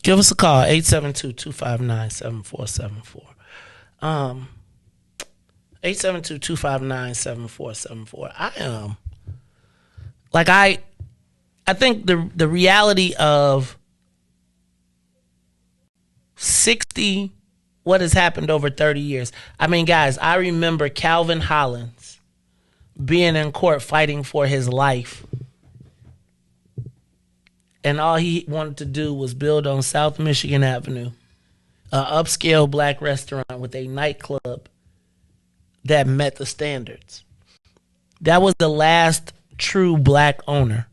Give us a call, 872-259-7474. 872-259-7474. I am like I think the reality of 60 what has happened over 30 years. I mean, guys, I remember Calvin Hollins being in court fighting for his life. And all he wanted to do was build on South Michigan Avenue an upscale black restaurant with a nightclub that met the standards. That was the last true black owner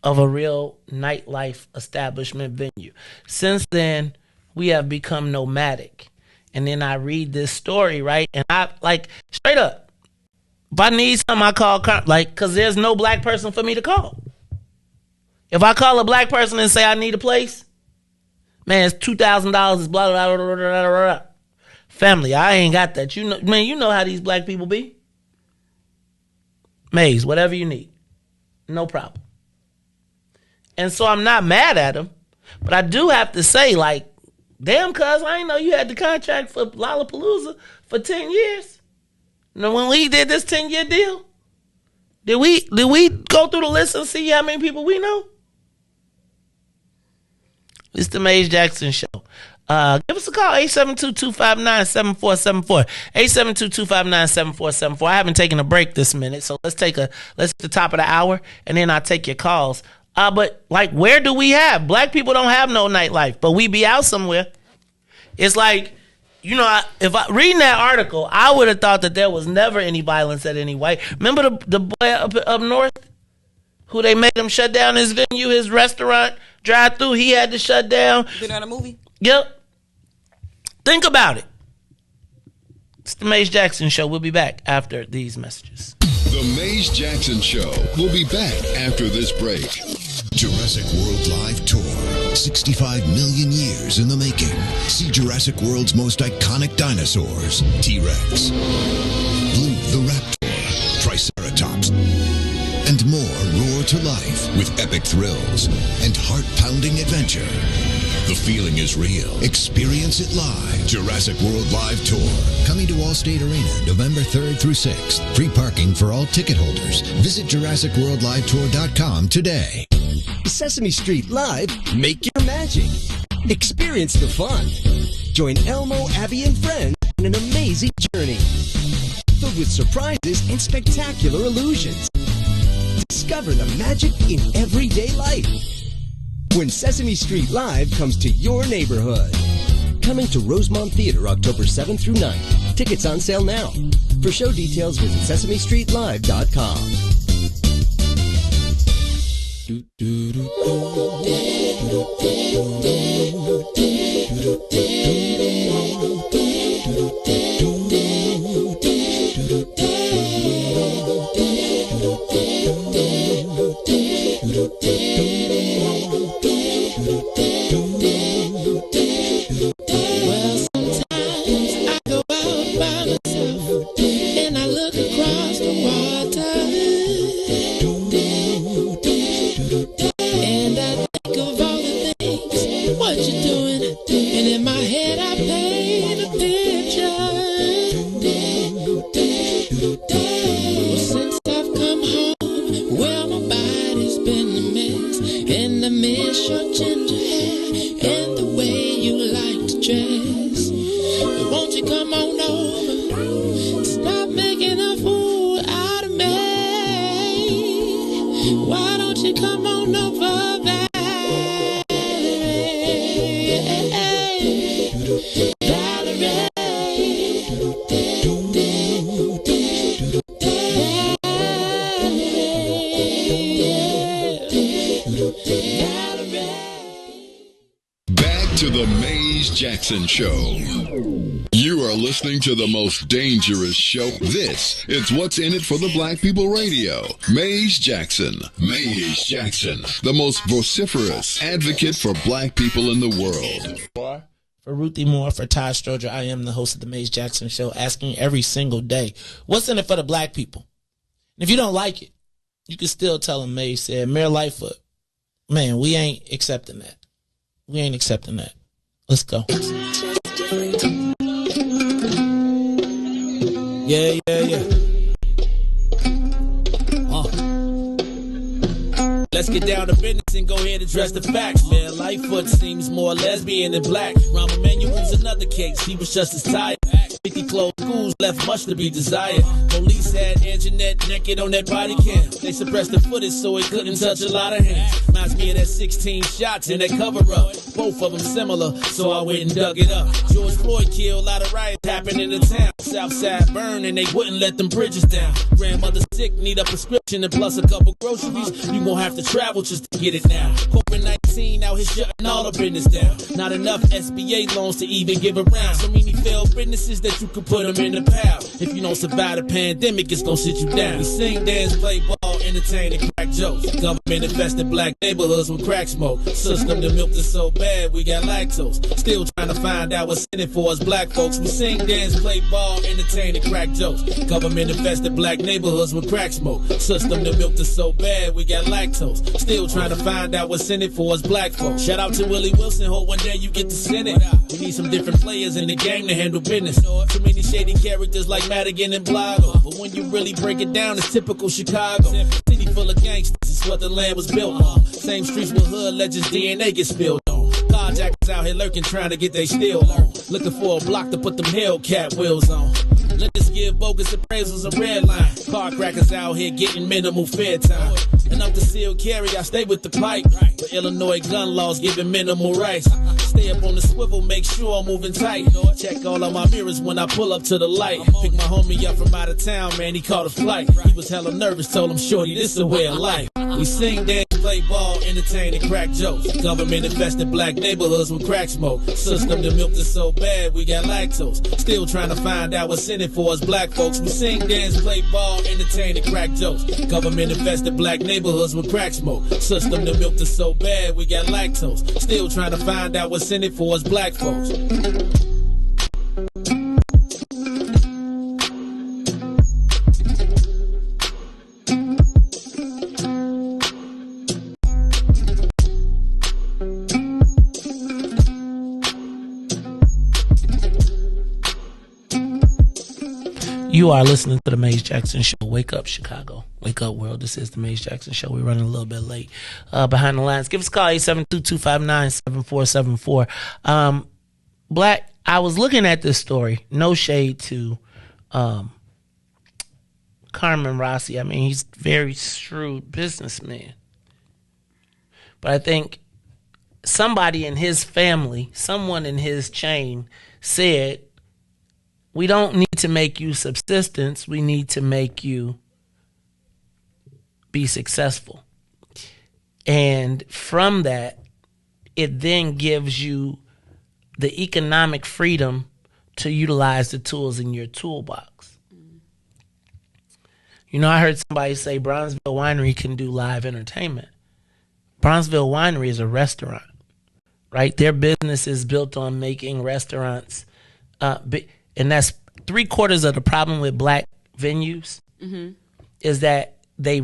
of a real nightlife establishment venue. Since then, we have become nomadic. And then I read this story, right? And I, like, straight up, if I need something, I call, like, because there's no black person for me to call. If I call a black person and say I need a place, man, it's $2,000, it's blah, blah, blah, blah, blah, blah. Family, I ain't got that. You know, man, you know how these black people be. Maze, whatever you need. No problem. And so I'm not mad at him, but I do have to say, like, damn, cuz, I ain't know you had the contract for Lollapalooza for 10 years. You know, when we did this 10-year deal, did we go through the list and see how many people we know? It's the Maze Jackson Show. Give us a call, 872-259-7474. 872-259-7474. I haven't taken a break this minute, so let's hit the top of the hour, and then I'll take your calls. But, like, where do we have? Black people don't have no nightlife, but we be out somewhere. It's like, you know, reading that article, I would have thought that there was never any violence at any white. Remember the boy up north who they made him shut down his venue, his restaurant, drive-through? He had to shut down. Been on a movie? Yep. Think about it. It's the Maze Jackson Show. We'll be back after these messages. The Maze Jackson Show. We'll be back after this break. Jurassic World Live Tour. 65 million years in the making. See Jurassic World's most iconic dinosaurs. T-Rex, Blue the Raptor, Triceratops, and more roar to life with epic thrills and heart-pounding adventure. The feeling is real. Experience it live. Jurassic World Live Tour. Coming to Allstate Arena November 3rd through 6th. Free parking for all ticket holders. Visit JurassicWorldLiveTour.com today. Sesame Street Live, make your magic. Experience the fun. Join Elmo, Abby, and friends on an amazing journey. Filled with surprises and spectacular illusions. Discover the magic in everyday life. When Sesame Street Live comes to your neighborhood. Coming to Rosemont Theater October 7th through 9th. Tickets on sale now. For show details, visit SesameStreetLive.com. Well, sometimes I go out by myself and I look across the water and I think of all the things what you're doing, and in my head I paint a picture. Well, since I've come home, well, my body's been a mess, and I miss your ginger hair and the way you like to dress. But won't you come on over? Stop making a fool out of me. Why don't you come on over, Valerie? Back to the Maze Jackson Show. You are listening to the most dangerous show. This is What's in It for the Black People Radio. Maze Jackson. Maze Jackson. The most vociferous advocate for black people in the world. For Ruthie Moore, for Todd Stroger, I am the host of the Maze Jackson Show, asking every single day, what's in it for the black people? And if you don't like it, you can still tell them Maze said, Mayor Lightfoot, man, we ain't accepting that. We ain't accepting that. Let's go. Yeah. Let's get down to business and go ahead and address the facts, man. Lightfoot seems more lesbian than black. Rahm Emanuel's another case. He was just as tired. 50 closed schools left much to be desired. Police had Anjanette naked on that body cam. They suppressed the footage so it couldn't touch a lot of hands. Reminds me of that 16 shots in that cover-up. Both of them similar, so I went and dug it up. George Floyd killed, a lot of riots happened in the town. Southside burned and they wouldn't let them bridges down. Grandmother sick, need a prescription and plus a couple groceries. You gon' have to travel just to get it now. COVID-19 out here shutting all the business down. Not enough SBA loans to even give around. So many failed businesses that you could put them in the pile. If you don't survive the pandemic, it's gonna sit you down. We sing, dance, play ball, entertain, and crack jokes. Government infested black neighborhoods with crack smoke. System that milked us so bad we got lactose. Still trying to find out what's in it for us black folks. We sing, dance, play ball, entertain, and crack jokes. Government infested black neighborhoods with crack smoke. System that milked us so bad we got lactose. Still trying to find out what's in it for us black folks. Shout out to Willie Wilson, hope one day you get to send it. We need some different players in the game to handle business. Too many shady characters like Madigan and Blago. But when you really break it down, it's typical Chicago. City full of gangsters, it's what the land was built on. Same streets where hood legends DNA get spilled on. Carjackers out here lurking, trying to get they steal on. Looking for a block to put them Hellcat wheels on. Let us give bogus appraisals a red line. Car crackers out here getting minimal fair time. And up to seal carry, I stay with the pipe. But Illinois gun laws giving minimal rights. Stay up on the swivel, make sure I'm moving tight. Check all of my mirrors when I pull up to the light. Pick my homie up from out of town, man, he caught a flight. He was hella nervous, told him, shorty, this is a way of life. We sing, dance, play ball, entertain, and crack jokes. Government infested black neighborhoods with crack smoke. System that milked us so bad we got lactose. Still trying to find out what's in it for us black folks. We sing, dance, play ball, entertain, and crack jokes. Government infested black neighborhoods with crack smoke. System that milked us so bad we got lactose. Still trying to find out what's in it for us black folks. You are listening to the Maze Jackson Show. Wake up, Chicago. Wake up, world. This is the Maze Jackson Show. We're running a little bit late. Behind the lines. Give us a call, 872-259-7474. Black, I was looking at this story. No shade to Carmen Rossi. I mean, he's a very shrewd businessman. But I think somebody in his family, someone in his chain said, we don't need to make you subsistence. We need to make you be successful. And from that, it then gives you the economic freedom to utilize the tools in your toolbox. You know, I heard somebody say Bronzeville Winery can do live entertainment. Bronzeville Winery is a restaurant, right? Their business is built on making restaurants and that's 3/4 of the problem with black venues is that they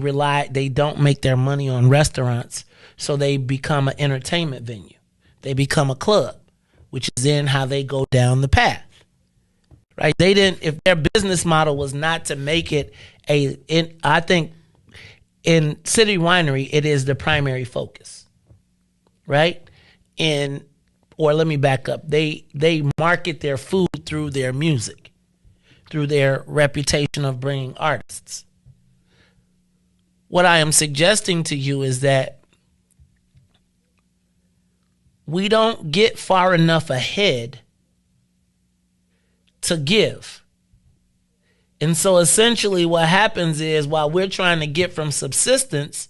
don't make their money on restaurants, so they become an entertainment venue. They become a club, which is then how they go down the path, right? If their business model was not to make it I think in City Winery, it is the primary focus, right? Or let me back up. They market their food through their music, through their reputation of bringing artists. What I am suggesting to you is that we don't get far enough ahead to give. And so essentially what happens is while we're trying to get from subsistence,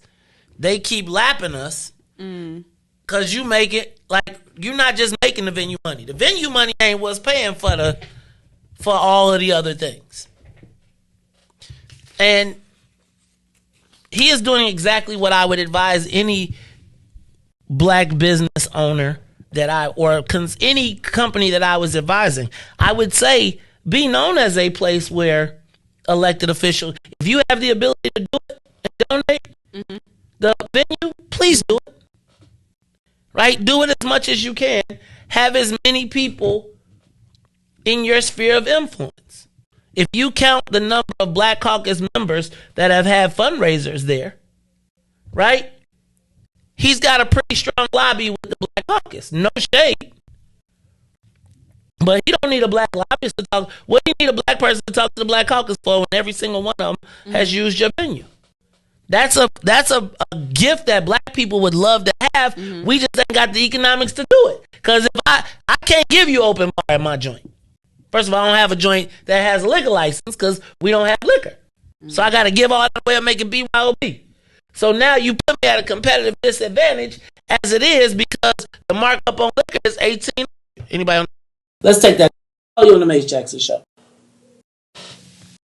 they keep lapping us because you make it like you're not just making the venue money. The venue money ain't what's paying for all of the other things. And he is doing exactly what I would advise any black business owner any company that I was advising. I would say be known as a place where elected officials, if you have the ability to do it and donate the venue, please do it. Right? Do it as much as you can. Have as many people in your sphere of influence. If you count the number of Black Caucus members that have had fundraisers there, right? He's got a pretty strong lobby with the Black Caucus. No shade. But he don't need a black lobbyist to talk. What do you need a black person to talk to the Black Caucus for when every single one of them has used your venue? That's a gift that black people would love to have. We just ain't got the economics to do it. Because if I can't give you open bar at my joint. First of all, I don't have a joint that has a liquor license because we don't have liquor. So I got to give all that away and make it BYOB. So now you put me at a competitive disadvantage as it is because the markup on liquor is $18. Anybody on? Let's take that. Call you on the Mace Jackson Show.